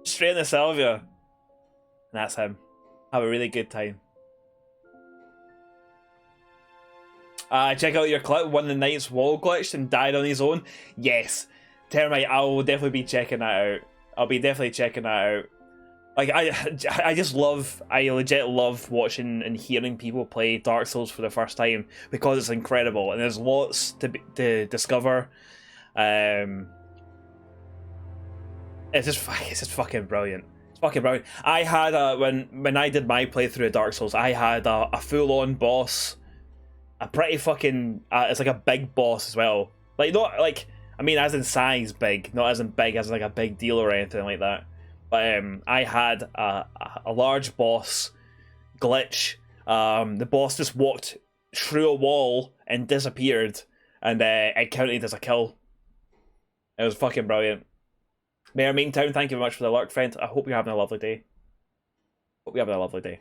Straight on the salvia. And that's him. Have a really good time. Check out your clip. One of the nights wall glitched and died on his own. Yes. Termite, I will definitely be checking that out. I'll be definitely checking that out. Like, I legit love watching and hearing people play Dark Souls for the first time because it's incredible and there's lots to discover. It's just fucking brilliant. It's fucking brilliant. I had when I did my playthrough of Dark Souls, I had a full-on boss, a pretty fucking it's like a big boss as well. Like not like I mean as in size big, not as in big as like a big deal or anything like that. But I had a large boss glitch. The boss just walked through a wall and disappeared, and it counted as a kill. It was fucking brilliant. Mayor Meantown, thank you very much for the lurk, friend. I hope you're having a lovely day. Hope you're having a lovely day.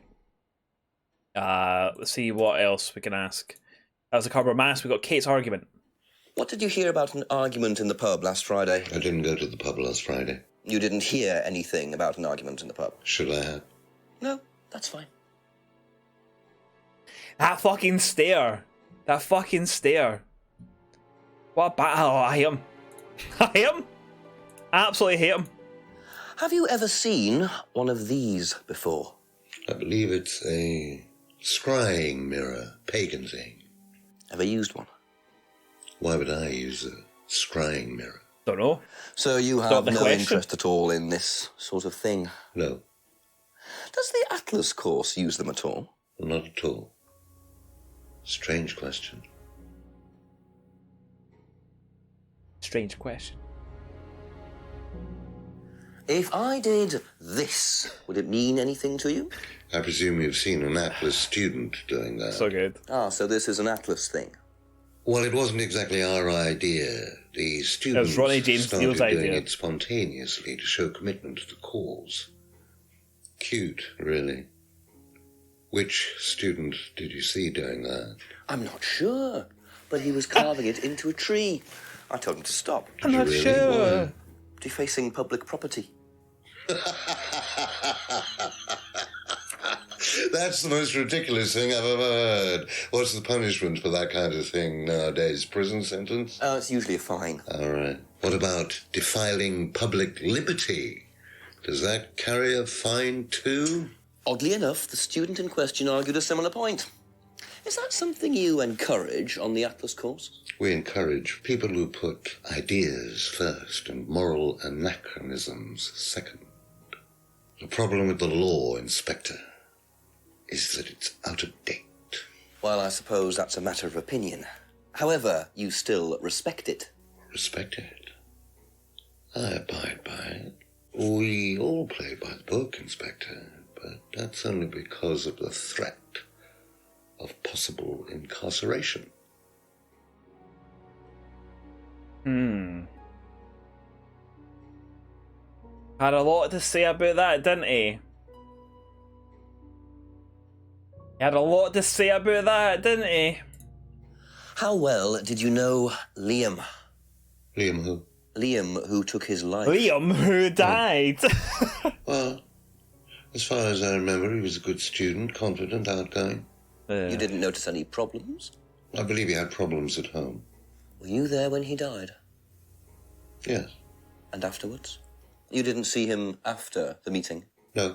Let's see what else we can ask. That was the cardboard mask. We got Kate's argument. What did you hear about an argument in the pub last Friday? I didn't go to the pub last Friday. You didn't hear anything about an argument in the pub? Should I have? No, that's fine. That fucking stare. That fucking stare. What battle? Oh, I hate him. I hate him. Absolutely hate him. Have you ever seen one of these before? I believe it's a scrying mirror, pagan thing. Ever used one? Why would I use a scrying mirror? Don't know. So you have no interest at all in this sort of thing? No. Does the Atlas course use them at all? Not at all. Strange question. Strange question. If I did this, would it mean anything to you? I presume you've seen an Atlas student doing that. So good. Ah, so this is an Atlas thing. Well, it wasn't exactly our idea. The students Ronnie James started Dio's doing idea. it spontaneously to show commitment to the cause. Cute, really. Which student did you see doing that? I'm not sure, but he was carving it into a tree. I told him to stop. I'm not sure. Defacing public property. That's the most ridiculous thing I've ever heard. What's the punishment for that kind of thing nowadays? Prison sentence? It's usually a fine. All right. What about defiling public liberty? Does that carry a fine too? Oddly enough, the student in question argued a similar point. Is that something you encourage on the Atlas course? We encourage people who put ideas first and moral anachronisms second. The problem with the law, Inspector, is that it's out of date. Well, I suppose that's a matter of opinion. However, you still respect it. Respect it? I abide by it. We all play by the book, Inspector, but that's only because of the threat of possible incarceration. Had a lot to say about that, didn't he? He had a lot to say about that, didn't he? How well did you know Liam? Liam who? Liam, who took his life. Liam, who died. Well, as far as I remember, he was a good student, confident, outgoing. You didn't notice any problems? I believe he had problems at home. Were you there when he died? Yes. And afterwards? You didn't see him after the meeting? No.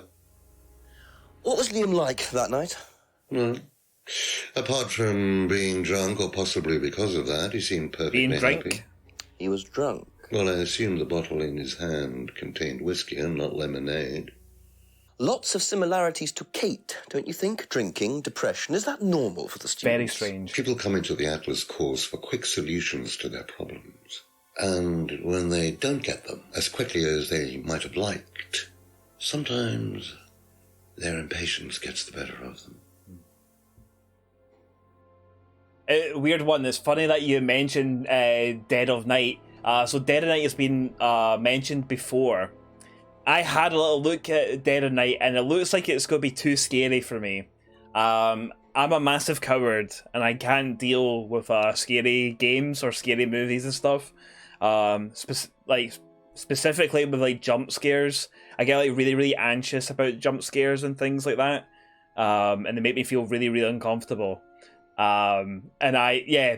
What was Liam like that night? No. Apart from being drunk, or possibly because of that, he seemed perfectly happy. He was drunk? Well, I assume the bottle in his hand contained whiskey and not lemonade. Lots of similarities to Kate, don't you think? Drinking, depression. Is that normal for the students? Very strange. People come into the Atlas course for quick solutions to their problems. And when they don't get them as quickly as they might have liked, sometimes their impatience gets the better of them. Weird one. It's funny that you mentioned Dead of Night. So Dead of Night has been mentioned before. I had a little look at Dead of Night, and it looks like it's going to be too scary for me. I'm a massive coward, and I can't deal with scary games or scary movies and stuff. Specifically with like jump scares, I get like really, really anxious about jump scares and things like that. And they make me feel really, really uncomfortable. And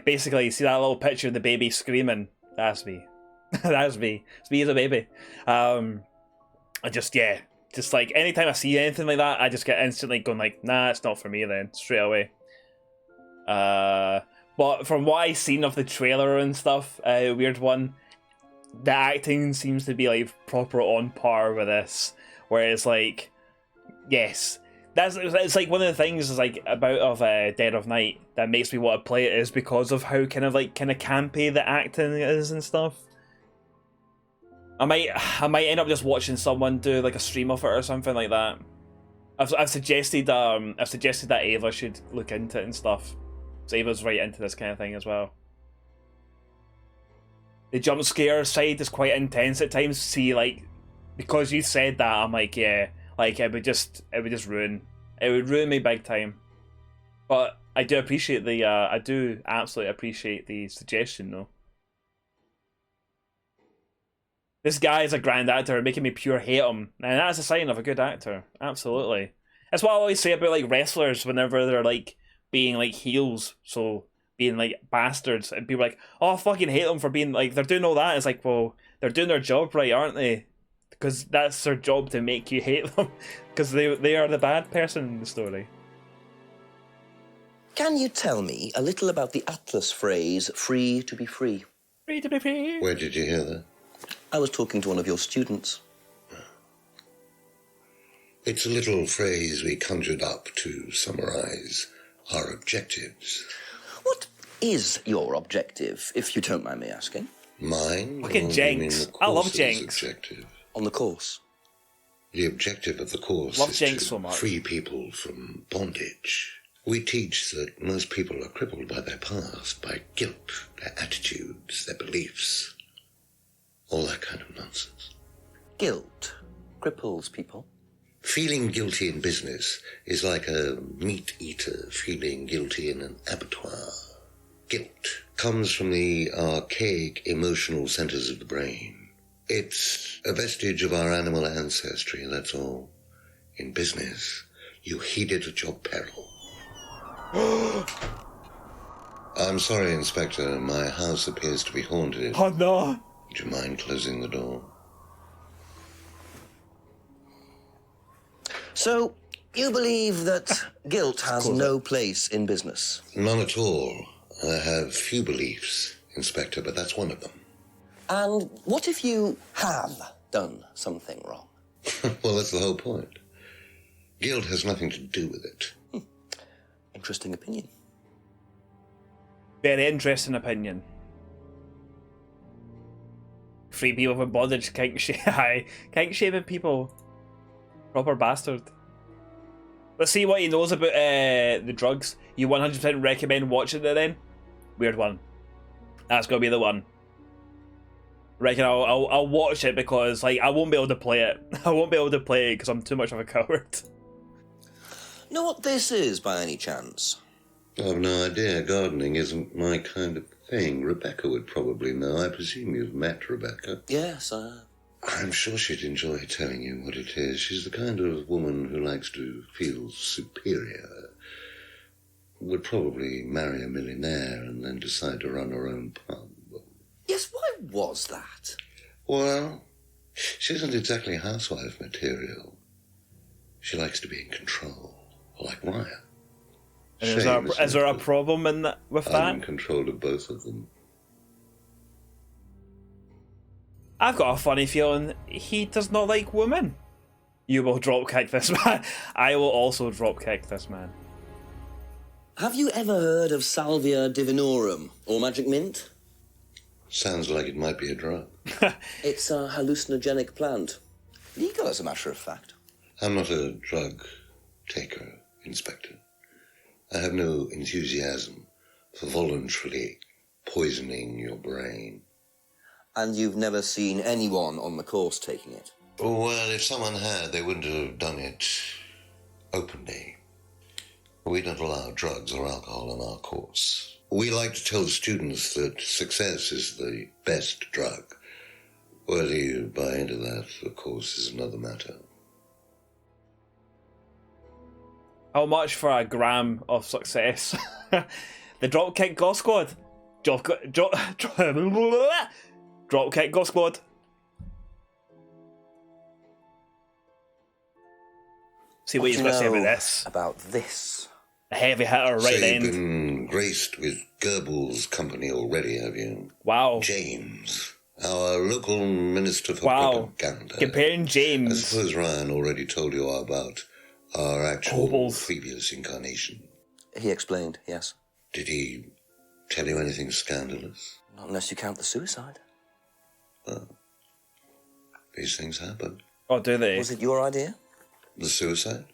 basically see that little picture of the baby screaming. That's me. That's me. It's me as a baby. Just like anytime I see anything like that, I just get instantly going like, nah, it's not for me then, straight away. But from what I've seen of the trailer and stuff, weird one, the acting seems to be like proper on par with this, where it's like, yes, it's like one of the things is like about Dead of Night that makes me want to play it is because of how kind of campy the acting is and stuff. I might end up just watching someone do like a stream of it or something like that. I've suggested that Ava should look into it and stuff. So Ava's right into this kind of thing as well. The jump scare side is quite intense at times. See, like, because you said that, I'm like, yeah, like it would ruin me big time. But I do appreciate I do absolutely appreciate the suggestion though. This guy is a grand actor, making me pure hate him, and that's a sign of a good actor. Absolutely, that's what I always say about like wrestlers whenever they're like being like heels, so being like bastards, and people are like, oh, I fucking hate them for being like they're doing all that. It's like, well, they're doing their job right, aren't they? Because that's their job to make you hate them, because they are the bad person in the story. Can you tell me a little about the Atlas phrase, free to be free? Free to be free. Where did you hear that? I was talking to one of your students. It's a little phrase we conjured up to summarize our objectives. What is your objective, if you don't mind me asking? Mine? Look at Jenks. I love Jenks. Objective. On the course? The objective of the course love is Jenks to so much. Free people from bondage. We teach that most people are crippled by their past, by guilt, their attitudes, their beliefs. All that kind of nonsense. Guilt cripples people. Feeling guilty in business is like a meat eater feeling guilty in an abattoir. Guilt comes from the archaic emotional centers of the brain. It's a vestige of our animal ancestry, that's all. In business, you heed it at your peril. I'm sorry, Inspector. My house appears to be haunted. Oh, no. Would you mind closing the door? So, you believe that guilt has no place in business? None at all. I have few beliefs, Inspector, but that's one of them. And what if you have done something wrong? Well, that's the whole point. Guilt has nothing to do with it. Interesting opinion. Very interesting opinion. Free people from bondage, kink shaming people. Proper bastard. Let's see what he knows about the drugs. You 100% recommend watching it then? Weird one. That's gonna be the one. Reckon I'll watch it because like I won't be able to play it. I won't be able to play it because I'm too much of a coward. Know what this is by any chance? I've no idea. Gardening isn't my kind of thing. Rebecca would probably know. I presume you've met Rebecca. Yes, I'm sure she'd enjoy telling you what it is. She's the kind of woman who likes to feel superior. Would probably marry a millionaire and then decide to run her own pub. Yes, why was that? Well, She isn't exactly housewife material. She likes to be in control, like Ryan. And is there a problem with that? I'm in control of both of them. I've got a funny feeling he does not like women. You will dropkick this man. I will also dropkick this man. Have you ever heard of Salvia divinorum, or magic mint? Sounds like it might be a drug. It's a hallucinogenic plant. Legal, as a matter of fact. I'm not a drug taker, Inspector. I have no enthusiasm for voluntarily poisoning your brain. And you've never seen anyone on the course taking it? Well, if someone had, they wouldn't have done it openly. We don't allow drugs or alcohol on our course. We like to tell students that success is the best drug. Whether you buy into that, of course, is another matter. How much for a gram of success? The Dropkick Goth Squad. Dropkick Goth Squad. See what he's got to say about this. About this. A heavy hitter right so end. You've been graced with Goebbels' company already, have you? Wow. James, our local minister for propaganda. Comparing James. I suppose Ryan already told you about our actual previous incarnation. He explained, yes. Did he tell you anything scandalous? Not unless you count the suicide. Well, these things happen. Oh, do they? Was it your idea? The suicide?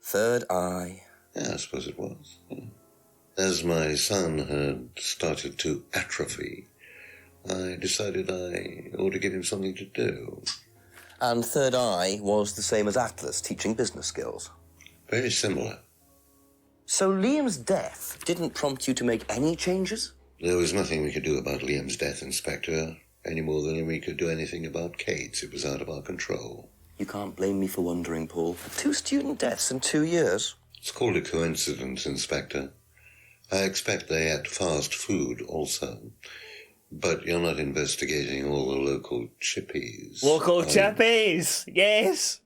Third eye. Yeah, I suppose it was. Yeah. As my son had started to atrophy, I decided I ought to give him something to do. And Third Eye was the same as Atlas, teaching business skills. Very similar. So Liam's death didn't prompt you to make any changes? There was nothing we could do about Liam's death, Inspector, any more than we could do anything about Kate's. It was out of our control. You can't blame me for wondering, Paul. 2 student deaths in 2 years. It's called a coincidence, Inspector. I expect they ate fast food also. But you're not investigating all the local chippies. Local chippies! Yes!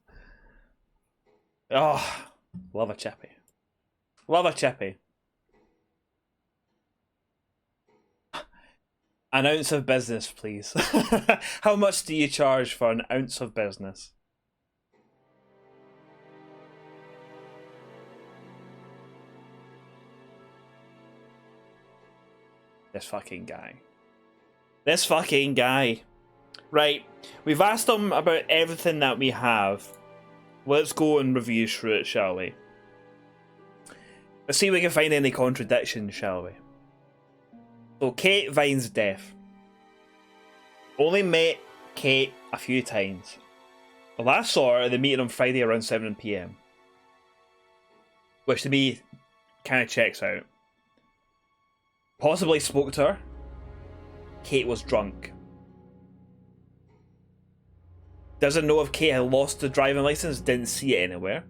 Oh, love a chippy. Love a chippy. An ounce of business, please. How much do you charge for an ounce of business? This fucking guy. This fucking guy. Right, we've asked him about everything that we have. Let's go and review through it, shall we? Let's see if we can find any contradictions, shall we? So, Kate Vine's death. Only met Kate a few times. The last saw her at the meeting on Friday around 7 PM. Which to me kind of checks out. Possibly spoke to her. Kate was drunk. Doesn't know if Kate had lost the driving license, didn't see it anywhere.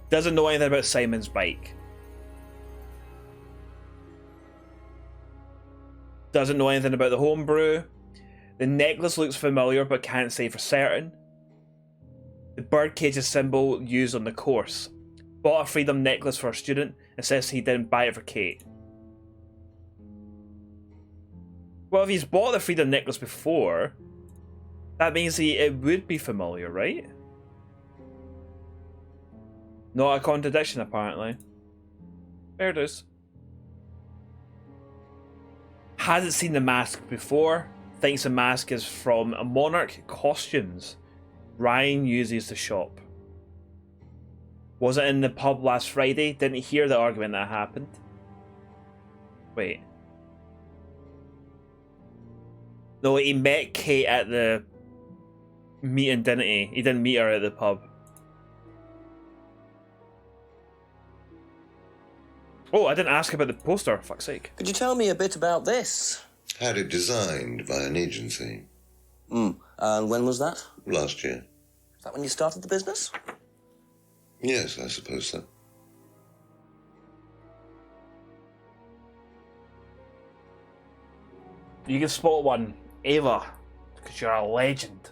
Doesn't know anything about Simon's bike. Doesn't know anything about the homebrew. The necklace looks familiar but can't say for certain. The birdcage is symbol used on the course. Bought a freedom necklace for a student and says he didn't buy it for Kate. Well, if he's bought the freedom necklace before, that means it would be familiar, right? Not a contradiction, apparently. Fair dues. Hasn't seen the mask before. Thinks the mask is from a Monarch Costumes Ryan uses the shop. Wasn't in the pub last Friday. Didn't hear the argument that happened. Wait. No, he met Kate at the meeting, didn't he? He didn't meet her at the pub. Oh, I didn't ask about the poster, fuck's sake. Could you tell me a bit about this? Had it designed by an agency. And when was that? Last year. Is that when you started the business? Yes, I suppose so. You can spot one Ava, because you're a legend.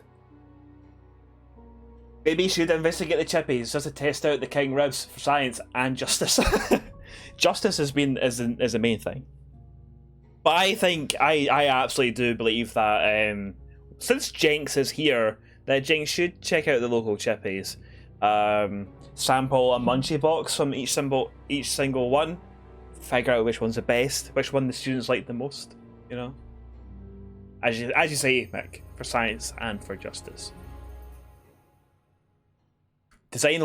Maybe you should investigate the chippies just to test out the king ribs for science and justice. Justice is the main thing. But I think I absolutely do believe that since Jenks is here, that Jenks should check out the local chippies. Sample a munchie box from each single one. Figure out which one's the best, which one the students like the most. You know, as you say, Mick, for science and for justice. Designed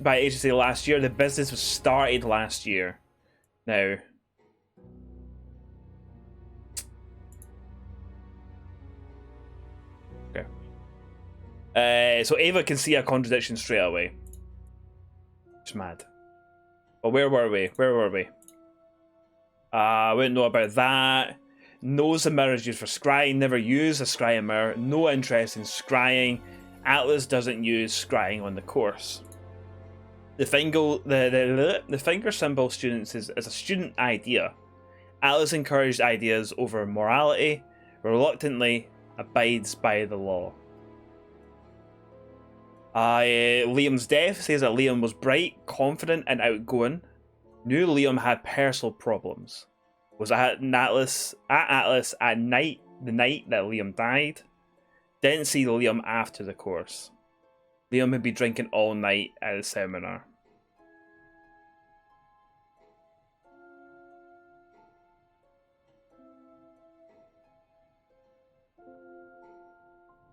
by agency last year, the business was started last year. Now, okay. So Ava can see a contradiction straight away. It's mad. But where were we? I wouldn't know about that. Knows the mirror is used for scrying. Never used a scrying mirror. No interest in scrying. Atlas doesn't use scrying on the course. The finger symbol students is a student idea. Atlas encouraged ideas over morality. Reluctantly abides by the law. Liam's death says that Liam was bright, confident, and outgoing. Knew Liam had personal problems. Was at Atlas at night, the night that Liam died. Didn't see Liam after the course. Liam had been drinking all night at the seminar.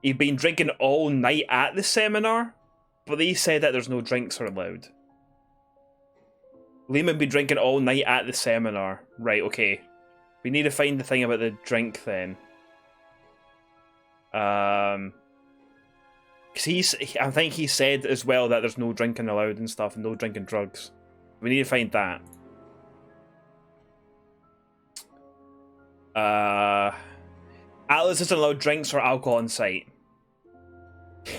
He'd been drinking all night at the seminar, but they said that there's no drinks are allowed. Liam had been drinking all night at the seminar. Right, okay. We need to find the thing about the drink then. Because I think he said as well that there's no drinking allowed and stuff, and no drinking drugs. We need to find that. Atlas doesn't allow drinks or alcohol on site.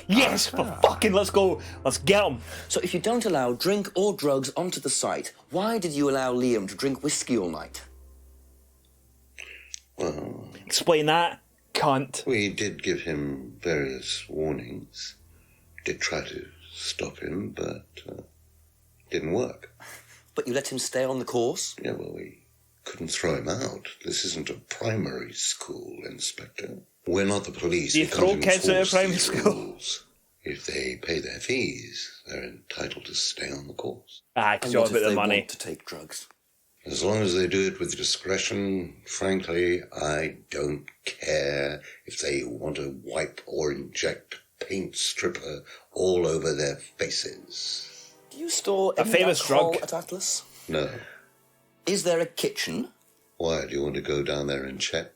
Yes, for fucking let's go. Let's get them. So if you don't allow drink or drugs onto the site, why did you allow Liam to drink whiskey all night? Well, explain that, cunt. We did give him various warnings. Did try to stop him, but didn't work. But you let him stay on the course? Yeah, well, we couldn't throw him out. This isn't a primary school, Inspector. We're not the police. Do you throw kids out of primary school? Rules. If they pay their fees, they're entitled to stay on the course. Because you're about the money. Want to take drugs? As long as they do it with discretion, frankly, I don't care if they want to wipe or inject paint stripper all over their faces. Do you store a famous drug at Atlas? No. Is there a kitchen? Why, do you want to go down there and check?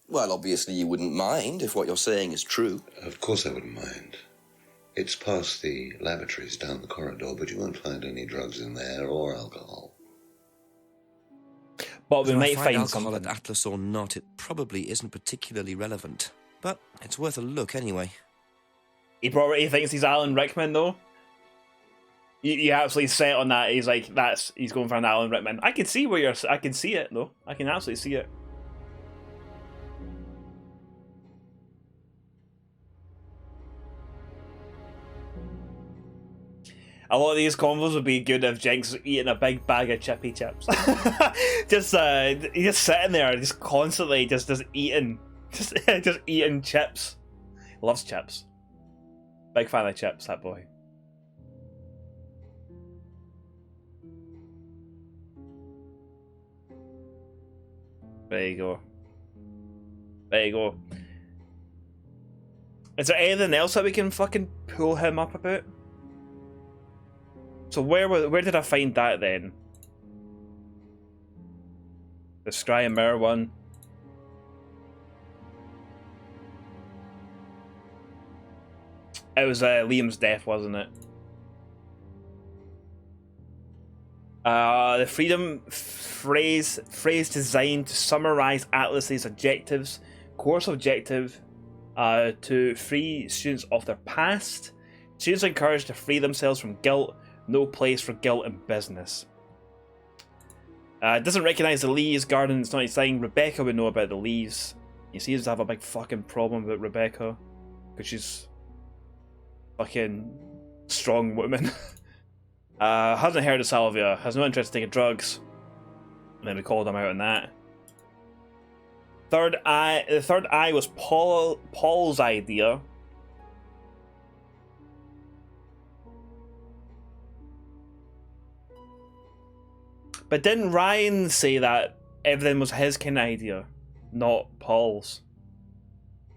Well, obviously you wouldn't mind if what you're saying is true. Of course I wouldn't mind. It's past the lavatories down the corridor, but you won't find any drugs in there or alcohol. But we might find alcohol something. at Atlas or not, it probably isn't particularly relevant. But it's worth a look anyway. He probably thinks he's Alan Rickman, though. You absolutely set on that. He's like, he's going for an Alan Rickman. I can see I can see it though. I can absolutely see it. A lot of these combos would be good if Jenks was eating a big bag of chippy chips. He's just sitting there, just constantly just eating, just eating chips. Loves chips. Big fan of chips, that boy. There you go. There you go. Is there anything else that we can fucking pull him up about? So where did I find that then? The Scry and Mirror one. It was Liam's death, wasn't it? The freedom phrase designed to summarize Atlas's objectives. Course objective to free students of their past. Students are encouraged to free themselves from guilt. No place for guilt in business. Doesn't recognise the leaves. Garden is not his thing. Rebecca would know about the leaves. He seems to have a big fucking problem with Rebecca, because she's fucking strong woman. Hasn't heard of Salvia, has no interest in taking drugs. And then we called him out on that. The third eye was Paul's idea. But didn't Ryan say that everything was his kind of idea, not Paul's?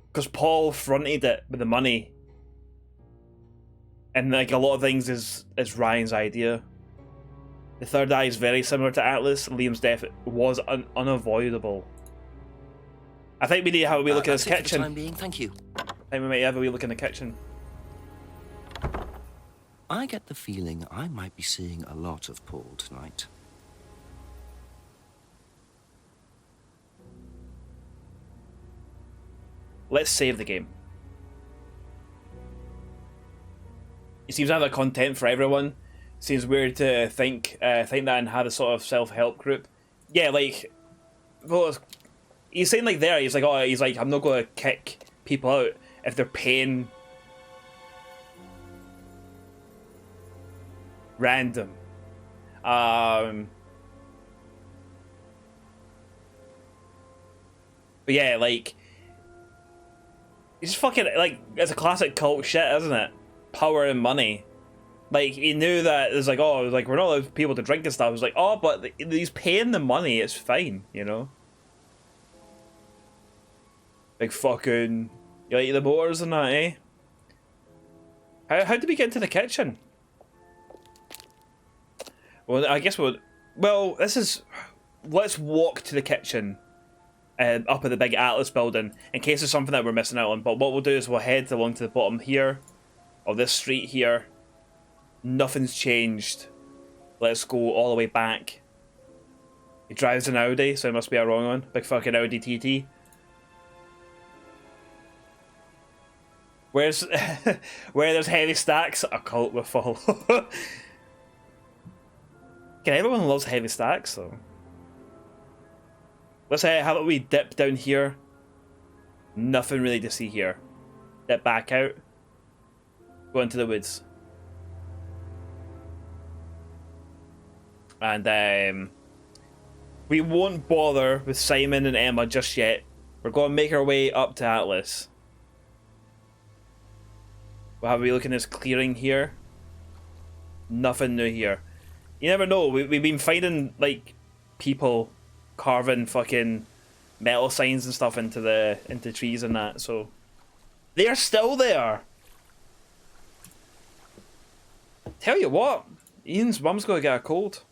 Because Paul fronted it with the money. And like a lot of things is Ryan's idea. The third eye is very similar to Atlas. Liam's death was unavoidable. I think we need to have a wee look at this kitchen. For the time being, thank you. I think we might have a wee look in the kitchen. I get the feeling I might be seeing a lot of Paul tonight. Let's save the game. It seems to have the content for everyone. Seems weird to think that and have a sort of self-help group. Yeah, like, well, he's saying like there, he's like, I'm not going to kick people out if they're paying random. But yeah, like, it's fucking, like, it's a classic cult shit, isn't it? Power and money. Like, he knew that it was like, oh, it was like, we're not allowed people to drink and stuff. It was like, oh, but he's paying the money, it's fine, you know? Like, fucking, you like the motors and that, eh? How did we get into the kitchen? Well, I guess well, this is, let's walk to the kitchen. Up at the big Atlas building, in case there's something that we're missing out on. But what we'll do is we'll head along to the bottom here, of this street here. Nothing's changed. Let's go all the way back. He drives an Audi, so it must be a wrong one. Big fucking Audi TT. Where there's heavy stacks, a cult will fall. Everyone loves heavy stacks, though. Let's have a wee dip down here. Nothing really to see here. Dip back out. Go into the woods. And we won't bother with Simon and Emma just yet. We're going to make our way up to Atlas. We'll have a wee look in this clearing here. Nothing new here. You never know. We've been finding, like, people carving fucking metal signs and stuff into trees and that, so they're still there. Tell you what, Ian's mum's gonna get a cold.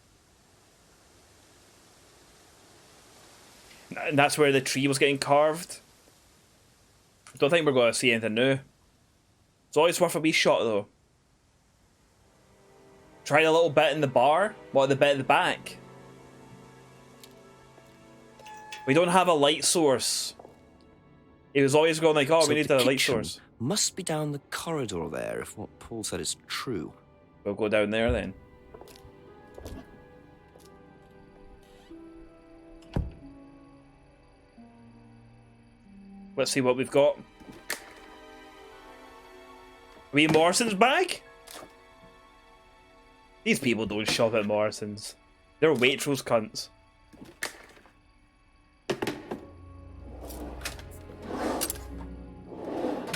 And that's where the tree was getting carved. I don't think we're gonna see anything new. It's always worth a wee shot though. Tried a little bit in the bar, what, the bit at the back? We don't have a light source. He was always going like, oh, so we need a light source. Must be down the corridor there, if what Paul said is true. We'll go down there then. Let's see what we've got. We Morrison's bag? These people don't shop at Morrison's. They're Waitrose cunts.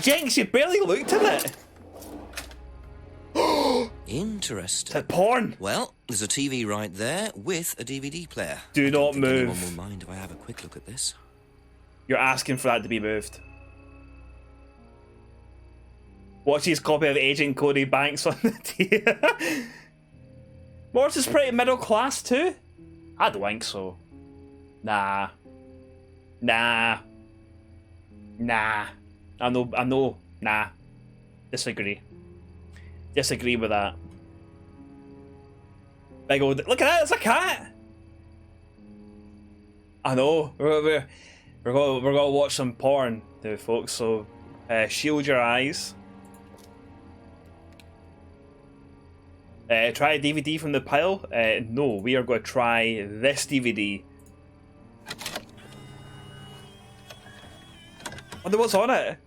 Jinx, you barely looked at it. Interesting. It's porn. Well, there's a TV right there with a DVD player. Do not move. Anyone will mind if I have a quick look at this. You're asking for that to be moved. Watch his copy of Agent Cody Banks on the TV. Morris is pretty middle class too. I don't think so. Nah. I know. Nah. Disagree with that. Big old. Look at that. It's a cat. I know. We're gonna watch some porn, there, folks. So, shield your eyes. Try a DVD from the pile. No, we are going to try this DVD. wonder what's on it.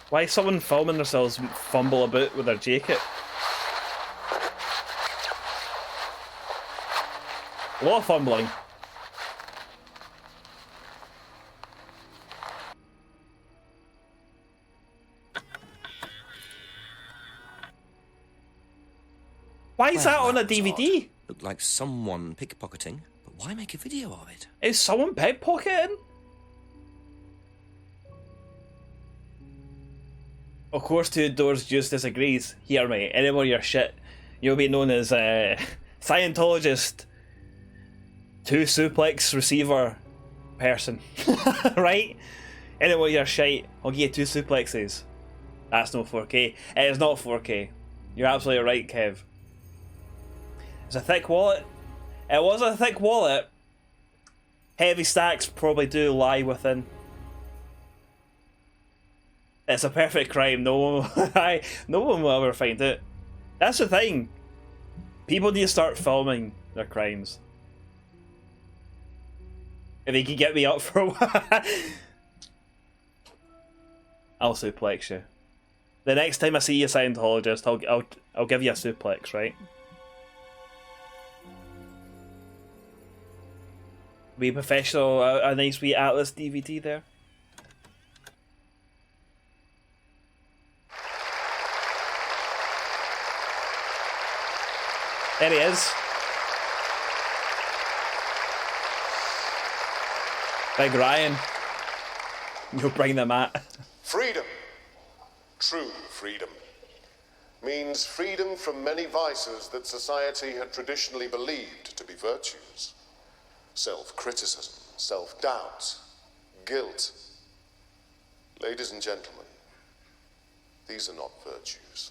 Why is someone filming themselves fumble about with their jacket? A lot of fumbling. Why is that on a DVD? Odd. Looked like someone pickpocketing, but why make a video of it? Is someone pickpocketing? Of course, Two Doors Joose disagrees. Hear me, anymore your shit, you'll be known as Scientologist Two Suplex Receiver Person. Right? Anyway, your shite, I'll give you 2 suplexes. That's no 4K. It is not 4K. You're absolutely right, Kev. It's a thick wallet. It was a thick wallet. Heavy stacks probably do lie within. It's a perfect crime. No one will ever find it. That's the thing. People need to start filming their crimes. If they can get me up for a while, I'll suplex you. The next time I see you, Scientologist, I'll give you a suplex, right? Be professional, a nice wee Atlas DVD there. There he is. Big Ryan. You'll bring them at. Freedom, true freedom, means freedom from many vices that society had traditionally believed to be virtues. Self-criticism, self-doubt, guilt. Ladies and gentlemen, these are not virtues.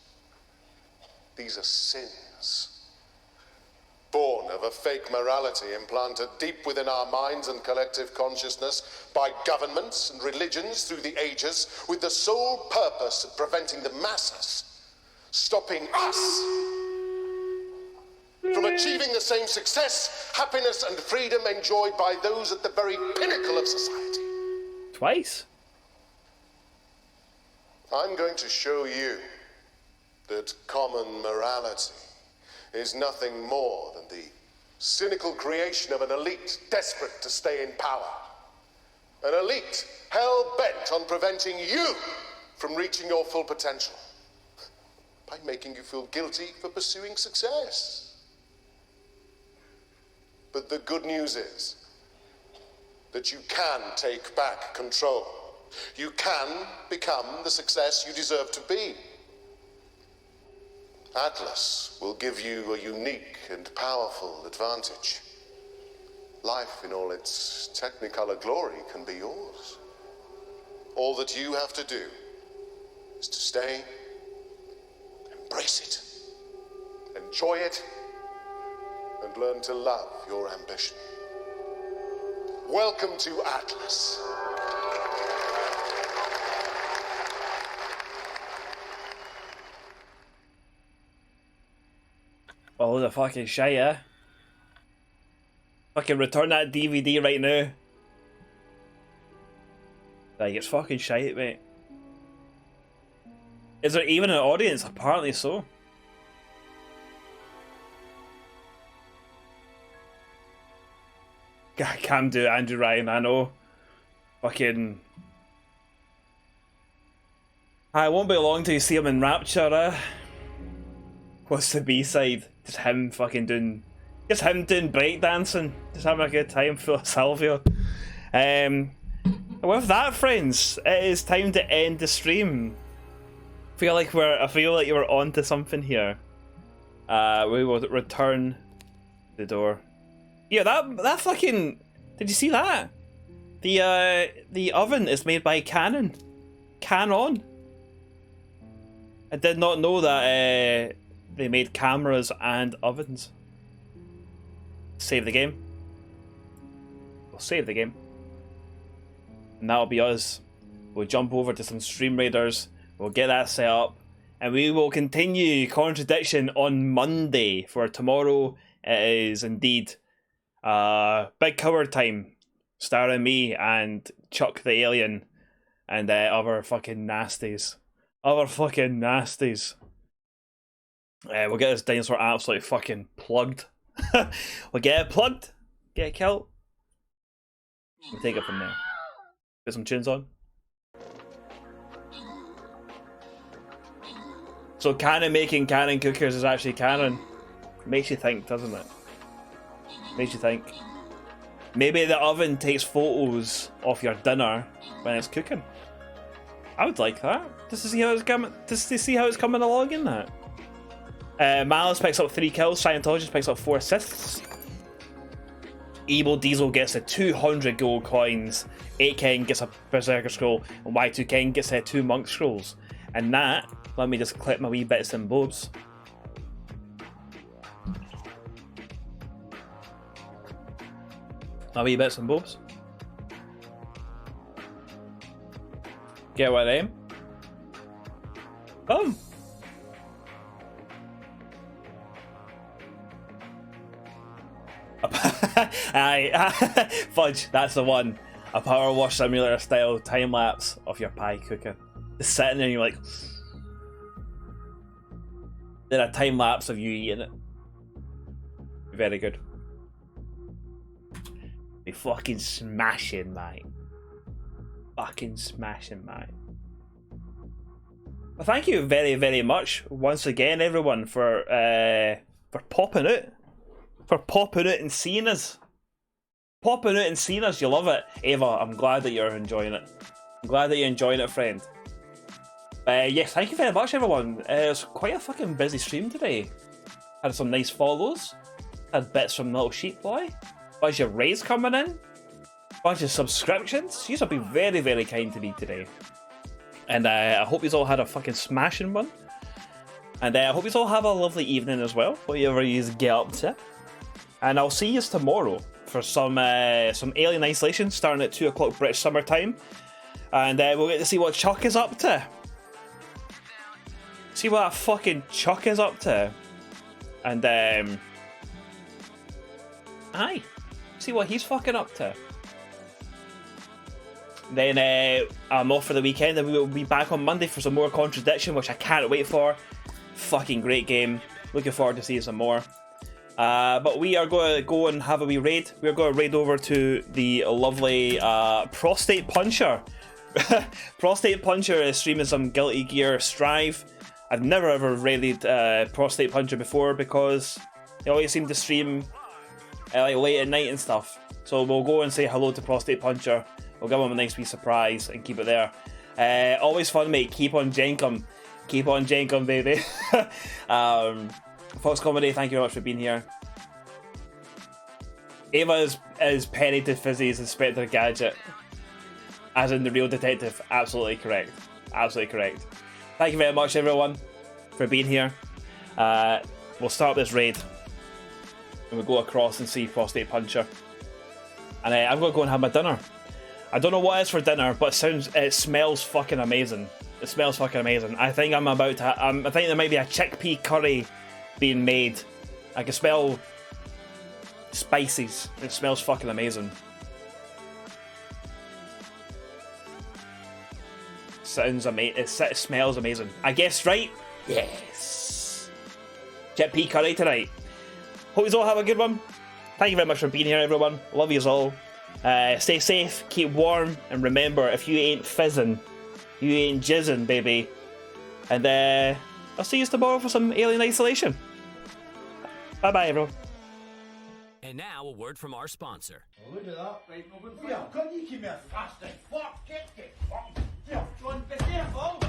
These are sins. Born of a fake morality implanted deep within our minds and collective consciousness by governments and religions through the ages, with the sole purpose of preventing the masses, stopping us from achieving the same success, happiness, and freedom enjoyed by those at the very pinnacle of society. Twice. I'm going to show you that common morality is nothing more than the cynical creation of an elite desperate to stay in power. An elite hell-bent on preventing you from reaching your full potential by making you feel guilty for pursuing success. But the good news is that you can take back control. You can become the success you deserve to be. Atlas will give you a unique and powerful advantage. Life in all its technicolor glory can be yours. All that you have to do is to stay, embrace it, enjoy it, and learn to love your ambition. Welcome to Atlas. Oh, the fucking shite, eh? Fucking return that DVD right now. Like, it's fucking shite, mate. Is there even an audience? Apparently so. I can't do Andrew Ryan, I know. Fucking... I won't be long till you see him in Rapture, eh? What's the B-side? Just him fucking doing... Just him doing breakdancing. Just having a good time for Salvio. With that, friends, it is time to end the stream. I feel like you were onto something here. We will return the door. Yeah, that fucking... Did you see that? The oven is made by Canon. Canon. I did not know that they made cameras and ovens. Save the game. We'll save the game. And that'll be us. We'll jump over to some Stream Raiders. We'll get that set up. And we will continue Contradiction on Monday. For tomorrow, it is indeed big cover time, starring me and Chuck the Alien and other fucking nasties. We'll get this dinosaur absolutely fucking plugged. We'll get it plugged, get it killed. We'll take it from there. Put some tunes on. So canon making canon cookers is actually canon. Makes you think, doesn't it? Makes you think. Maybe the oven takes photos of your dinner when it's cooking. I would like that. Just to see how it's coming. Just to see how it's coming along in that. Malice picks up 3 kills. Scientologist picks up 4 assists. Evil Diesel gets the 200 gold coins. 8 King gets a Berserker scroll, and Y2 King gets 2 Monk scrolls. And that, let me just clip my wee bits and bobs. My wee bits and bobs. Get one of them. Boom. Aye, fudge, that's the one. A Power Wash Simulator style time lapse of your pie cooking. Just sitting there and you're like, then a time lapse of you eating it. Very good. Be fucking smashing, mate. Fucking smashing, mate. Well, thank you very, very much once again, everyone, for popping out. For popping out and seeing us. Popping out and seeing us, you love it. Ava, I'm glad that you're enjoying it. I'm glad that you're enjoying it, friend. Yes, thank you very much, everyone. It was quite a fucking busy stream today. Had some nice follows. Had bits from Little Sheep Boy. Bunch of raids coming in. Bunch of subscriptions. You have been very, very kind to me today. And I hope you all had a fucking smashing one. And I hope you all have a lovely evening as well, whatever you get up to. And I'll see you tomorrow for some Alien Isolation starting at 2 o'clock British Summer Time. And we'll get to see what Chuck is up to. See what that fucking Chuck is up to. And aye. See what he's fucking up to. Then I'm off for the weekend and we will be back on Monday for some more Contradiction, which I can't wait for. Fucking great game. Looking forward to seeing some more. But we are going to go and have a wee raid. We're going to raid over to the lovely Prostate Puncher. Prostate Puncher is streaming some Guilty Gear Strive. I've never ever raided Prostate Puncher before because they always seem to stream like late at night and stuff. So we'll go and say hello to Prostate Puncher. We'll give him a nice wee surprise and keep it there. Always fun, mate. Keep on Jenkum. Keep on Jenkum, baby. Fox Comedy, thank you very much for being here. Ava is Penny to Fizzy's Inspector Gadget. As in the real detective. Absolutely correct. Absolutely correct. Thank you very much, everyone, for being here. We'll start this raid. And we'll go across and see Prostate Puncher. And I'm going to go and have my dinner. I don't know what it is for dinner, but it smells fucking amazing. It smells fucking amazing. I think I'm about to... I think there might be a chickpea curry being made. I can smell spices. It smells fucking amazing. Sounds amazing. It smells amazing. I guessed right? Yes. Chickpea curry tonight. Hope you all have a good one. Thank you very much for being here, everyone. Love you all. Stay safe, keep warm, and remember, if you ain't fizzing, you ain't jizzing, baby. And I'll see you tomorrow for some Alien Isolation. Bye bye, everyone. And now a word from our sponsor. Oh, look at that, right? Yeah, can you keep me fast as fuck? Get fuck. Yeah, John, be careful.